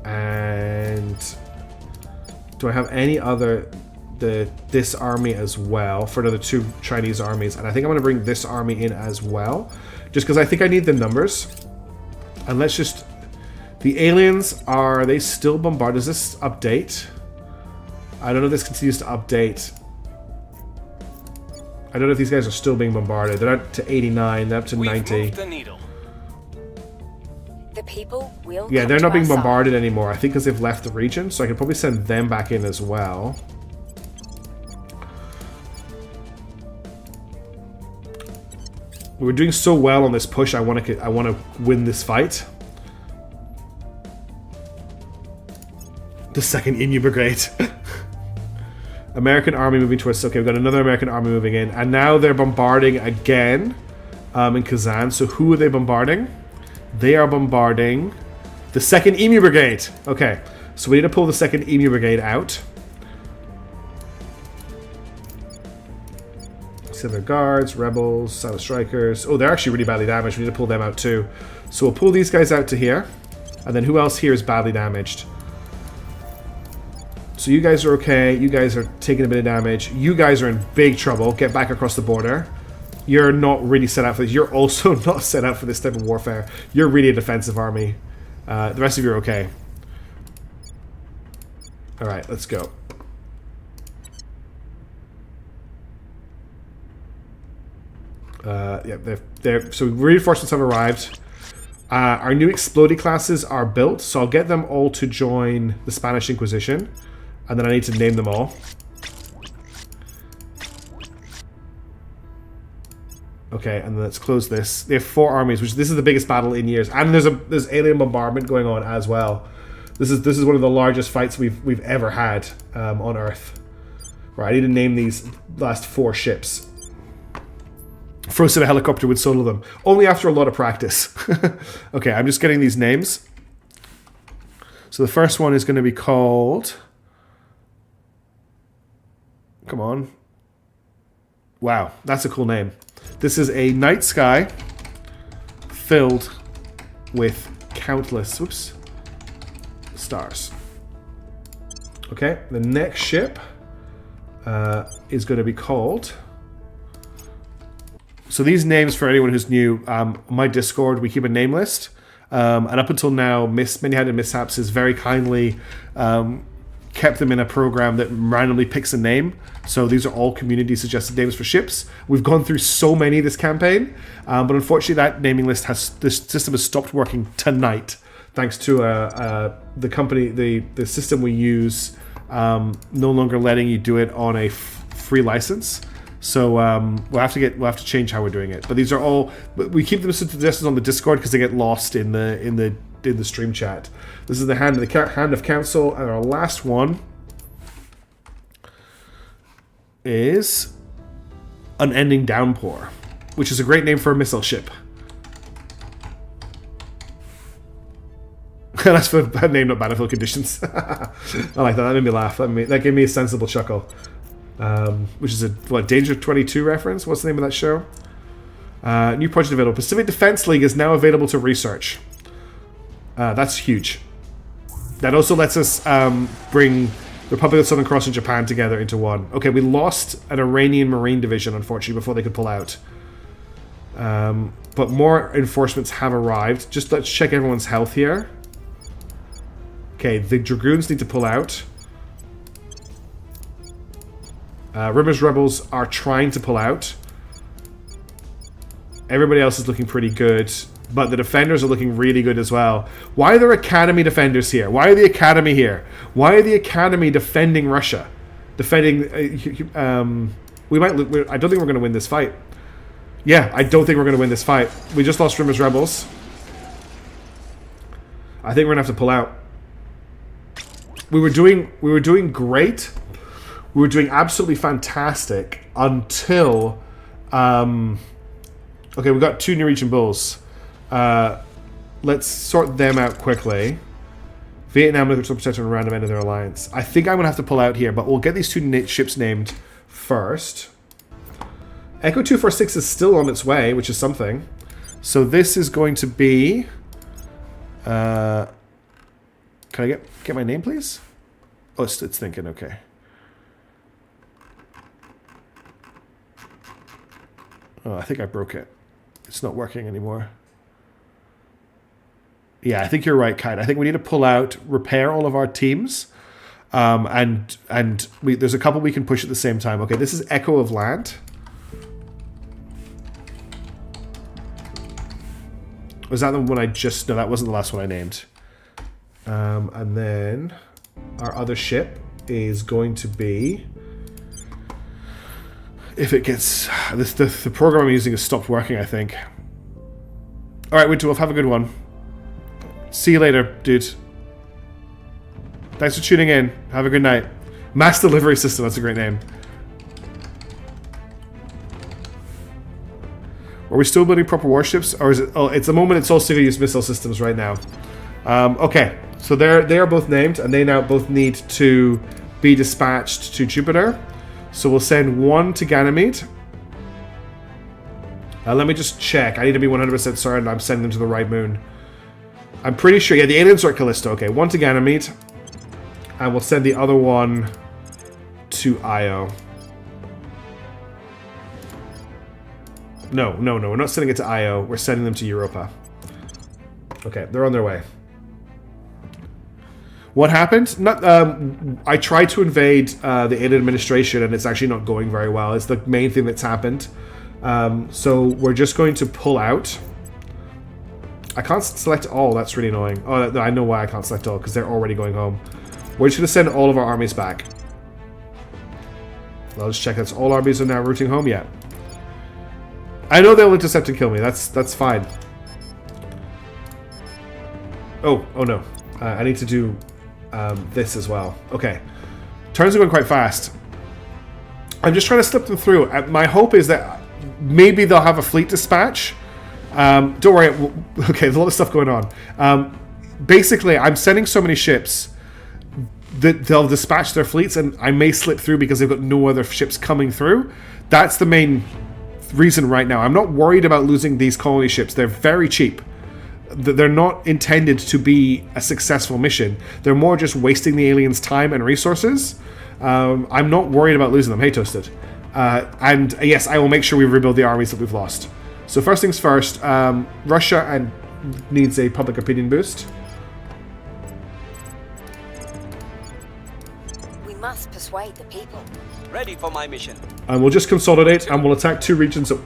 And do I have any other this army as well for another 2 Chinese armies? And I think I'm going to bring this army in as well, just because I think I need the numbers. And let's just. The aliens, are they still bombarded? Does this update? I don't know if this continues to update. I don't know if these guys are still being bombarded. They're up to 89, they're up to We've 90. moved the needle. The people will. Yeah, come they're to not being our side. bombarded anymore. I think because they've left the region, so I can probably send them back in as well. We're doing so well on this push. I want to win this fight. The second Emu Brigade. American army moving towards. Okay, we've got another American army moving in, and now they're bombarding again in Kazan. So who are they bombarding? They are bombarding the second Emu Brigade. Okay, so we need to pull the second Emu Brigade out. Civil Guards, Rebels, Silent Strikers. Oh, they're actually really badly damaged. We need to pull them out too. So we'll pull these guys out to here. And then who else here is badly damaged? So you guys are okay. You guys are taking a bit of damage. You guys are in big trouble. Get back across the border. You're not really set up for this. You're also not set up for this type of warfare. You're really a defensive army. The rest of you are okay. Alright, let's go. Yeah, so reinforcements have arrived. Our new explodey classes are built, so I'll get them all to join the Spanish Inquisition. And then I need to name them all. Okay, and then let's close this. They have 4 armies, which this is the biggest battle in years, and there's alien bombardment going on as well. This is one of the largest fights we've ever had on Earth. Right, I need to name these last 4 ships. First in a helicopter would solo them, only after a lot of practice. Okay, I'm just getting these names. So the first one is going to be called. Come on. Wow, that's a cool name. This is a night sky filled with countless stars. Okay, the next ship is going to be called... So these names, for anyone who's new, my Discord, we keep a name list. And up until now, Many-Handed Mishaps has very kindly kept them in a program that randomly picks a name. So these are all community-suggested names for ships. We've gone through so many this campaign, but unfortunately that naming list this system has stopped working tonight, thanks to the company, the system we use no longer letting you do it on a free license. So we'll have to change how we're doing it. But these are all, we keep them suggestions on the Discord because they get lost in the stream chat. This is the Hand of Council, and our last one is Unending Downpour, which is a great name for a missile ship. That's for a name, not battlefield conditions. I like that. That made me laugh. That gave me a sensible chuckle. Which is a Danger 22 reference. What's the name of that show? New project available. Pacific Defense League is now available to research. That's huge. That also lets us bring the Republic of Southern Cross and Japan together into one. Okay, we lost an Iranian Marine division, unfortunately, before they could pull out. But more enforcements have arrived. Just let's check everyone's health here. Okay, the Dragoons need to pull out. Rimmer's Rebels are trying to pull out. Everybody else is looking pretty good, but the Defenders are looking really good as well. Why are there Academy Defenders here? Why are the Academy here? Why are the Academy defending Russia? Defending... we might... I don't think we're going to win this fight. Yeah, I don't think we're going to win this fight. We just lost Rimmer's Rebels. I think we're going to have to pull out. We were doing great. We were doing absolutely fantastic until... okay, we've got 2 Norwegian Bulls. Let's sort them out quickly. Vietnam looking to protect on a random end of their alliance. I think I'm going to have to pull out here, but we'll get these 2 ships named first. Echo 246 is still on its way, which is something. So this is going to be... can I get my name, please? Oh, it's thinking, okay. Oh, I think I broke it. It's not working anymore. Yeah, I think you're right, Kite. I think we need to pull out, repair all of our teams, and there's a couple we can push at the same time. Okay, this is Echo of Land. Was that the one I just... No, that wasn't the last one I named. And then our other ship is going to be... If it gets... The program I'm using has stopped working, I think. Alright, Winterwolf, have a good one. See you later, dude. Thanks for tuning in. Have a good night. Mass Delivery System, that's a great name. Are we still building proper warships? Or is it... Oh, it's the moment it's all single-use missile systems right now. Okay, so they are both named, and they now both need to be dispatched to Jupiter. So we'll send one to Ganymede. Let me just check. I need to be 100% certain I'm sending them to the right moon. I'm pretty sure. Yeah, the aliens are at Callisto. Okay, one to Ganymede. And we'll send the other one to Io. No. We're not sending it to Io. We're sending them to Europa. Okay, they're on their way. What happened? I tried to invade the alien administration, and it's actually not going very well. It's the main thing that's happened. So we're just going to pull out. I can't select all. That's really annoying. Oh, I know why I can't select all, because they're already going home. We're just going to send all of our armies back. I'll just check that all armies are now routing home yet. I know they'll intercept and kill me. That's fine. Oh no. I need to do this as well. Okay. Turns are going quite fast. I'm just trying to slip them through. My hope is that maybe they'll have a fleet dispatch. Don't worry. Okay, there's a lot of stuff going on. Basically, I'm sending so many ships. they'll dispatch their fleets, and I may slip through because they've got no other ships coming through. That's the main reason right now. I'm not worried about losing these colony ships. They're very cheap. They're not intended to be a successful mission. They're more just wasting the aliens' time and resources. I'm not worried about losing them. Hey, Toasted. And yes, I will make sure we rebuild the armies that we've lost. So first things first, Russia needs a public opinion boost. We must persuade the people. Ready for my mission. And we'll just consolidate, and we'll attack 2 regions at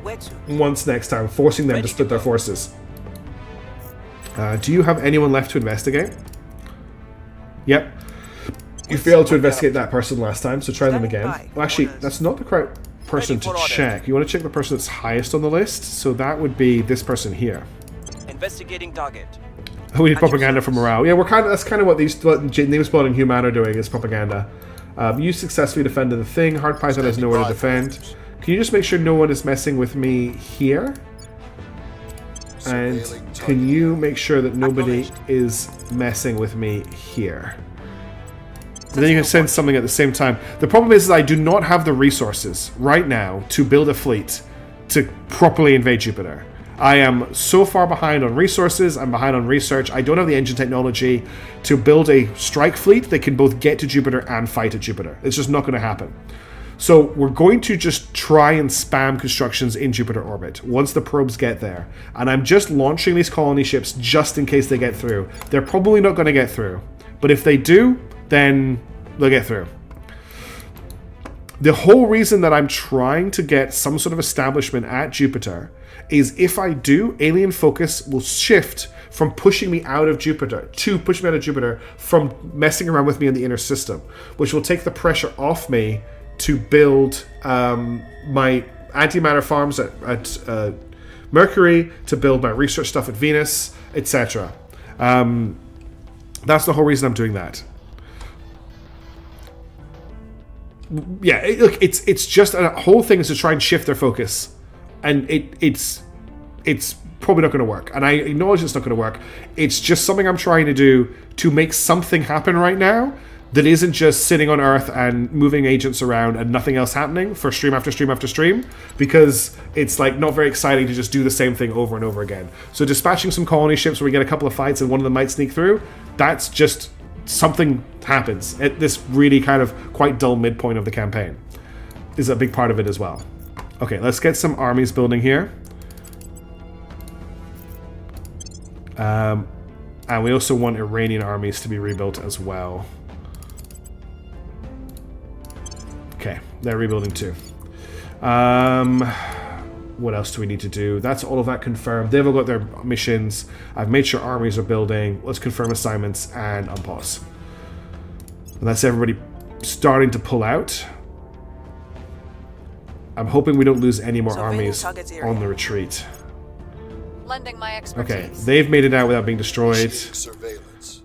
Where to? once next time, forcing them to split their forces. Do you have anyone left to investigate? Yep. You failed to investigate that person last time, so try them again. Well, actually, that's not the correct person to check. You want to check the person that's highest on the list, so that would be this person here. Investigating target. Oh, we need propaganda for morale. Yeah, that's kind of what Namespot and Human are doing, is propaganda. You successfully defended the thing. Hard Python has nowhere to defend. Can you just make sure no one is messing with me here? And can you make sure that nobody is messing with me here? And then you can send something at the same time. The problem is I do not have the resources right now to build a fleet to properly invade Jupiter. I am so far behind on resources, I'm behind on research, I don't have the engine technology to build a strike fleet that can both get to Jupiter and fight at Jupiter. It's just not going to happen. So we're going to just try and spam constructions in Jupiter orbit once the probes get there. And I'm just launching these colony ships just in case they get through. They're probably not going to get through. But if they do, then they'll get through. The whole reason that I'm trying to get some sort of establishment at Jupiter is if I do, alien focus will shift from pushing me out of Jupiter to pushing me out of Jupiter from messing around with me in the inner system, which will take the pressure off me to build my antimatter farms at Mercury, to build my research stuff at Venus, etc. That's the whole reason I'm doing that. Yeah, look, it's just a whole thing is to try and shift their focus, and it's probably not going to work. And I acknowledge it's not going to work. It's just something I'm trying to do to make something happen right now that isn't just sitting on Earth and moving agents around and nothing else happening for stream after stream after stream, because it's like not very exciting to just do the same thing over and over again. So dispatching some colony ships where we get a couple of fights and one of them might sneak through, that's just something happens at this really kind of quite dull midpoint of the campaign is a big part of it as well. Okay, let's get some armies building here. And we also want Iranian armies to be rebuilt as well. Okay, they're rebuilding too. What else do we need to do? That's all of that confirmed. They've all got their missions. I've made sure armies are building. Let's confirm assignments and unpause. And that's everybody starting to pull out. I'm hoping we don't lose any more armies on the retreat. Lending my expertise. Okay, they've made it out without being destroyed. Surveillance.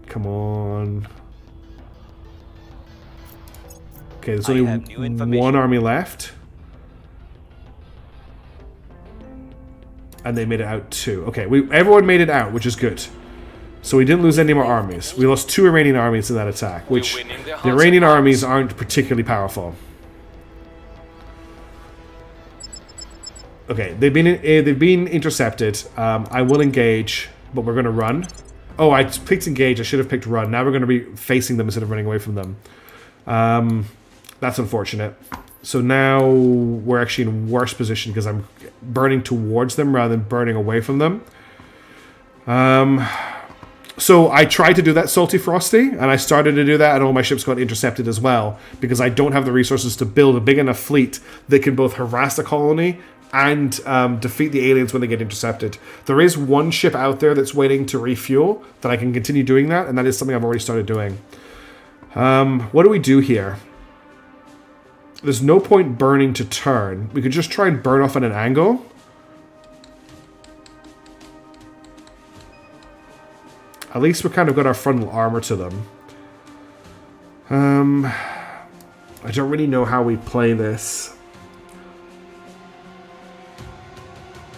Come on. Okay, there's only one army left. And they made it out too. Okay, everyone made it out, which is good. So we didn't lose any more armies. We lost 2 Iranian armies in that attack, which the Iranian armies aren't particularly powerful. Okay, they've been intercepted. I will engage, but we're going to run. Oh, I picked engage. I should have picked run. Now we're going to be facing them instead of running away from them. That's unfortunate. So now we're actually in a worse position because I'm burning towards them rather than burning away from them. So I tried to do that Salty Frosty, and I started to do that, and all my ships got intercepted as well because I don't have the resources to build a big enough fleet that can both harass the colony and defeat the aliens when they get intercepted. There is one ship out there that's waiting to refuel that I can continue doing that, and that is something I've already started doing. What do we do here? There's no point burning to turn. We could just try and burn off at an angle. At least we kind of got our frontal armor to them. I don't really know how we play this.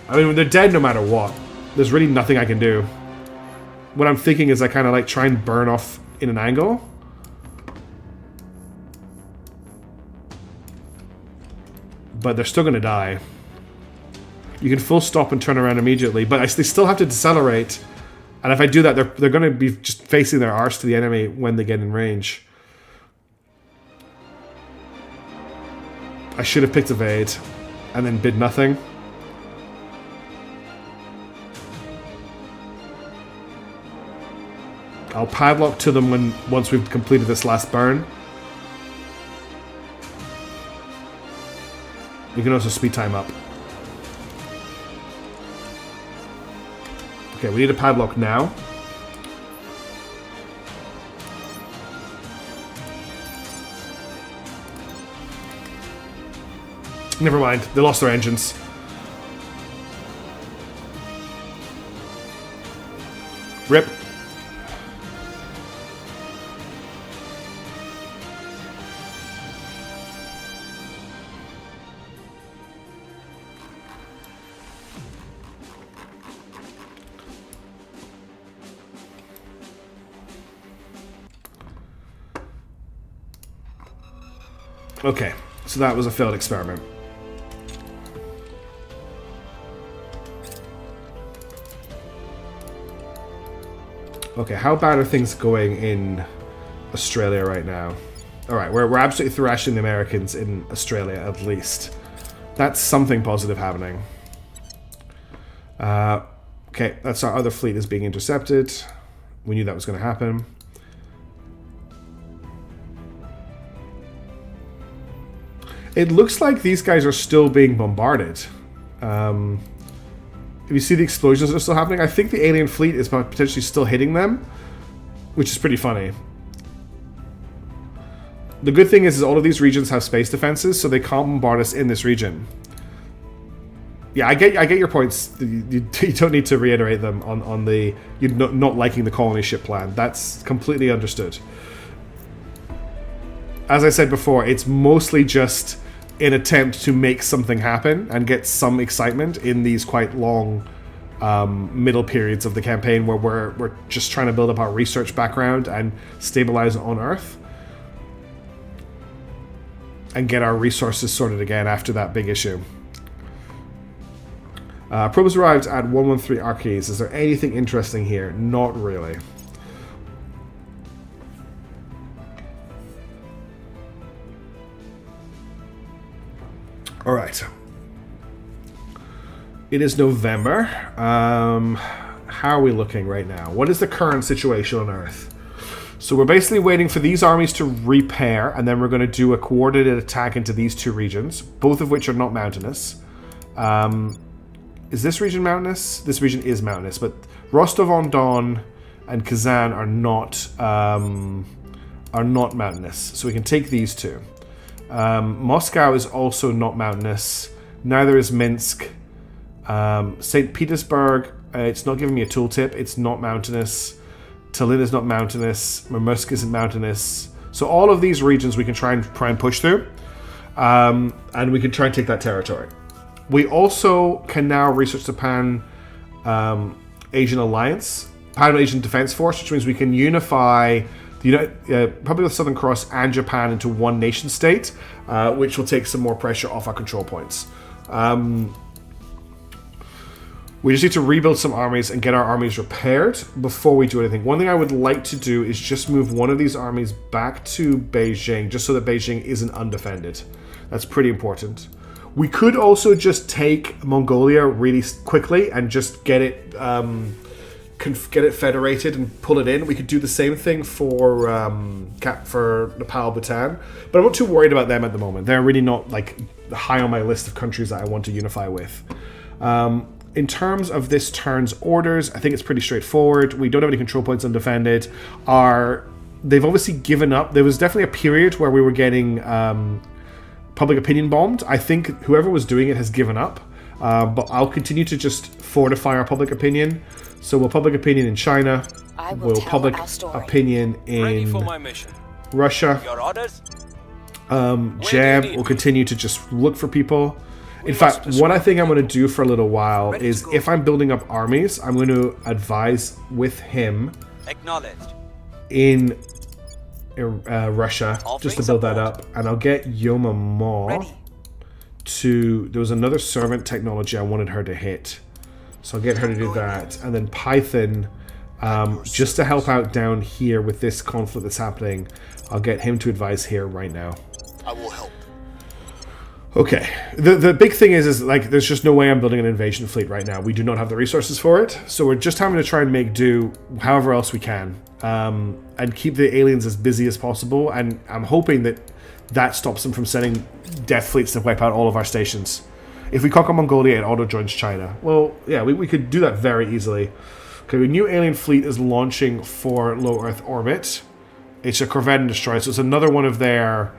I mean, they're dead no matter what. There's really nothing I can do. what I'm thinking is I kind of like try and burn off in an angle. But they're still going to die. You can full stop and turn around immediately, but they still have to decelerate. And if I do that, they're going to be just facing their arse to the enemy when they get in range. I should have picked evade and then bid nothing. I'll padlock to them once we've completed this last burn. You can also speed time up. Okay, we need a padlock now. Never mind, they lost their engines. Rip. Okay, so that was a failed experiment. Okay, how bad are things going in Australia right now? Alright, we're absolutely thrashing the Americans in Australia, at least. That's something positive happening. Okay, that's our other fleet is being intercepted. We knew that was going to happen. It looks like these guys are still being bombarded. If you see the explosions that are still happening, I think the alien fleet is potentially still hitting them, which is pretty funny. The good thing is all of these regions have space defenses, so they can't bombard us in this region. Yeah, I get your points. You don't need to reiterate them on the you not liking the colony ship plan. That's completely understood. As I said before, it's mostly just an attempt to make something happen and get some excitement in these quite long middle periods of the campaign where we're just trying to build up our research background and stabilize on Earth and get our resources sorted again after that big issue. Probes arrived at 113 Archies. Is there anything interesting here? Not really. Alright. It is November. How are we looking right now? What is the current situation on Earth? So we're basically waiting for these armies to repair, and then we're going to do a coordinated attack into these two regions, both of which are not mountainous. Is this region mountainous? This region is mountainous, but Rostov-on-Don and Kazan are not mountainous. So we can take these two. Moscow is also not mountainous. Neither is Minsk. St. Petersburg, it's not giving me a tooltip. It's not mountainous. Tallinn is not mountainous. Murmansk isn't mountainous. So all of these regions we can try and push through. And we can try and take that territory. We also can now research the Pan-Asian Alliance, Pan-Asian Defense Force, which means we can unify probably with Southern Cross and Japan into one nation state, which will take some more pressure off our control points. We just need to rebuild some armies and get our armies repaired before we do anything. One thing I would like to do is just move one of these armies back to Beijing, just so that Beijing isn't undefended. That's pretty important. We could also just take Mongolia really quickly and just get it federated and pull it in. We could do the same thing for Nepal, Bhutan, but I'm not too worried about them at the moment. They're really not like high on my list of countries that I want to unify with. In terms of this turn's orders, I think it's pretty straightforward. We don't have any control points undefended. They've obviously given up. There was definitely a period where we were getting public opinion bombed. I think whoever was doing it has given up, but I'll continue to just fortify our public opinion. So we'll public opinion in China, we'll public opinion in Russia. Your orders? Jam will continue to just look for people. In fact, what I think I'm going to do for a little while is if I'm building up armies, I'm going to advise with him Acknowledged. in Russia just to build that up. And I'll get Yoma Ma to... There was another servant technology I wanted her to hit. So I'll get her to do that. And then Python, just to help out down here with this conflict that's happening, I'll get him to advise here right now. I will help. Okay. The big thing is like there's just no way I'm building an invasion fleet right now. We do not have the resources for it. So we're just having to try and make do however else we can. And keep the aliens as busy as possible. And I'm hoping that stops them from sending death fleets to wipe out all of our stations. If we conquer Mongolia, it auto-joins China. Well, yeah, we could do that very easily. Okay, a new alien fleet is launching for low Earth orbit. It's a corvette and destroyer, so it's another one of their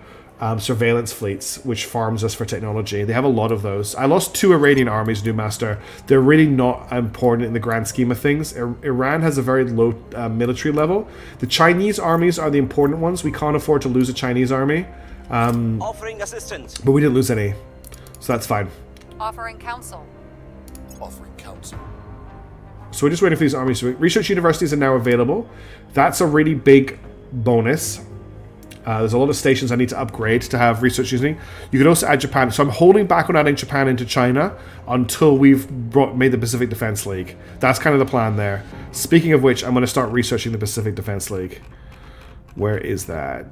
surveillance fleets, which farms us for technology. They have a lot of those. I lost 2 Iranian armies, New Master. They're really not important in the grand scheme of things. Iran has a very low military level. The Chinese armies are the important ones. We can't afford to lose a Chinese army. Offering assistance. But we didn't lose any, so that's fine. Offering counsel. Offering counsel. So we're just waiting for these armies. Research universities are now available. That's a really big bonus. There's a lot of stations I need to upgrade to have research using. You can also add Japan. So I'm holding back on adding Japan into China until we've made the Pacific Defense League. That's kind of the plan there. Speaking of which, I'm going to start researching the Pacific Defense League. Where is that?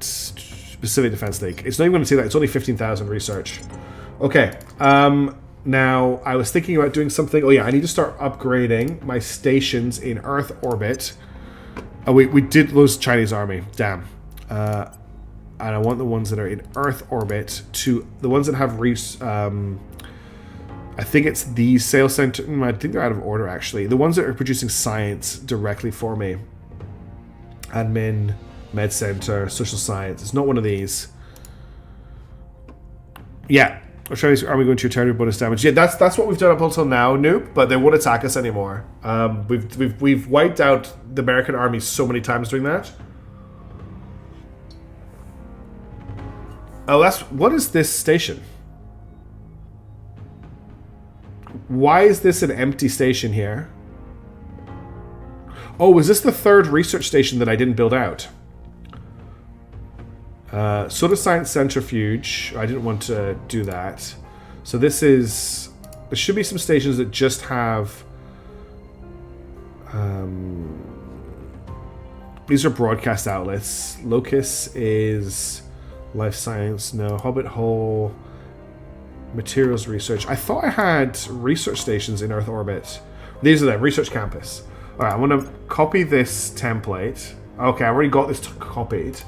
Pacific Defense League. It's not even going to say that. It's only 15,000 research. Okay. Now, I was thinking about doing something. Oh yeah, I need to start upgrading my stations in Earth orbit. Oh, we did lose Chinese army. Damn. And I want the ones that are in Earth orbit to... The ones that have... I think it's the sales center... I think they're out of order, actually. The ones that are producing science directly for me. Admin, Med Center, Social Science. It's not one of these. Yeah. Australia's army going to your territory bonus damage. Yeah, that's what we've done up until now, Noob, but they won't attack us anymore. We've wiped out the American army so many times doing that. Oh, what is this station? Why is this an empty station here? Oh, is this the 3rd research station that I didn't build out? Soda Science Centrifuge. I didn't want to do that. So this is... There should be some stations that just have... these are broadcast outlets. Locus is... Life Science, no. Hobbit Hole. Materials Research. I thought I had research stations in Earth orbit. These are them. Research Campus. Alright, I'm going to copy this template. Okay, I already got this copied.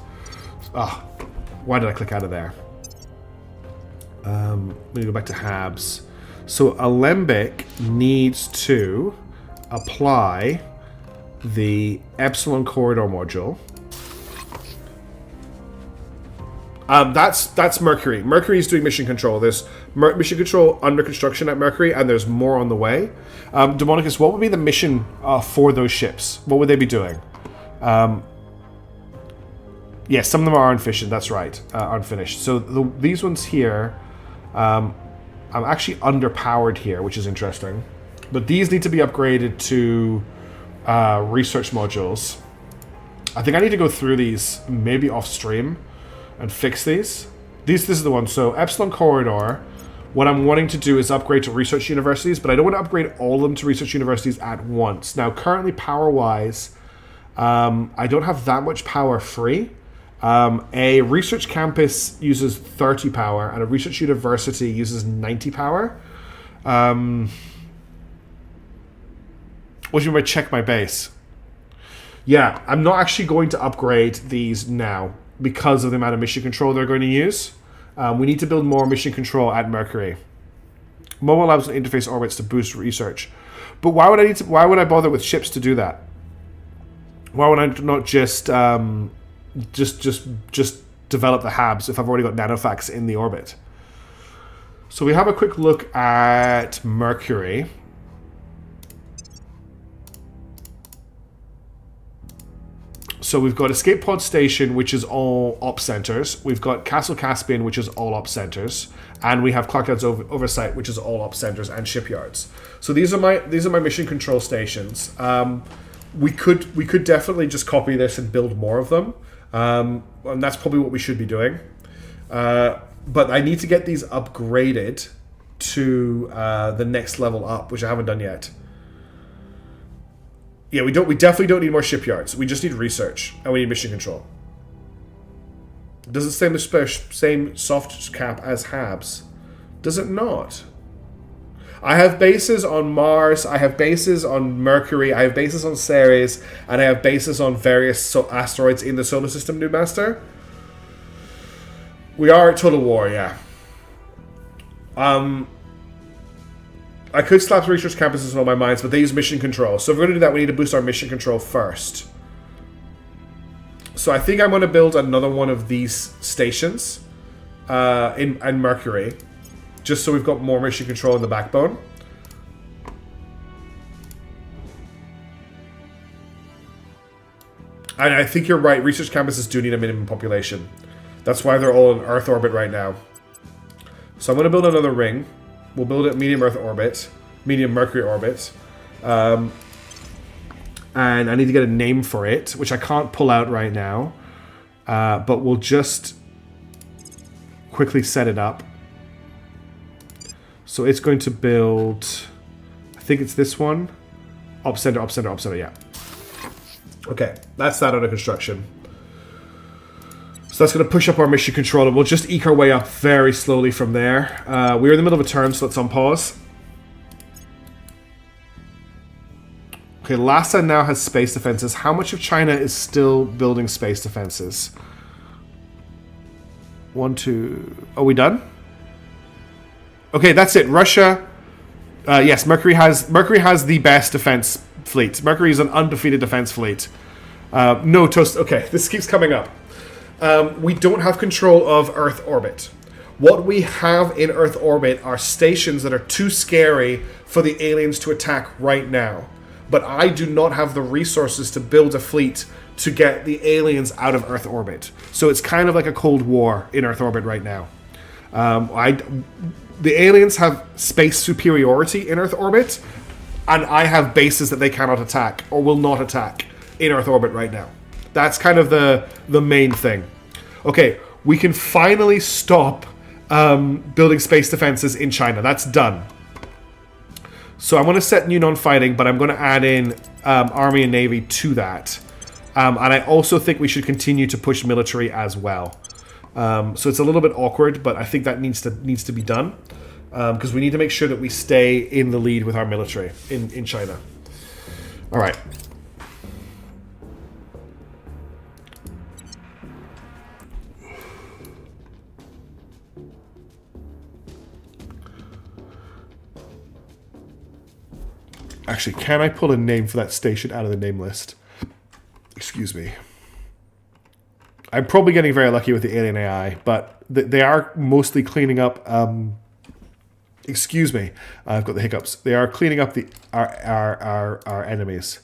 Ah, why did I click out of there? Let me go back to Habs. So Alembic needs to apply the Epsilon Corridor module. That's Mercury. Mercury is doing mission control. There's mission control under construction at Mercury, and there's more on the way. Demonicus, what would be the mission for those ships? What would they be doing? Yes, some of them are unfinished. That's right, unfinished. So these ones here, I'm actually underpowered here, which is interesting. But these need to be upgraded to research modules. I think I need to go through these maybe off stream and fix these. This is the one. So Epsilon Corridor, what I'm wanting to do is upgrade to research universities, but I don't want to upgrade all of them to research universities at once. Now, currently power-wise, I don't have that much power free. A research campus uses 30 power, and a research university uses 90 power. What do you mean by check my base? Yeah, I'm not actually going to upgrade these now because of the amount of mission control they're going to use. We need to build more mission control at Mercury. Mobile labs and interface orbits to boost research. But why would I bother with ships to do that? Why would I not just develop the Habs if I've already got nanofax in the orbit? So we have a quick look at So we've got Escape Pod Station, which is all op centers. We've got Castle Caspian, which is all op centers, and we have Clockyard's Oversight, which is all op centers and shipyards. So these are my mission control stations. We could definitely just copy this and build more of them, and that's probably what we should be doing. But I need to get these upgraded to the next level up, which I haven't done yet. Yeah, we definitely don't need more shipyards. We just need research, and we need mission control. Does it say the same soft cap as Habs? Does it not? I have bases on Mars, I have bases on Mercury, I have bases on Ceres, and I have bases on various asteroids in the solar system, New Master. We are at Total War, yeah. I could slap the research campuses on all my mines, but they use mission control. So if we're going to do that, we need to boost our mission control first. So I think I'm going to build another one of these stations in Mercury, just so we've got more mission control in the backbone. And I think you're right, research campuses do need a minimum population. That's why they're all in Earth orbit right now. So I'm going to build another ring. We'll build it medium Earth orbit, medium Mercury orbit. And I need to get a name for it, which I can't pull out right now. But we'll just quickly set it up. So it's going to build, I think it's this one. Op center, op center, op center, yeah. Okay, that's that under construction. So that's going to push up our mission control, and we'll just eke our way up very slowly from there. We're in the middle of a turn, so let's unpause. Okay, Lhasa now has space defenses. How much of China is still building space defenses? 1, 2... Are we done? Okay, that's it. Russia... yes, Mercury has the best defense fleet. Mercury is an undefeated defense fleet. No, Toast... Okay, this keeps coming up. We don't have control of Earth orbit. What we have in Earth orbit are stations that are too scary for the aliens to attack right now. But I do not have the resources to build a fleet to get the aliens out of Earth orbit. So it's kind of like a Cold War in Earth orbit right now. The aliens have space superiority in Earth orbit, and I have bases that they cannot attack or will not attack in Earth orbit right now. That's kind of the main thing. Okay, we can finally stop building space defenses in China. That's done. So I'm going to set new non-fighting, but I'm going to add in Army and Navy to that. And I also think we should continue to push military as well. So it's a little bit awkward, but I think that needs to be done. Because we need to make sure that we stay in the lead with our military in China. All right. Actually, can I pull a name for that station out of the name list? Excuse me. I'm probably getting very lucky with the alien AI, but they are mostly cleaning up... excuse me. I've got the hiccups. They are cleaning up our enemies.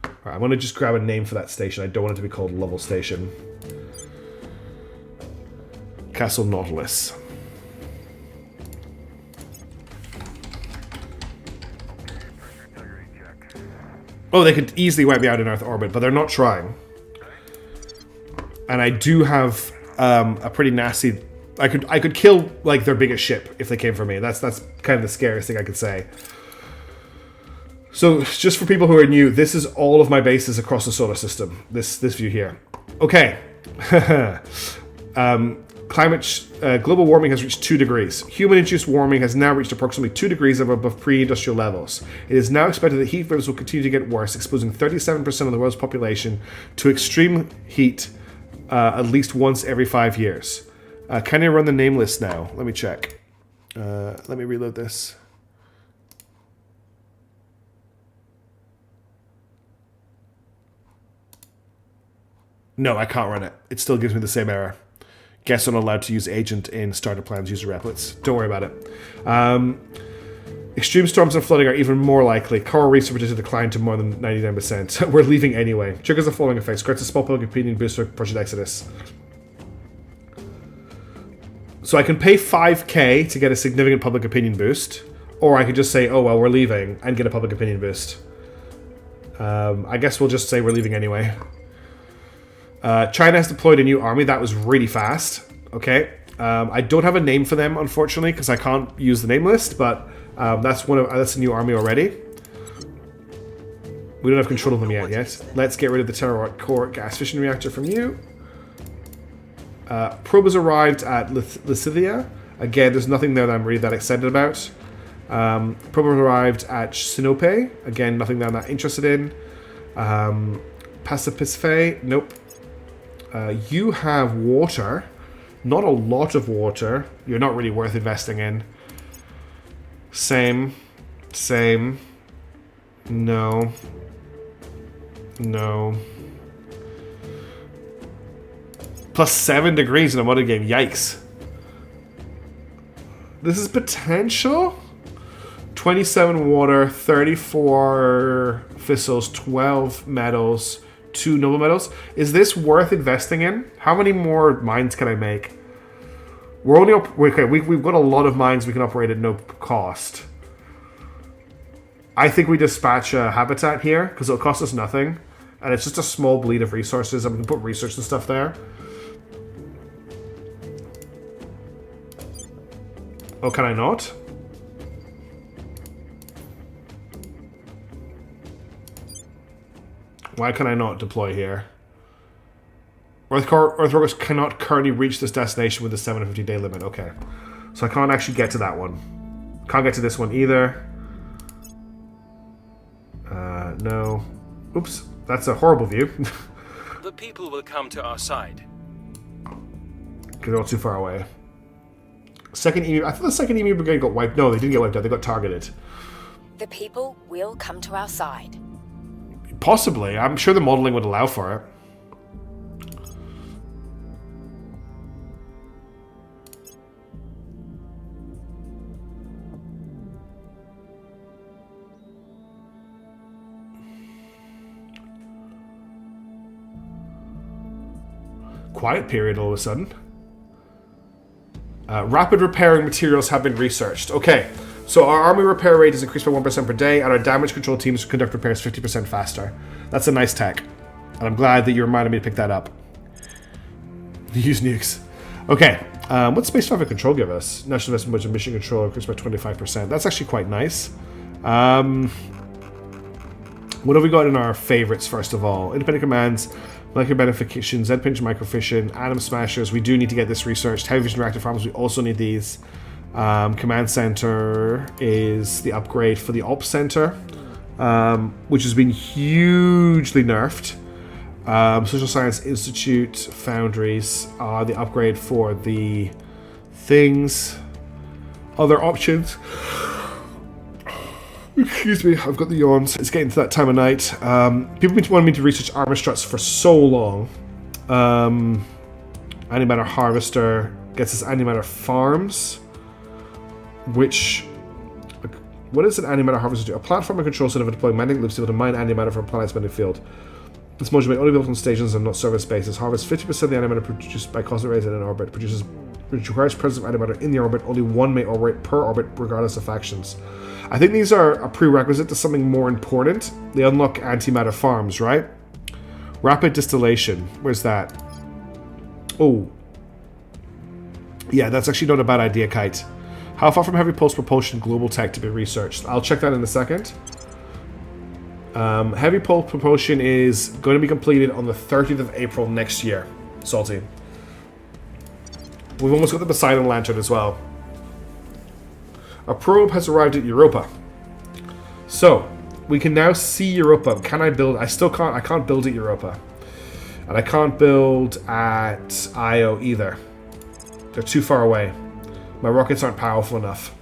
All right, I'm going to just grab a name for that station. I don't want it to be called Lovell Station. Castle Nautilus. Oh, they could easily wipe me out in Earth orbit, but they're not trying. And I do have a pretty nasty... I could kill like their biggest ship if they came for me. That's kind of the scariest thing I could say. So just for people who are new, this is all of my bases across the solar system. This view here. Okay. Global warming has reached 2 degrees. Human-induced warming has now reached approximately 2 degrees above pre-industrial levels. It is now expected that heat waves will continue to get worse, exposing 37% of the world's population to extreme heat at least once every 5 years. Can I run the name list now? Let me check. Let me reload this. No, I can't run it. It still gives me the same error. Guests are not allowed to use agent in starter plans user replets. Don't worry about it. Extreme storms and flooding are even more likely. Coral reefs are predicted to decline to more than 99%. We're leaving anyway. Triggers the following effects. Grants a small public opinion boost for Project Exodus. So I can pay 5k to get a significant public opinion boost. Or I could just say, oh well, we're leaving, and get a public opinion boost. I guess we'll just say we're leaving anyway. China has deployed a new army. That was really fast. Okay. I don't have a name for them, unfortunately, because I can't use the name list, but that's a new army already. We don't have control of them yet. Let's get rid of the Terra core gas fission reactor from you. Probe has arrived at Lithia. Again, there's nothing there that I'm really that excited about. Probe has arrived at Sinope. Again, nothing that I'm that interested in. Pacifice. Nope. You have water. Not a lot of water. You're not really worth investing in. Same. No. Plus 7 degrees in a modern game. Yikes. This is potential. 27 water, 34 thistles, 12 metals, 2 noble metals. Is this worth investing in? How many more mines can I make? We're only okay. We've got a lot of mines we can operate at no cost. I think we dispatch a habitat here because it'll cost us nothing, and it's just a small bleed of resources, and we can put research and stuff there. Oh, can I not? Why can I not deploy here? Earthworkers cannot currently reach this destination with a 750-day limit. Okay. So I can't actually get to that one. Can't get to this one either. No. Oops. That's a horrible view. The people will come to our side. They're all too far away. Second emu... I thought the second emu brigade got wiped. No, they didn't get wiped out. They got targeted. The people will come to our side. Possibly. I'm sure the modeling would allow for it. Quiet period all of a sudden. Rapid repairing materials have been researched. Okay, so our army repair rate is increased by 1% per day, and our damage control teams conduct repairs 50% faster. That's a nice tech, and I'm glad that you reminded me to pick that up. Use nukes. Okay, what space traffic control give us? National investment budget mission control increased by 25%. That's actually quite nice. What have we got in our favorites, first of all? Independent commands, molecular benefication, Z-pinch microfission, atom smashers. We do need to get this researched. Heavy vision reactor farms, we also need these. Command center is the upgrade for the ops center, which has been hugely nerfed. Social Science Institute foundries are the upgrade for the things. Other options. Excuse me, I've got the yawns. It's getting to that time of night. People have been wanting me to research armor struts for so long. Antimatter harvester gets us antimatter farms, which... What does an antimatter harvester do? A platform and control center for deploying magnetic loops able to mine antimatter from a planet's magnetic field. This module may only be built on stations and not service bases. Harvests 50% of the antimatter produced by cosmic rays in an orbit. Which requires presence of antimatter in the orbit. Only one may operate per orbit, regardless of factions. I think these are a prerequisite to something more important. They unlock antimatter farms, right? Rapid distillation. Where's that? Oh. Yeah, that's actually not a bad idea, Kite. How far from heavy pulse propulsion global tech to be researched? I'll check that in a second. Heavy pulse propulsion is going to be completed on the 30th of April next year. Salty. We've almost got the Poseidon Lantern as well. A probe has arrived at Europa. So, we can now see Europa. Can I build? I can't build at Europa. And I can't build at Io either. They're too far away. My rockets aren't powerful enough.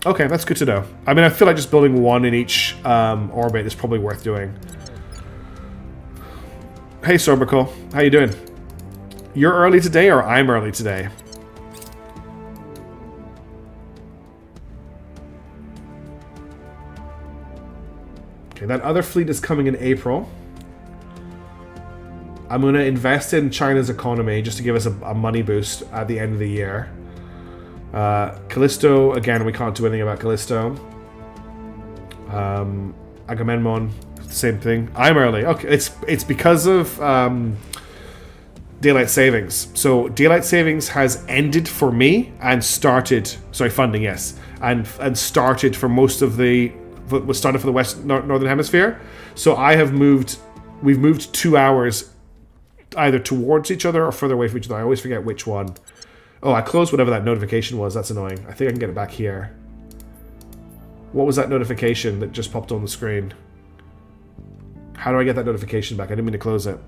Okay, that's good to know. I mean, I feel like just building one in each orbit is probably worth doing. Hey, Sorbical. How you doing? You're early today or I'm early today? Okay, that other fleet is coming in April. I'm going to invest in China's economy just to give us a money boost at the end of the year. Callisto, again, we can't do anything about Callisto. Agamemnon, same thing. I'm early. Okay, it's because of daylight savings. So daylight savings has ended for me and started. Sorry, funding, yes, and started for most of the. Was started for the northern hemisphere. So I have moved. We've moved 2 hours either towards each other or further away from each other. I always forget which one. Oh, I closed whatever that notification was. That's annoying. I think I can get it back here. What was that notification that just popped on the screen? How do I get that notification back? I didn't mean to close it.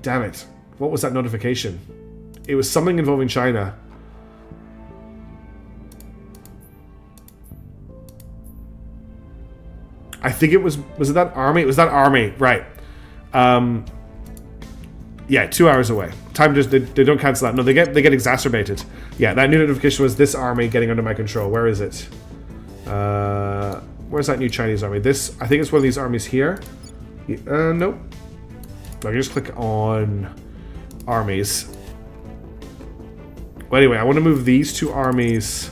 Damn it. What was that notification? It was something involving China. I think it was it that army? It was that army, right. Yeah, 2 hours away. Time just they don't cancel that. No, they get exacerbated. Yeah, that new notification was this army getting under my control. Where is it? Where's that new Chinese army? This, I think it's one of these armies here. Nope. I can just click on armies. Well, anyway, I want to move these two armies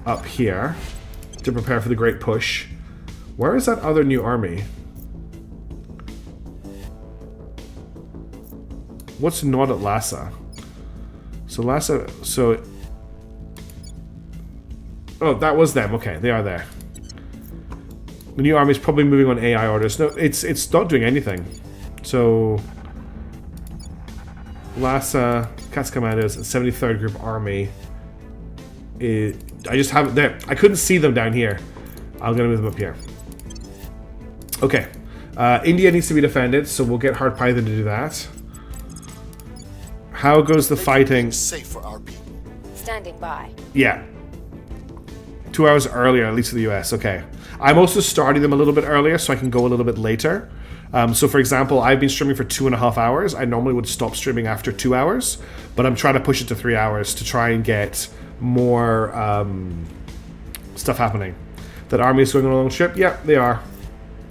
up here to prepare for the Great Push. Where is that other new army? What's not at Lhasa? So Lhasa, so... Oh, that was them. Okay, they are there. The new army is probably moving on AI orders. No, it's not doing anything. So... Lhasa, Cats Commandos, and 73rd Group Army. I just have it there. I couldn't see them down here. I'm going to move them up here. Okay. India needs to be defended, so we'll get Hard Python to do that. How goes the fighting? Safe for our people. Standing by. Yeah. 2 hours earlier, at least for the US. Okay. I'm also starting them a little bit earlier, so I can go a little bit later. So, for example, I've been streaming for 2.5 hours. I normally would stop streaming after 2 hours, but I'm trying to push it to 3 hours to try and get more stuff happening. That army is going on a long trip? Yeah, they are.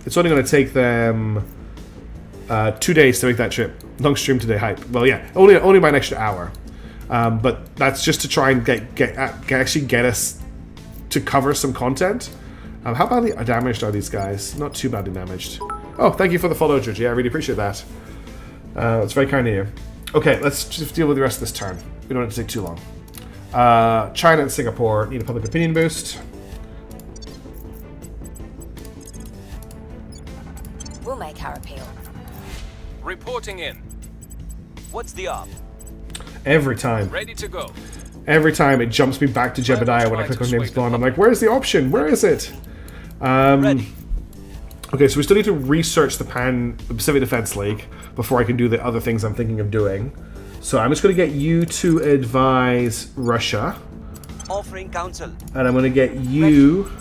It's only going to take them 2 days to make that trip. Long stream today, hype. Well, yeah, only by an extra hour. But that's just to try and actually get us to cover some content. How badly damaged are these guys? Not too badly damaged. Oh, thank you for the follow, Georgie. I really appreciate that. It's very kind of you. Okay, let's just deal with the rest of this turn. We don't have to take too long. China and Singapore need a public opinion boost. We'll make our appeal. Reporting in. What's the op? Every time. Ready to go. Every time it jumps me back to Jebediah when I click on James Bond. I'm like, where's the option? Where is it? Ready. Okay, so we still need to research the Pacific Defense League before I can do the other things I'm thinking of doing. So I'm just going to get you to advise Russia. Offering counsel. And I'm going to get you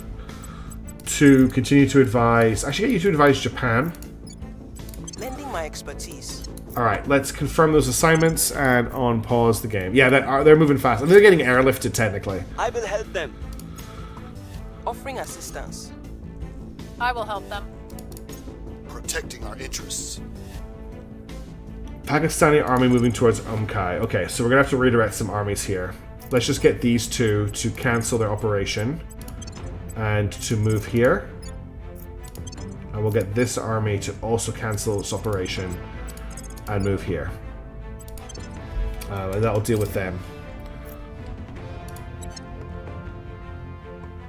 to continue to advise... Actually, get you to advise Japan. Lending my expertise. Alright, let's confirm those assignments and on pause the game. Yeah, they're moving fast. I think they're getting airlifted, technically. I will help them. Offering assistance. I will help them. Protecting our interests. Pakistani army moving towards Umkai. Okay, so we're going to have to redirect some armies here. Let's just get these two to cancel their operation and to move here. And we'll get this army to also cancel its operation and move here. And that'll deal with them.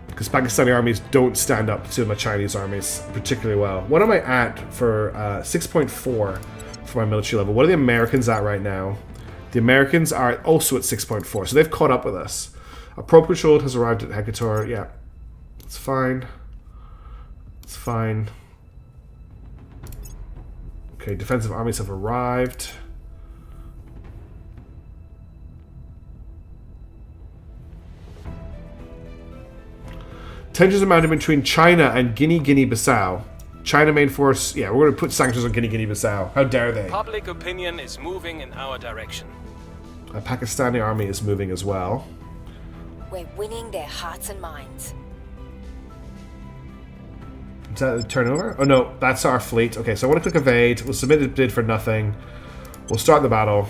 Because Pakistani armies don't stand up to my Chinese armies particularly well. What am I at for 6.4 for my military level? What are the Americans at right now? The Americans are also at 6.4, so they've caught up with us. A probe patrol has arrived at Hecator. Yeah, it's fine. It's fine. Okay, defensive armies have arrived. Tensions are mounting between China and Guinea-Bissau. China main force. Yeah, we're going to put sanctions on Guinea-Bissau. How dare they? Public opinion is moving in our direction. A Pakistani army is moving as well. We're winning their hearts and minds. Is that a turnover? Oh no, that's our fleet. Okay, so I want to click evade. We'll submit a bid for nothing. We'll start the battle.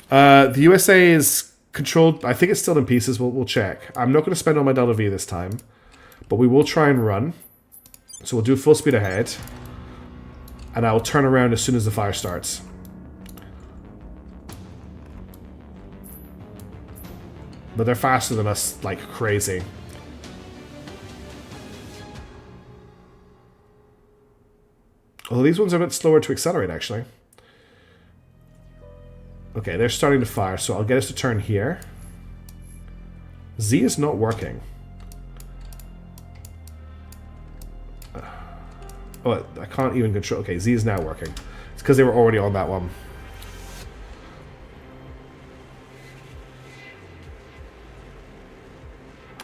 The USA is controlled. I think it's still in pieces. We'll check. I'm not going to spend all my Delta V this time, but we will try and run. So we'll do full speed ahead, and I'll turn around as soon as the fire starts. But they're faster than us like crazy. Well, these ones are a bit slower to accelerate, actually. Okay, they're starting to fire, so I'll get us to turn here. Z is not working. Oh, I can't even control... Okay, Z is now working. It's because they were already on that one.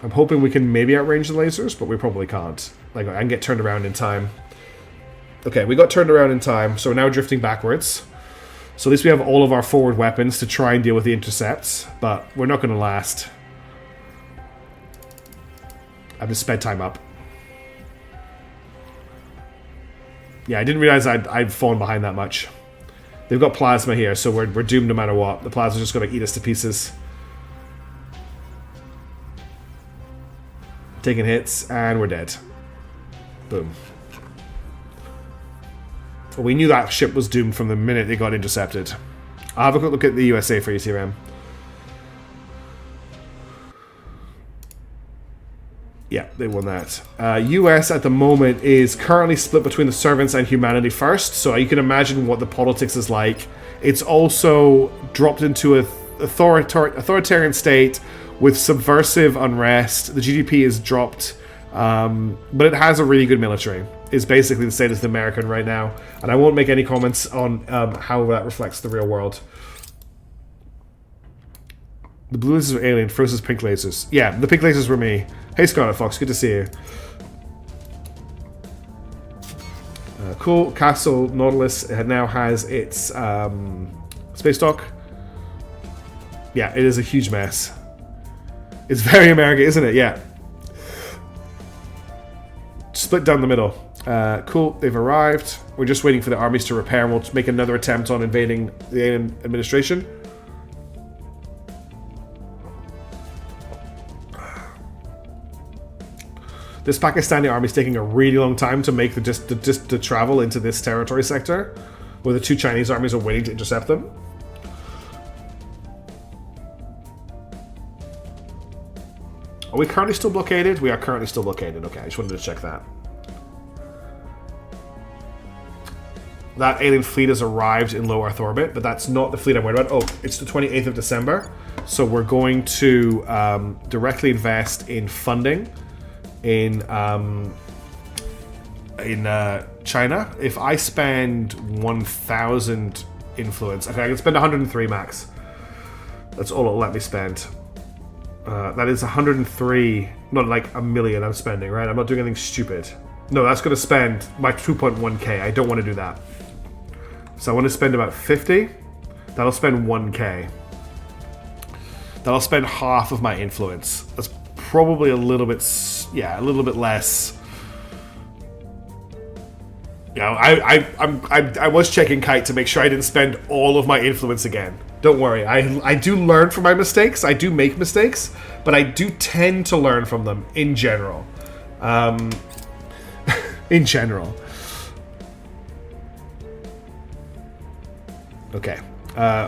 I'm hoping we can maybe outrange the lasers, but we probably can't. Like, I can get turned around in time. Okay, we got turned around in time, so we're now drifting backwards. So at least we have all of our forward weapons to try and deal with the intercepts, but we're not going to last. I've just sped time up. Yeah, I didn't realize I'd fallen behind that much. They've got plasma here, so we're doomed no matter what. The plasma's just going to eat us to pieces. Taking hits, and we're dead. Boom. Well, we knew that ship was doomed from the minute it got intercepted. I'll have a quick look at the USA for you, TRM. Yeah, they won that. US at the moment is currently split between the servants and humanity first, so you can imagine what the politics is like. It's also dropped into an authoritarian state with subversive unrest. The GDP is dropped, but it has a really good military. Is basically the status of the American right now, and I won't make any comments on how that reflects the real world. The blue lasers are alien, versus pink lasers. Yeah, the pink lasers were me. Hey Scarlet Fox, good to see you. Cool. Castle Nautilus now has its space dock. Yeah, it is a huge mess. It's very American, isn't it? Yeah. Split down the middle. Cool, they've arrived. We're just waiting for the armies to repair, and we'll make another attempt on invading the alien administration. This Pakistani army is taking a really long time to make the travel into this territory sector, where the two Chinese armies are waiting to intercept them. Are we currently still blockaded? We are currently still blockaded. Okay, I just wanted to check that. That alien fleet has arrived in low Earth orbit, but that's not the fleet I'm worried about. Oh, it's the 28th of December. So we're going to directly invest in funding in China. If I spend 1,000 influence... Okay, I can spend 103 max. That's all it'll let me spend. That is 103, not like a million I'm spending, right? I'm not doing anything stupid. No, that's going to spend my 2.1k. I don't want to do that. So I want to spend about 50. That'll spend 1k. That'll spend half of my influence. That's probably a little bit, yeah, a little bit less. Yeah, I was checking Kite to make sure I didn't spend all of my influence again. Don't worry, I do learn from my mistakes. I do make mistakes, but I do tend to learn from them in general. In general. Okay.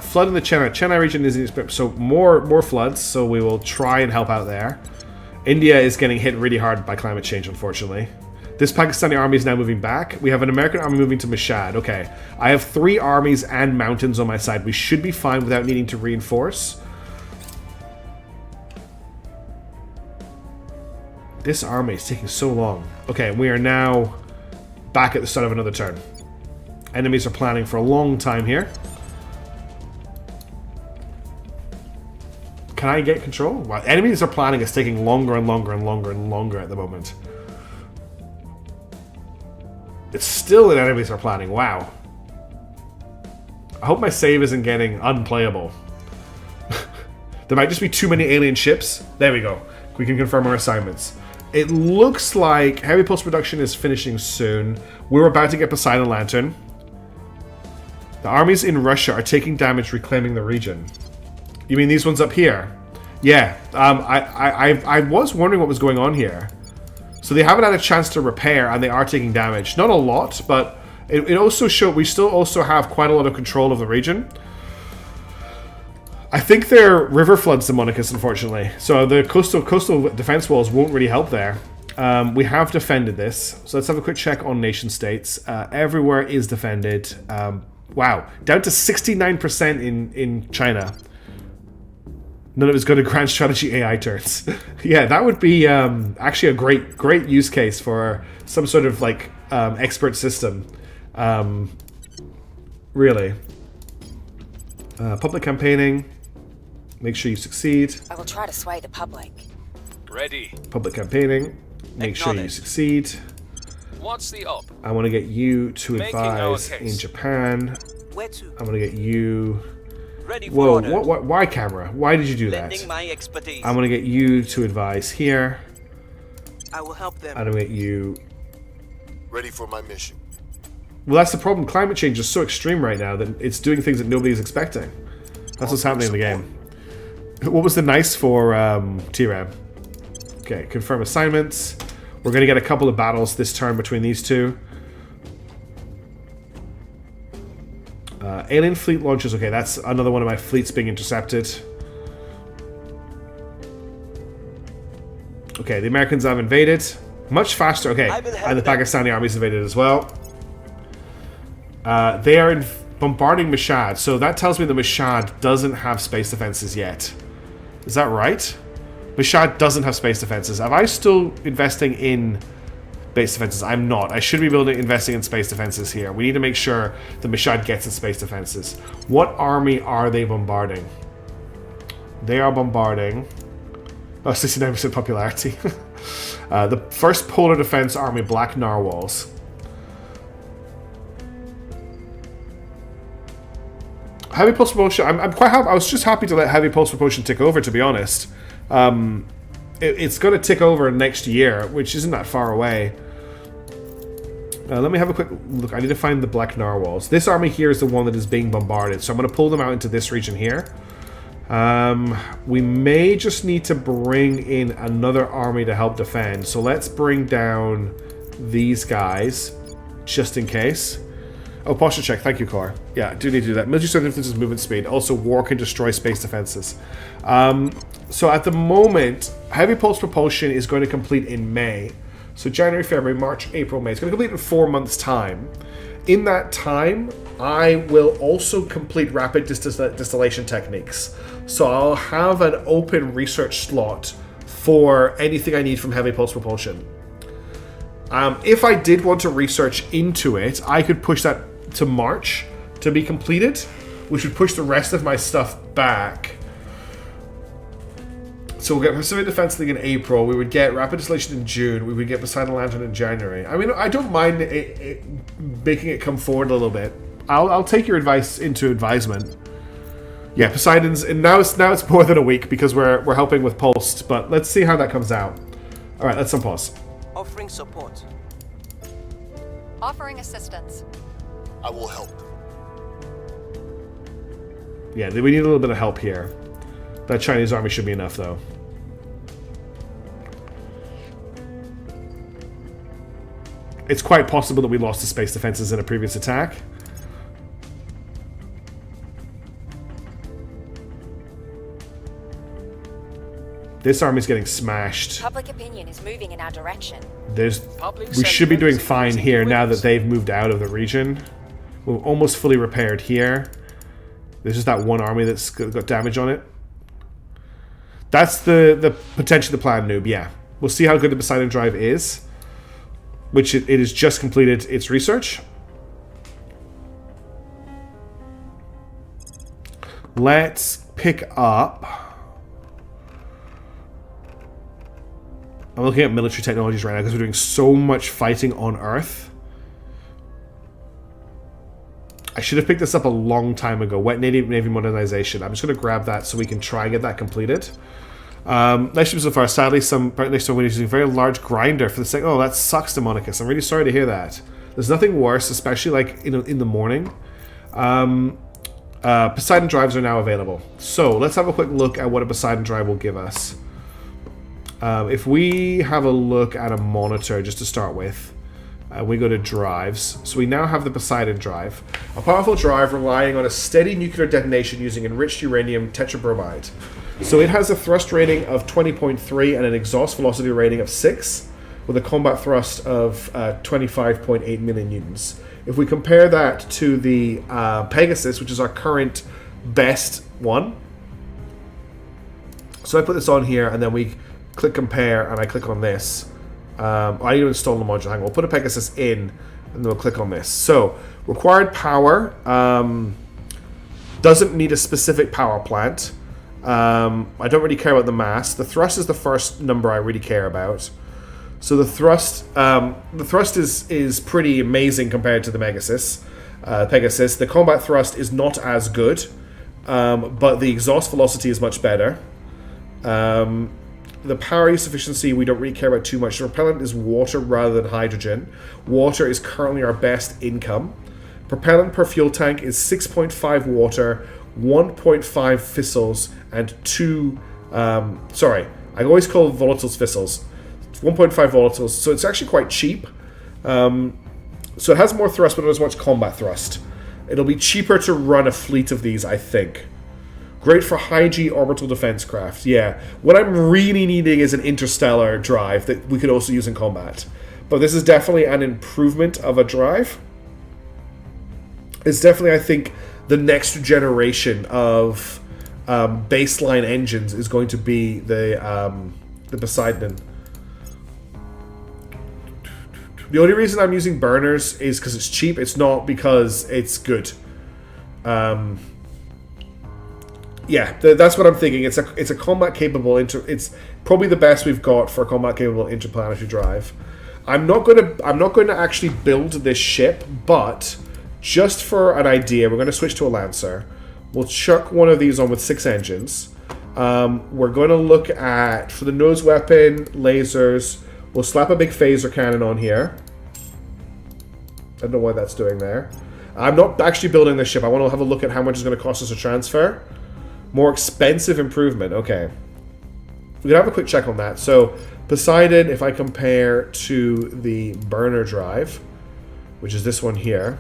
Flood in the Chennai region is so more floods, so we will try and help out there. India is getting hit really hard by climate change, unfortunately. This Pakistani army is now moving back. We have an American army moving to Mashhad. Okay. I have 3 armies and mountains on my side. We should be fine without needing to reinforce. This army is taking so long. Okay, we are now back at the start of another turn. Enemies are planning for a long time here. Can I get control? Well, enemies are planning. It's taking longer and longer and longer and longer at the moment. It's still in enemies are planning. Wow. I hope my save isn't getting unplayable. There might just be too many alien ships. There we go. We can confirm our assignments. It looks like heavy post-production is finishing soon. We're about to get Poseidon Lantern. The armies in Russia are taking damage reclaiming the region. You mean these ones up here? Yeah. I was wondering what was going on here. So they haven't had a chance to repair, and they are taking damage. Not a lot, but it also showed we still also have quite a lot of control of the region. I think they're river floods, the Monarchists, unfortunately. So the coastal defense walls won't really help there. We have defended this. So let's have a quick check on nation states. Everywhere is defended. Wow. Down to 69% in China. None of it's going to grand strategy AI turns. Yeah, that would be actually a great use case for some sort of like expert system. Really. Public campaigning. Make sure you succeed. I will try to sway the public. Ready. Public campaigning. Make sure you succeed. What's the up? I want to get you to Making advise our case. in Japan. Where to? I'm going to get you... Ready for Whoa, orders. why camera? Why did you do Lending that? my expertise. I'm going to get you to advise here. I will help them. I'm going to get you... Ready for my mission. Well, that's the problem. Climate change is so extreme right now that it's doing things that nobody is expecting. That's what's happening in the game. What was the nice for T-Ram? Okay, confirm assignments. We're going to get a couple of battles this turn between these two. Alien fleet launches. Okay, that's another one of my fleets being intercepted. Okay, the Americans have invaded. Much faster. Okay, and the Pakistani army's invaded as well. They are bombarding Mashhad, so that tells me that Mashhad doesn't have space defenses yet. Is that right? Mashhad doesn't have space defenses. Am I still investing in base defenses? I'm not. I should be investing in space defenses here. We need to make sure that Mashhad gets its space defenses. What army are they bombarding? They are bombarding... Oh, 69% popularity. The first Polar Defense Army, Black Narwhals. Heavy Pulse Propulsion, I'm quite happy. I was just happy to let Heavy Pulse Propulsion tick over, to be honest. It's going to tick over next year, which isn't that far away. Let me have a quick look. I need to find the Black Narwhals. This army here is the one that is being bombarded, so I'm going to pull them out into this region here. We may just need to bring in another army to help defend, so let's bring down these guys, just in case. Oh, posture check. Thank you, Core. Yeah, I do need to do that. Military strength influences movement speed. Also, war can destroy space defenses. So at the moment, Heavy Pulse Propulsion is going to complete in May. So January, February, March, April, May. It's going to complete in 4 months' time. In that time, I will also complete rapid distillation techniques. So I'll have an open research slot for anything I need from Heavy Pulse Propulsion. If I did want to research into it, I could push that to March to be completed, which would push the rest of my stuff back. So we'll get Pacific Defense League in April, we would get Rapid Distillation in June, we would get Poseidon Lantern in January. I mean, I don't mind making it come forward a little bit. I'll take your advice into advisement. Yeah, Poseidon's, and now it's more than a week because we're helping with Pulsed, but let's see how that comes out. Alright, let's unpause. Offering support. Offering assistance. I will help. Yeah, we need a little bit of help here. That Chinese army should be enough, though. It's quite possible that we lost the space defenses in a previous attack. This army's getting smashed. Public opinion is moving in our direction. We should be doing fine here now that they've moved out of the region. We're almost fully repaired here. There's just that one army that's got damage on it. That's the potentially the plan, noob. Yeah, we'll see how good the Poseidon Drive is, which it has just completed its research. Let's pick up. I'm looking at military technologies right now because we're doing so much fighting on Earth. I should have picked this up a long time ago. Wet Navy modernization. I'm just going to grab that so we can try and get that completed. Nice ship so far. Sadly, some next to using a very large grinder for the second. Oh, that sucks, Demonicus. I'm really sorry to hear that. There's nothing worse, especially like in the morning. Poseidon drives are now available. So let's have a quick look at what a Poseidon drive will give us. If we have a look at a monitor just to start with, we go to drives. So we now have the Poseidon drive, a powerful drive relying on a steady nuclear detonation using enriched uranium tetrabromide. So it has a thrust rating of 20.3 and an exhaust velocity rating of 6, with a combat thrust of 25.8 million newtons. If we compare that to the Pegasus, which is our current best one, so I put this on here, and then we click compare, and I click on this. I need to install the module. Hang on, we'll put a Pegasus in, and then we'll click on this. So, required power doesn't need a specific power plant. I don't really care about the mass. The thrust is the first number I really care about. So the thrust is pretty amazing compared to the Pegasus. The combat thrust is not as good, but the exhaust velocity is much better. The power use efficiency we don't really care about too much. The propellant is water rather than hydrogen. Water is currently our best income. Propellant per fuel tank is 6.5 water, 1.5 fissils, and 2... sorry, I always call volatiles fissils. It's 1.5 volatiles, so it's actually quite cheap. So it has more thrust, but not as much combat thrust. It'll be cheaper to run a fleet of these, I think. Great for high-G orbital defense craft. Yeah, what I'm really needing is an interstellar drive that we could also use in combat. But this is definitely an improvement of a drive. It's definitely, I think, the next generation of baseline engines is going to be the Poseidon. The only reason I'm using burners is because it's cheap. It's not because it's good. Yeah, that's what I'm thinking. It's a combat capable it's probably the best we've got for a combat capable interplanetary drive. I'm not going to actually build this ship, but just for an idea, we're going to switch to a Lancer. We'll chuck one of these on with 6 engines. We're going to look at, for the nose weapon, lasers. We'll slap a big phaser cannon on here. I don't know what that's doing there. I'm not actually building this ship. I want to have a look at how much it's going to cost us to transfer. More expensive improvement. Okay. We can have a quick check on that. So, Poseidon, if I compare to the burner drive, which is this one here,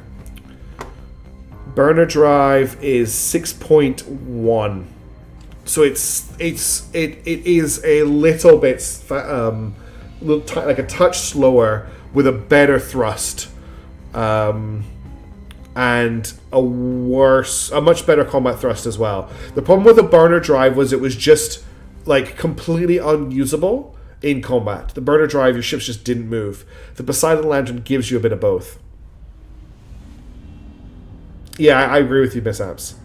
burner drive is 6.1. So it is a little bit like a touch slower with a better thrust. And a much better combat thrust as well. The problem with the burner drive was it was just like completely unusable in combat. The burner drive, your ships just didn't move. The Poseidon Lantern gives you a bit of both. Yeah, I agree with you, Mishaps.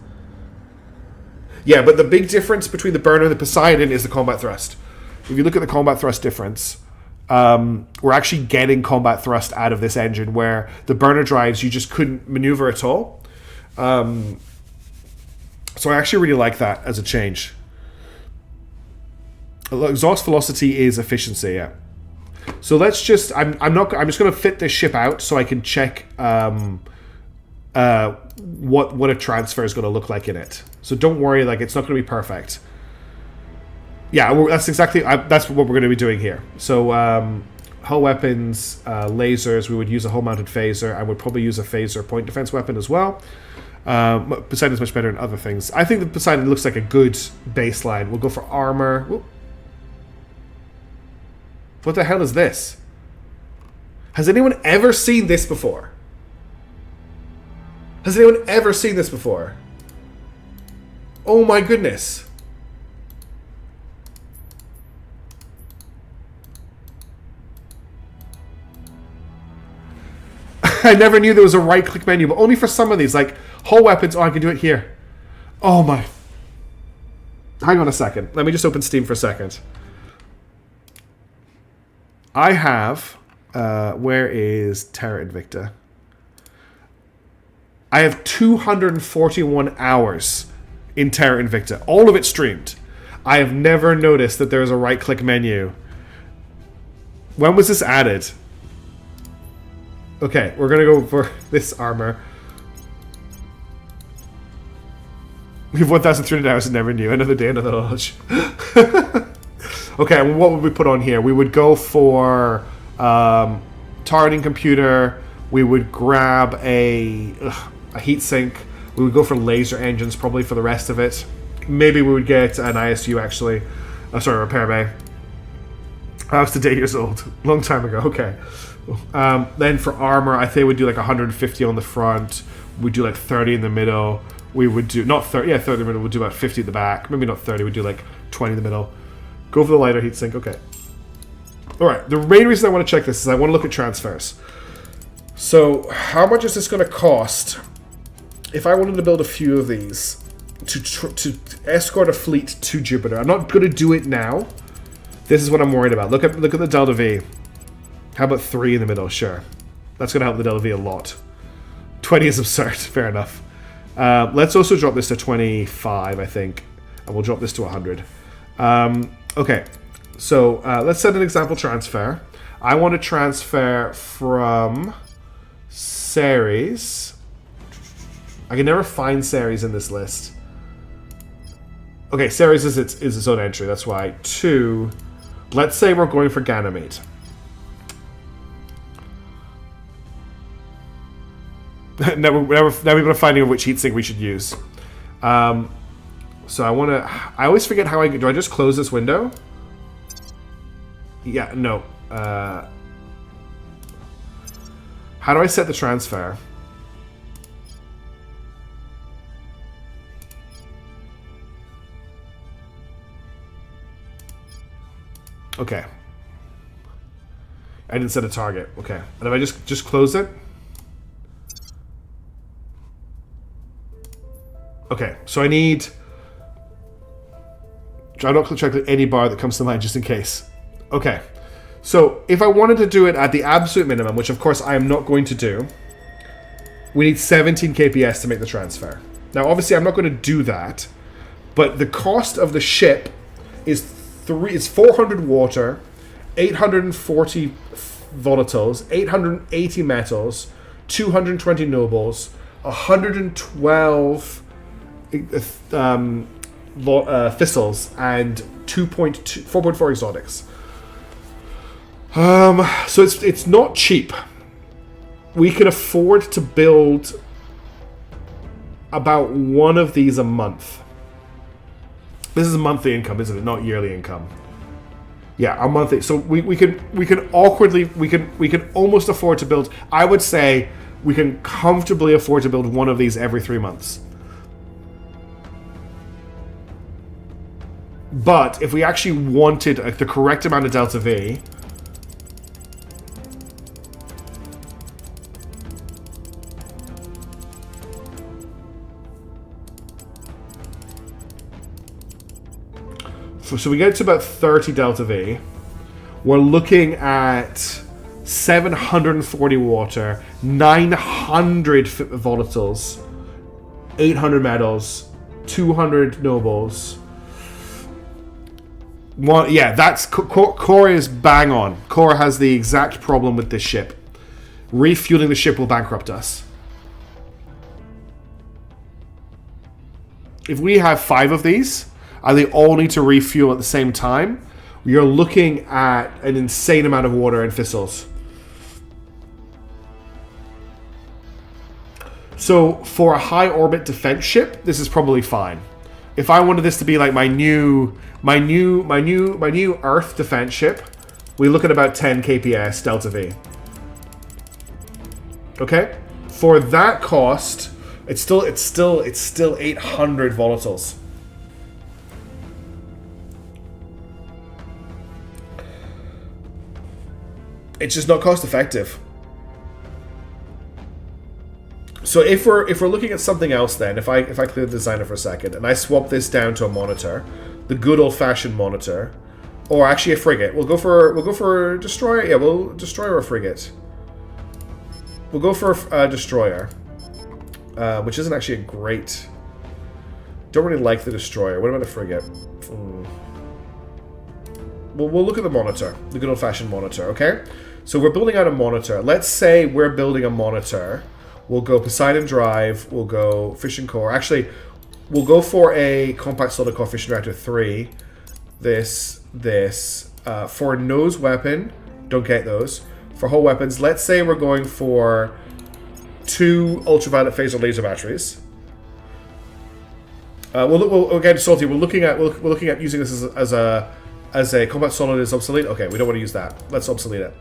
Yeah, but the big difference between the burner and the Poseidon is the combat thrust. If you look at the combat thrust difference, we're actually getting combat thrust out of this engine, where the burner drives you just couldn't maneuver at all. So I actually really like that as a change. Exhaust velocity is efficiency, yeah. So let's just I'm just going to fit this ship out so I can check what a transfer is going to look like in it. So don't worry, like it's not going to be perfect. Yeah, that's exactly that's what we're going to be doing here. So hull weapons, lasers. We would use a hull-mounted phaser. I would probably use a phaser point defense weapon as well. Poseidon's much better in other things. I think the Poseidon looks like a good baseline. We'll go for armor. Whoop. What the hell is this? Has anyone ever seen this before? Has anyone ever seen this before? Oh my goodness. I never knew there was a right-click menu, but only for some of these. Like, hull weapons, oh, I can do it here. Oh my. Hang on a second. Let me just open Steam for a second. I have... where is Terra Invicta? I have 241 hours in Terra Invicta. All of it streamed. I have never noticed that there's a right-click menu. When was this added? Okay, we're gonna go for this armor. We have 1,300 hours and never knew. Another day, another knowledge. Okay, and what would we put on here? We would go for targeting computer. We would grab a heatsink. We would go for laser engines probably for the rest of it. Maybe we would get an ISU actually. Sorry, repair bay. I was today years old. Long time ago. Okay. Then for armor, I think we'd do like 150 on the front. We'd do like 30 in the middle. We would do, not 30, yeah, 30 in the middle. We'd do about 50 at the back. Maybe not 30. We'd do like 20 in the middle. Go for the lighter heatsink. Okay. Alright, the main reason I want to check this is I want to look at transfers. So, how much is this going to cost if I wanted to build a few of these to escort a fleet to Jupiter? I'm not going to do it now. This is what I'm worried about. Look at the Delta V. How about 3 in the middle? Sure. That's going to help the Delta V a lot. 20 is absurd. Fair enough. Let's also drop this to 25, I think. And we'll drop this to 100. Okay. So, let's set an example transfer. I want to transfer from Ceres. I can never find Ceres in this list. Okay, Ceres is its own entry. That's why. 2. Let's say we're going for Ganymede. now we're finding which heatsink we should use. So I want to... I always forget how I... Do I just close this window? Yeah, no. How do I set the transfer? Okay. I didn't set a target. Okay. And if I just close it? Okay, so I need... I'm not checking any bar that comes to mind just in case. Okay. So, if I wanted to do it at the absolute minimum, which of course I am not going to do, we need 17 kps to make the transfer. Now, obviously I'm not going to do that, but the cost of the ship is 400 water, 840 volatiles, 880 metals, 220 nobles, 112 thistles, and 4.4 exotics. So it's not cheap. We can afford to build about one of these a month. This is a monthly income, isn't it? Not yearly income. Yeah, our monthly. So we can almost afford to build. I would say we can comfortably afford to build one of these every 3 months. But if we actually wanted the correct amount of Delta V, so we get to about 30 Delta V. We're looking at 740 water, 900 volatiles, 800 metals, 200 nobles. Yeah, that's Core is bang on. Core has the exact problem with this ship. Refueling the ship will bankrupt us. If we have 5 of these, and they all need to refuel at the same time, you're looking at an insane amount of water and thistles. So for a high orbit defense ship, this is probably fine. If I wanted this to be like my new Earth defense ship, we look at about 10 kps Delta V. Okay? For that cost, it's still 800 volatiles. It's just not cost effective. So if we're looking at something else, then if I clear the designer for a second and I swap this down to a monitor, the good old fashioned monitor, or actually a frigate, we'll go for a destroyer. Yeah, we'll destroyer or frigate. We'll go for a destroyer. which isn't actually a great... Don't really like the destroyer. What about a frigate? Well, we'll look at the monitor, the good old-fashioned monitor, okay? So we're building out a monitor. Let's say we're building a monitor. We'll go Poseidon Drive. We'll go Fission Core. Actually, we'll go for a Compact Solid Core Fission Reactor 3. This. For nose weapon, don't get those. For hull weapons, let's say we're going for 2 ultraviolet phaser laser batteries. Again, Salty, we're looking at using this as a combat solid is obsolete. Okay, we don't want to use that. Let's obsolete it.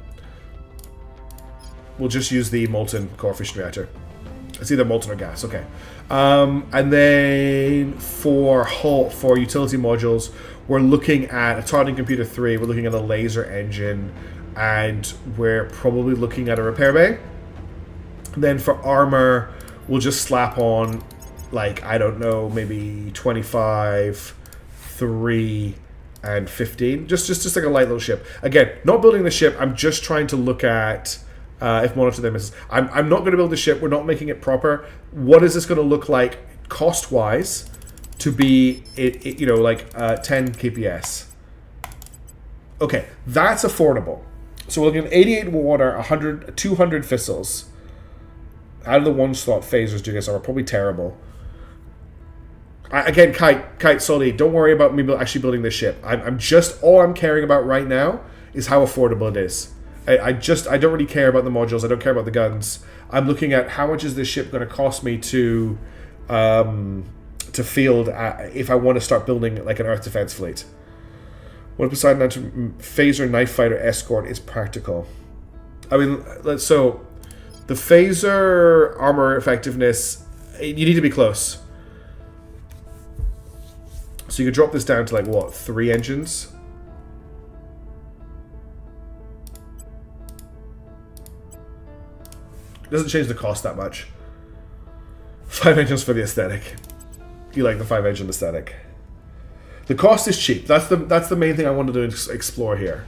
We'll just use the molten core fission reactor. It's either molten or gas. Okay, and then for utility modules, we're looking at a targeting computer 3. We're looking at a laser engine, and we're probably looking at a repair bay. And then for armor, we'll just slap on, like, I don't know, maybe 25, 3, and 15. Just like a light little ship. Again, not building the ship. I'm just trying to look at if monitor them misses. I'm not going to build the ship. We're not making it proper. What is this going to look like cost-wise to be, you know, like 10 KPS? Okay, that's affordable. So we're looking at 88 water, 200 fissils. Out of the one slot phasers doing this are probably terrible. Again, Kite, Solly, don't worry about me actually building this ship. I'm just, all I'm caring about right now is how affordable it is. I don't really care about the modules. I don't care about the guns. I'm looking at how much is this ship going to cost me to field if I want to start building like an Earth defense fleet. What Poseidon phaser knife fighter escort is practical. I mean, so the phaser armor effectiveness, you need to be close. So you could drop this down to like what, 3 engines? Doesn't change the cost that much. 5 engines for the aesthetic. You like the 5 engine aesthetic. The cost is cheap. That's the main thing I wanted to explore here.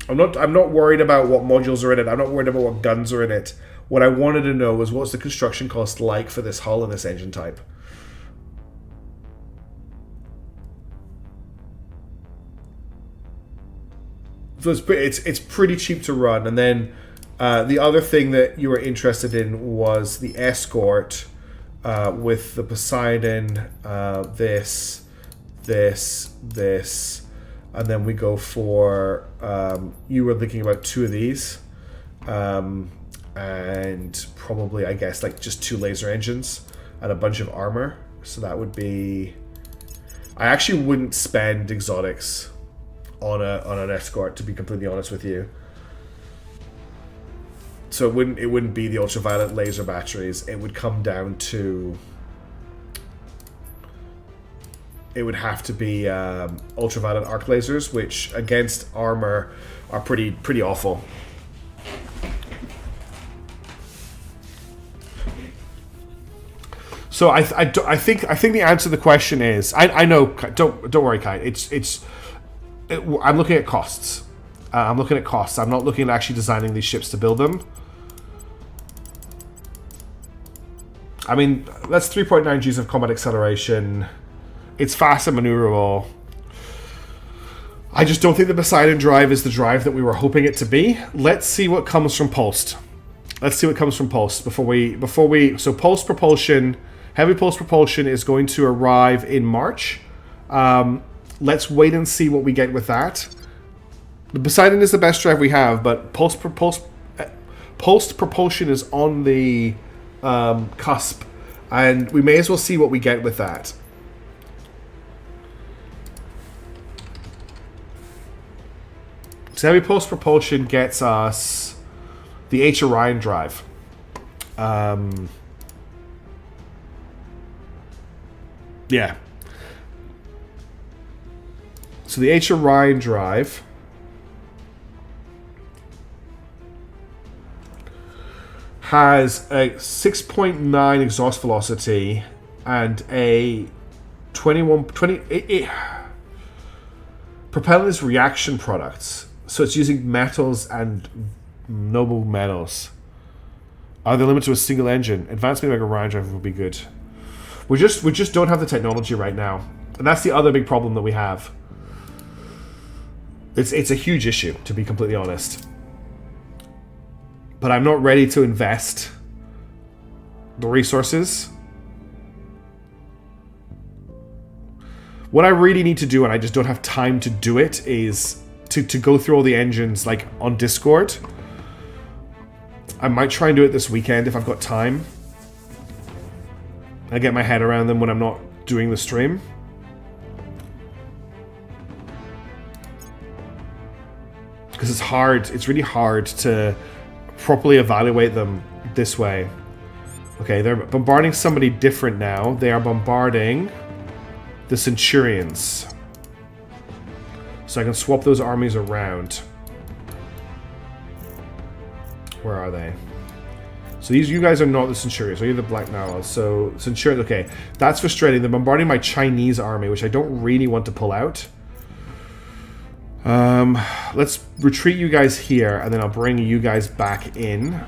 I'm not worried about what modules are in it. I'm not worried about what guns are in it. What I wanted to know was what's the construction cost like for this hull and this engine type. So it's pretty cheap to run. And then the other thing that you were interested in was the escort with the Poseidon, this, and then we go for, you were thinking about 2 of these, and probably, I guess, like just 2 laser engines and a bunch of armor. So that would be, I actually wouldn't spend exotics on an escort, to be completely honest with you. So it wouldn't be the ultraviolet laser batteries. It would come down to, it would have to be ultraviolet arc lasers, which against armor are pretty awful. So I think the answer to the question is, I know, don't worry, Kite. I'm looking at costs. I'm looking at costs. I'm not looking at actually designing these ships to build them. I mean, that's 3.9 Gs of combat acceleration. It's fast and maneuverable. I just don't think the Poseidon drive is the drive that we were hoping it to be. Let's see what comes from Pulsed. Let's see what comes from Pulsed before we. So Pulsed propulsion, heavy Pulsed propulsion is going to arrive in March. Let's wait and see what we get with that. The Poseidon is the best drive we have, but Pulsed propulsion is on the cusp, and we may as well see what we get with that. So heavy Pulsed propulsion gets us the H Orion drive. Yeah. So the H Orion drive has a 6.9 exhaust velocity and a 20 propellant is reaction products, so it's using metals and noble metals. Are they limited to a single engine? Advanced made like a Ryan driver would be good. We just don't have the technology right now. And that's the other big problem that we have. It's a huge issue, to be completely honest. But I'm not ready to invest the resources. What I really need to do, and I just don't have time to do it, is to go through all the engines like on Discord. I might try and do it this weekend if I've got time. I get my head around them when I'm not doing the stream. Because it's hard, it's really hard to properly evaluate them this way. Okay, they're bombarding somebody different now. They are bombarding the Centurions. So I can swap those armies around. Where are they? So you guys are not the Centurions, or you're the Black Narrows. So Centurions, okay. That's frustrating. They're bombarding my Chinese army, which I don't really want to pull out. Let's retreat you guys here, and then I'll bring you guys back in.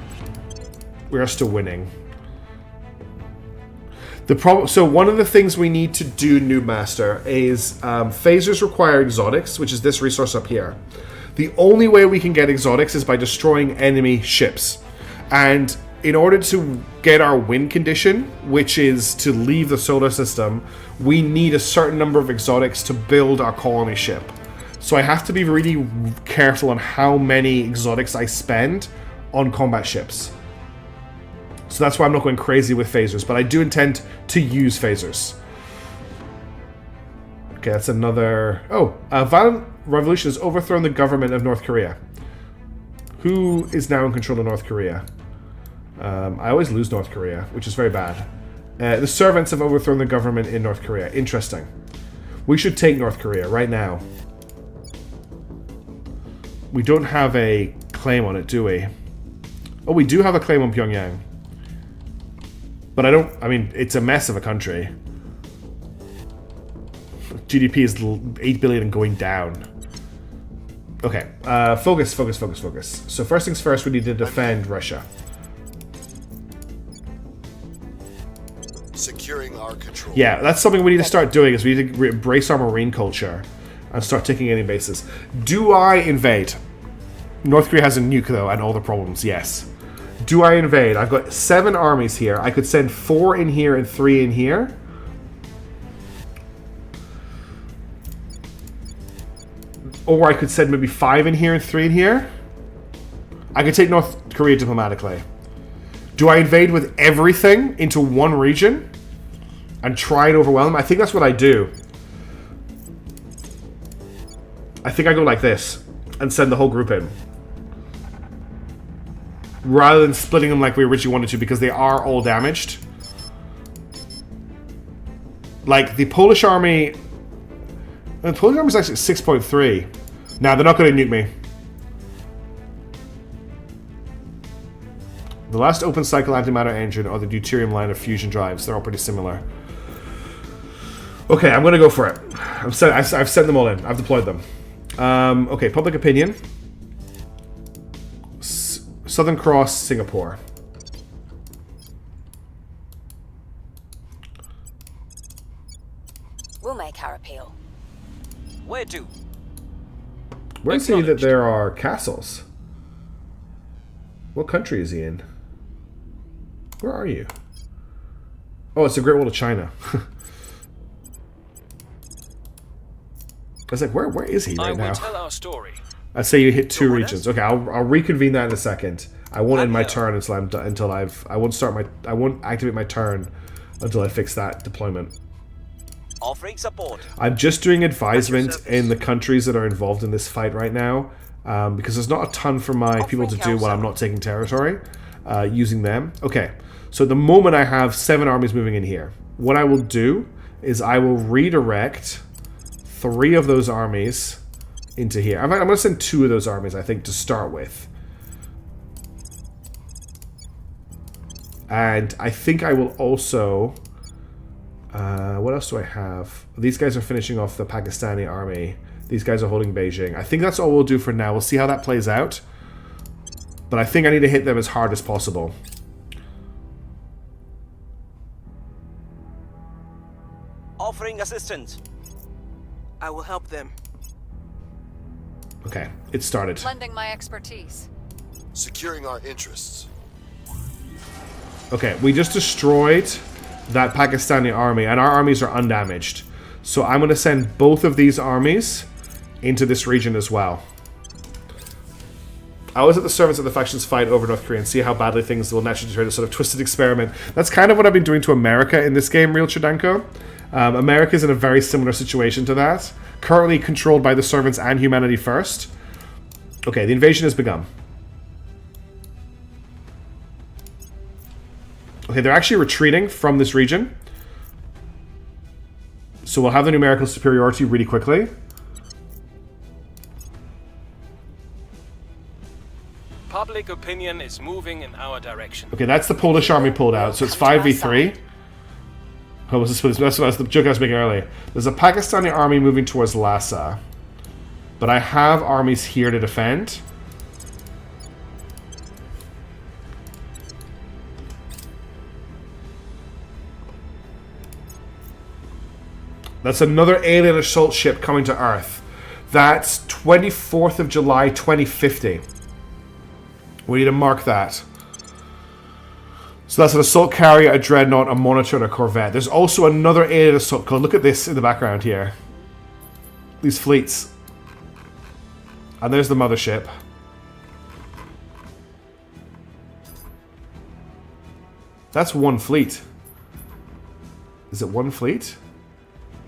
We are still winning. So one of the things we need to do, Noob Master, is phasers require exotics, which is this resource up here. The only way we can get exotics is by destroying enemy ships. And in order to get our win condition, which is to leave the solar system, we need a certain number of exotics to build our colony ship. So I have to be really careful on how many exotics I spend on combat ships. So that's why I'm not going crazy with phasers, but I do intend to use phasers. Okay, that's another... Oh, violent revolution has overthrown the government of North Korea. Who is now in control of North Korea? I always lose North Korea, which is very bad. The servants have overthrown the government in North Korea. Interesting. We should take North Korea right now. We don't have a claim on it, do we? Oh, we do have a claim on Pyongyang. But I mean, it's a mess of a country. GDP is 8 billion and going down. Okay, focus. So first things first, we need to defend Russia. Securing our control. Yeah, that's something we need to start doing, is we need to embrace our marine culture and start taking any bases. Do I invade? North Korea has a nuke, though, and all the problems, yes. Do I invade? I've got 7 armies here. I could send 4 in here and 3 in here. Or I could send maybe 5 in here and 3 in here. I could take North Korea diplomatically. Do I invade with everything into one region and try and overwhelm them? I think that's what I do. I think I go like this and send the whole group in, rather than splitting them like we originally wanted to, because they are all damaged. Like, the Polish army... The Polish army is actually 6.3. Nah, they're not going to nuke me. The last open cycle antimatter engine or the deuterium line of fusion drives. They're all pretty similar. Okay, I'm going to go for it. I've sent them all in. I've deployed them. Okay, public opinion. Southern Cross, Singapore. We'll make our appeal. Where to? Where is he that there are castles? What country is he in? Where are you? Oh, it's the Great Wall of China. I was like, where is he right now? I will tell our story. I say you hit 2 regions. Okay, I'll reconvene that in a second. I won't end my turn I won't activate my turn until I fix that deployment. Offering support. I'm just doing advisement in the countries that are involved in this fight right now, because there's not a ton for my people to do while I'm not taking territory, using them. Okay, so at the moment I have 7 armies moving in here. What I will do is I will redirect 3 of those armies into here. I'm going to send 2 of those armies, I think, to start with. And I think I will also... what else do I have? These guys are finishing off the Pakistani army. These guys are holding Beijing. I think that's all we'll do for now. We'll see how that plays out. But I think I need to hit them as hard as possible. offering assistance. I will help them. Okay, it started. Lending my expertise. Securing our interests. Okay, we just destroyed that Pakistani army, and our armies are undamaged. So I'm going to send both of these armies into this region as well. I always let the servants of the factions fight over North Korea and see how badly things will naturally turn. A sort of twisted experiment. That's kind of what I've been doing to America in this game, Real Chidanko. America's in a very similar situation to that. Currently controlled by the servants and humanity first. Okay, the invasion has begun. Okay, they're actually retreating from this region. So we'll have the numerical superiority really quickly. Public opinion is moving in our direction. Okay, that's the Polish army pulled out, so it's 5v3. Oh, was this, that's the joke I was making earlier. There's a Pakistani army moving towards Lhasa. But I have armies here to defend. That's another alien assault ship coming to Earth. That's 24th of July, 2050. We need to mark that. So that's an assault carrier, a dreadnought, a monitor, and a corvette. There's also another alien assault code. Look at this in the background here. These fleets. And there's the mothership. That's one fleet. Is it one fleet?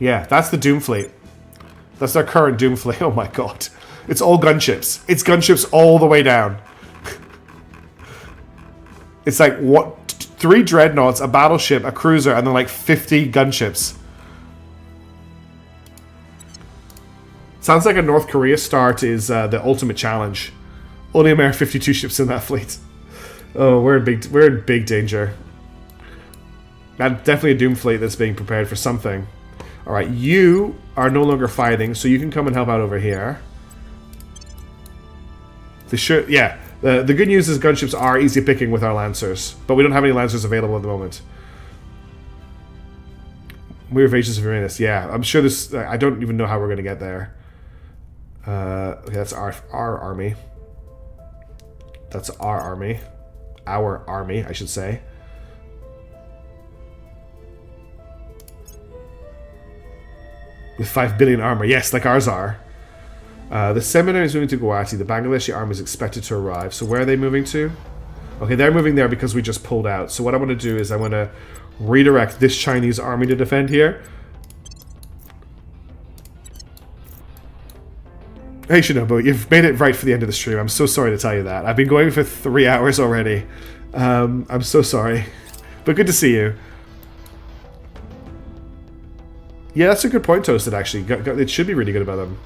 Yeah, that's the Doom fleet. That's our current Doom fleet. Oh my god. It's all gunships. It's gunships all the way down. It's like, what? 3 dreadnoughts, a battleship, a cruiser, and then like 50 gunships. Sounds like a North Korea start is the ultimate challenge. Only American 52 ships in that fleet. Oh, we're in big danger. That's definitely a Doom fleet that's being prepared for something. Alright, you are no longer fighting, so you can come and help out over here. Yeah, the good news is gunships are easy picking with our Lancers, but we don't have any Lancers available at the moment. We're Evasions of Uranus, yeah. I'm sure this... I don't even know how we're going to get there. Okay, that's our army. That's our army. Our army, I should say. With 5 billion armor. Yes, like ours are. The seminary is moving to Guwahati. The Bangladeshi army is expected to arrive. So where are they moving to? Okay, they're moving there because we just pulled out. So what I want to do is I want to redirect this Chinese army to defend here. Hey Shinobu, you've made it right for the end of the stream. I'm so sorry to tell you that. I've been going for 3 hours already. I'm so sorry. But good to see you. Yeah, that's a good point, Toasted, actually. It should be really good about them.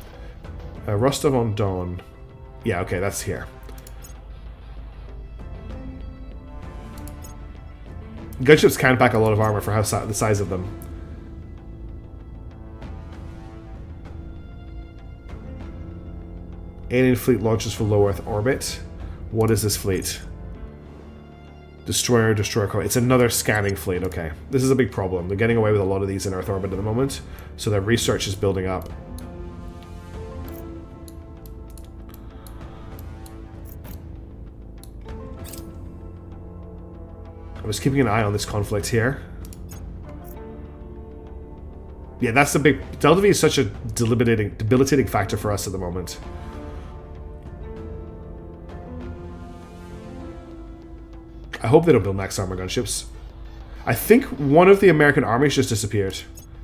Rostov-on-Don. Yeah, okay, that's here. Gunships can pack a lot of armor for how the size of them. Alien fleet launches for low Earth orbit. What is this fleet? Destroyer, destroyer. It's another scanning fleet. Okay, this is a big problem. They're getting away with a lot of these in Earth orbit at the moment, so their research is building up. I was keeping an eye on this conflict here. Yeah, that's the big... Delta V is such a debilitating factor for us at the moment. I hope they don't build max armor gunships. I think one of the American armies just disappeared.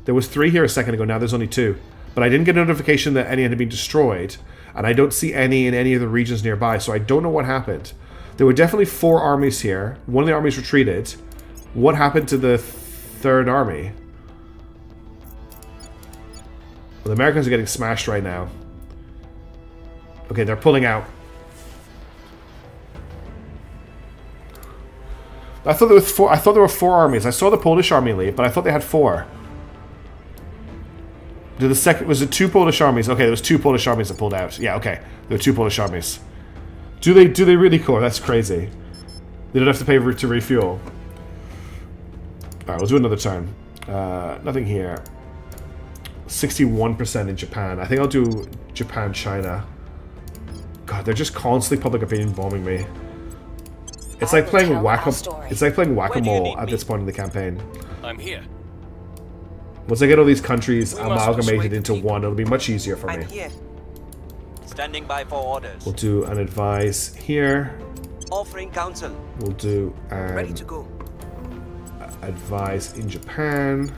There was 3 here a second ago, now there's only 2. But I didn't get a notification that any had been destroyed, and I don't see any in any of the regions nearby, so I don't know what happened. There were definitely 4 armies here. One of the armies retreated. What happened to the 3rd army? Well, the Americans are getting smashed right now. Okay, they're pulling out. I thought there was 4. I thought there were 4 armies. I saw the Polish army leave, but I thought they had 4. Was it 2 Polish armies? Okay, there was 2 Polish armies that pulled out. Yeah, okay, there were 2 Polish armies. Do they really core? That's crazy. They don't have to pay to refuel. All right, we'll do another turn. Nothing here. 61% in Japan. I think I'll do Japan, China. God, they're just constantly public opinion bombing me. It's like playing whack-a-mole at this point in the campaign. I'm here. Once I get all these countries We must amalgamated persuade into the people. one, it'll be much easier for I'm me. here. Standing by for orders. We'll do an advise here. Offering counsel. We'll do Ready an to go. advise in Japan.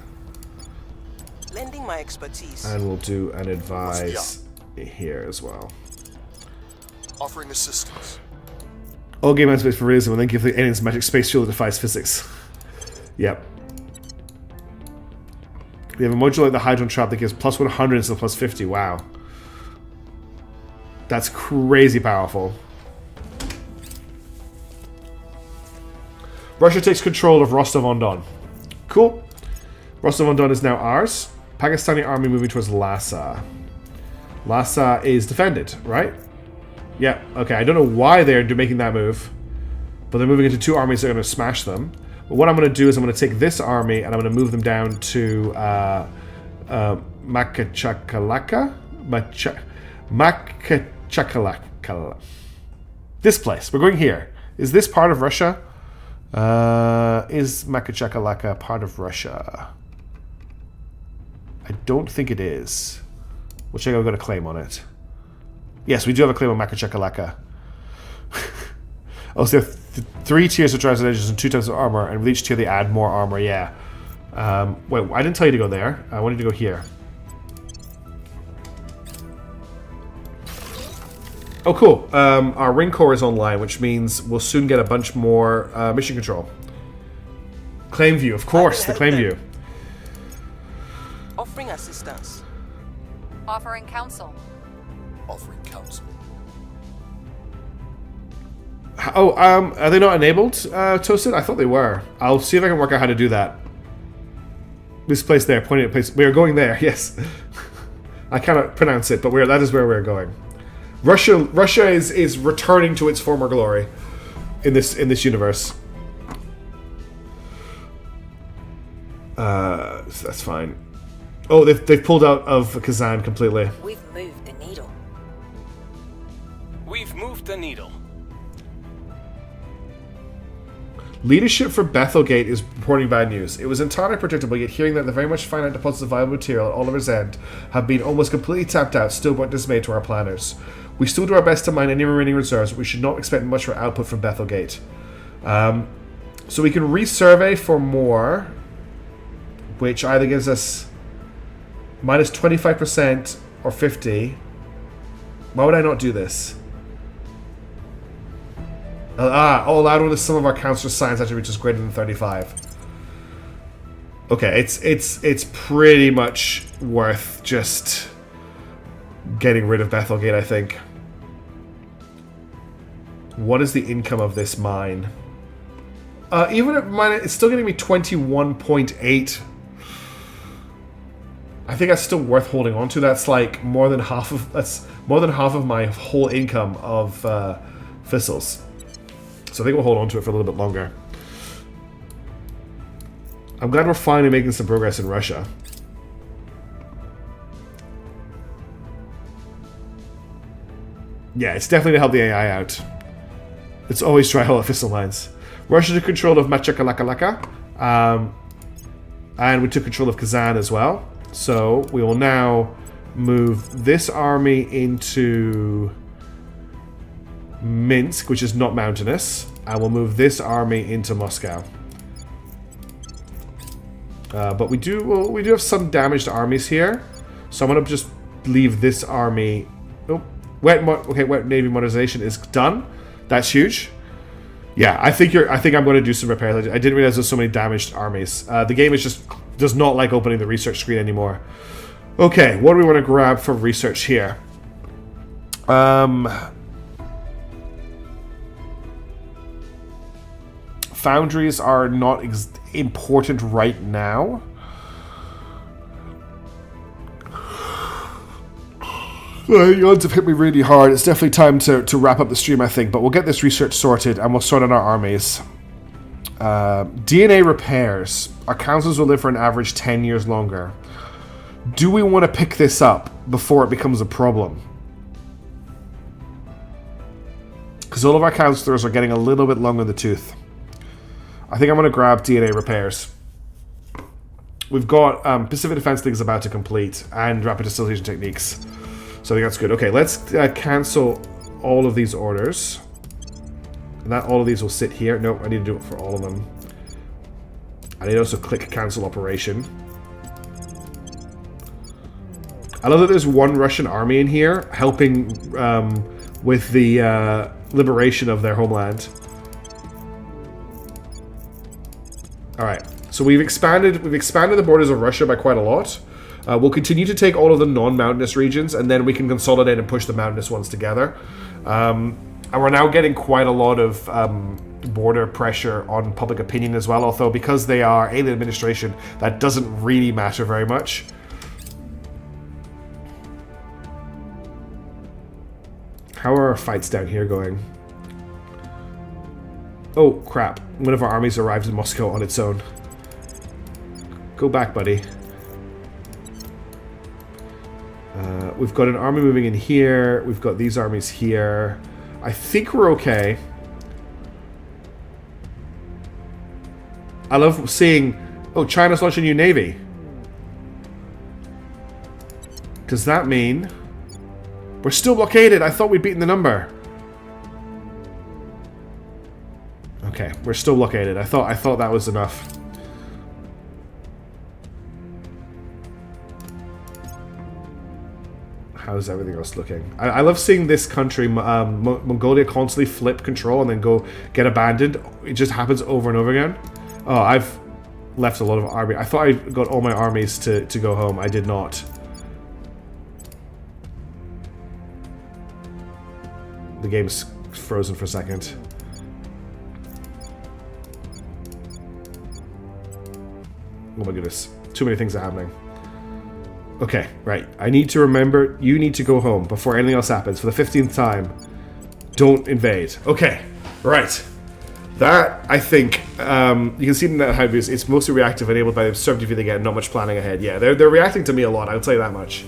Lending my expertise. And we'll do an advise here as well. Offering assistance. All game space for realism and then give the aliens magic space field that defies physics. Yep. We have a module like the Hydron Trap that gives plus 100 instead of plus 50. Wow. That's crazy powerful. Russia takes control of Rostov-on-Don. Cool. Rostov-on-Don is now ours. Pakistani army moving towards Lhasa. Lhasa is defended, right? Yeah, okay. I don't know why they're making that move, but they're moving into two armies that are going to smash them. But what I'm going to do is I'm going to take this army and I'm going to move them down to Makachakalaka? Makachakalaka. This place. We're going here. Is this part of Russia? Is Makachakalaka part of Russia? I don't think it is. We'll check if we've got a claim on it. Yes, we do have a claim on Makachakalaka. Oh, so there are 3 tiers of drives and edges and 2 types of armor, and with each tier they add more armor, yeah. Wait, I didn't tell you to go there. I wanted to go here. Oh, cool. Our ring core is online, which means we'll soon get a bunch more mission control. Claim view, of course, the claim view. Offering assistance. Offering counsel. Offering counsel. Oh, are they not enabled, Toasted? I thought they were. I'll see if I can work out how to do that. This place there, pointing at place. We are going there, yes. I cannot pronounce it, but that is where we're going. Russia is returning to its former glory in this universe. That's fine. Oh, they've pulled out of Kazan completely. We've moved the needle. We've moved the needle. Leadership for Bethelgate is reporting bad news. It was entirely predictable, yet hearing that the very much finite deposits of viable material at Oliver's End have been almost completely tapped out still brought dismay to our planners. We still do our best to mine any remaining reserves, but we should not expect much for output from Bethelgate. So we can resurvey for more, which either gives us minus 25% or 50. Why would I not do this? Allowed when the sum of our counselor science attributes is greater than 35. Okay, it's pretty much worth just getting rid of Bethelgate, I think. What is the income of this mine? Even at mine, it's still getting me 21.8. I think that's still worth holding on to. That's like more than half of my whole income of Thistles. So I think we'll hold on to it for a little bit longer. I'm glad we're finally making some progress in Russia. Yeah, it's definitely to help the AI out. It's always try hold at Thistle lines. Russia took control of Machakalakalaka. And we took control of Kazan as well. So we will now move this army into Minsk, which is not mountainous. I will move this army into Moscow. But we do have some damaged armies here, so I'm gonna just leave this army. Oh, wet Navy modernization is done. That's huge. Yeah, I think I'm going to do some repairs. I didn't realize there's so many damaged armies. The game does not like opening the research screen anymore. Okay, what do we want to grab for research here? Foundries are not important right now. The odds have hit me really hard. It's definitely time to wrap up the stream, I think. But we'll get this research sorted and we'll sort out our armies. DNA repairs. Our councils will live for an average 10 years longer. Do we want to pick this up before it becomes a problem? Because all of our counselors are getting a little bit long in the tooth. I think I'm going to grab DNA repairs. We've got Pacific Defense League is about to complete, and Rapid Distillation Techniques. So I think that's good. Okay, let's cancel all of these orders. And that all of these will sit here. Nope, I need to do it for all of them. I need to also click cancel operation. I love that there's one Russian army in here helping with the liberation of their homeland. Alright, so we've expanded the borders of Russia by quite a lot. We'll continue to take all of the non-mountainous regions, and then we can consolidate and push the mountainous ones together. And we're now getting quite a lot of border pressure on public opinion as well, although because they are alien administration, that doesn't really matter very much. How are our fights down here going? Oh, crap. One of our armies arrived in Moscow on its own. Go back, buddy. We've got an army moving in here. We've got these armies here. I think we're okay. I love seeing... Oh, China's launching a new navy. Does that mean... We're still blockaded. I thought we'd beaten the number. Okay, we're still blockaded. I thought that was enough. How's everything else looking? I love seeing this country, Mongolia, constantly flip control and then go get abandoned. It just happens over and over again. Oh, I've left a lot of army. I thought I got all my armies to go home. I did not. The game's frozen for a second. Oh my goodness. Too many things are happening. Okay, right. I need to remember, you need to go home before anything else happens. For the 15th time, don't invade. Okay, right. That, I think, you can see in that how it's mostly reactive, enabled by the certainty they get, not much planning ahead. Yeah, they're reacting to me a lot, I'll tell you that much.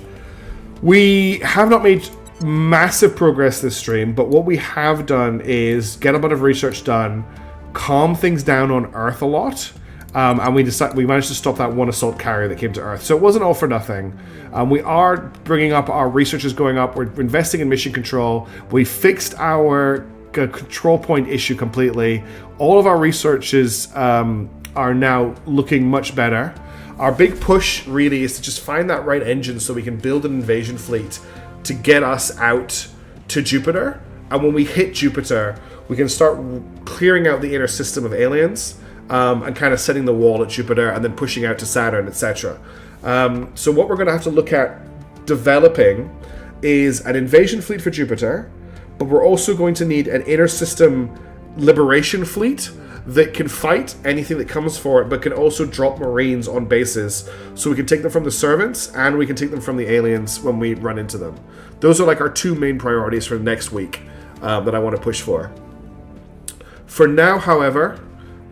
We have not made massive progress this stream, but what we have done is get a bit of research done, calm things down on Earth a lot, and we managed to stop that one assault carrier that came to Earth. So it wasn't all for nothing. We are bringing up, our research is going up, we're investing in mission control, we fixed our control point issue completely. All of our researches are now looking much better. Our big push really is to just find that right engine so we can build an invasion fleet to get us out to Jupiter, and when we hit Jupiter, we can start clearing out the inner system of aliens, and kind of setting the wall at Jupiter, and then pushing out to Saturn, etc. So what we're going to have to look at developing is an invasion fleet for Jupiter, but we're also going to need an inner system liberation fleet that can fight anything that comes for it, but can also drop Marines on bases, so we can take them from the servants and we can take them from the aliens when we run into them. Those are like our two main priorities for next week that I want to push for. For now, however,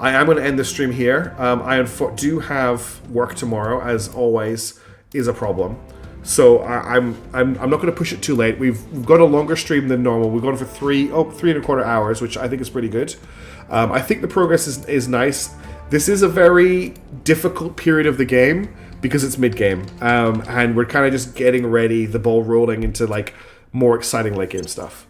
I am going to end the stream here. I do have work tomorrow, as always, is a problem. So I'm not going to push it too late. We've got a longer stream than normal. We've gone for 3.25 hours, which I think is pretty good. I think the progress is nice. This is a very difficult period of the game because it's mid-game, and we're kind of just getting ready, the ball rolling into like more exciting late game stuff.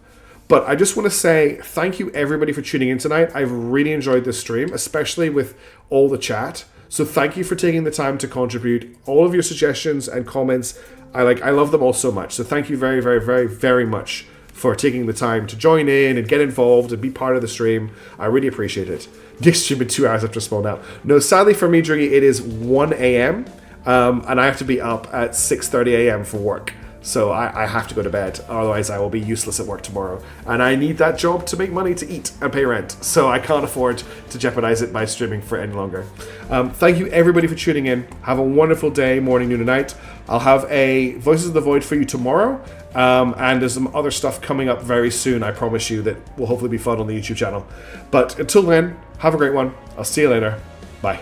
But I just want to say thank you everybody for tuning in tonight. I've really enjoyed this stream, especially with all the chat. So thank you for taking the time to contribute. All of your suggestions and comments, I love them all so much. So thank you very, very, very, very much for taking the time to join in and get involved and be part of the stream. I really appreciate it. Next stream in 2 hours after spawn out. No, sadly for me, Driggy, it is 1 a.m. And I have to be up at 6:30 a.m. for work. So I have to go to bed, otherwise I will be useless at work tomorrow. And I need that job to make money to eat and pay rent, so I can't afford to jeopardize it by streaming for any longer. Thank you everybody for tuning in. Have a wonderful day, morning, noon, and night. I'll have a Voices of the Void for you tomorrow, and there's some other stuff coming up very soon, I promise you, that will hopefully be fun on the YouTube channel. But until then, have a great one. I'll see you later. Bye.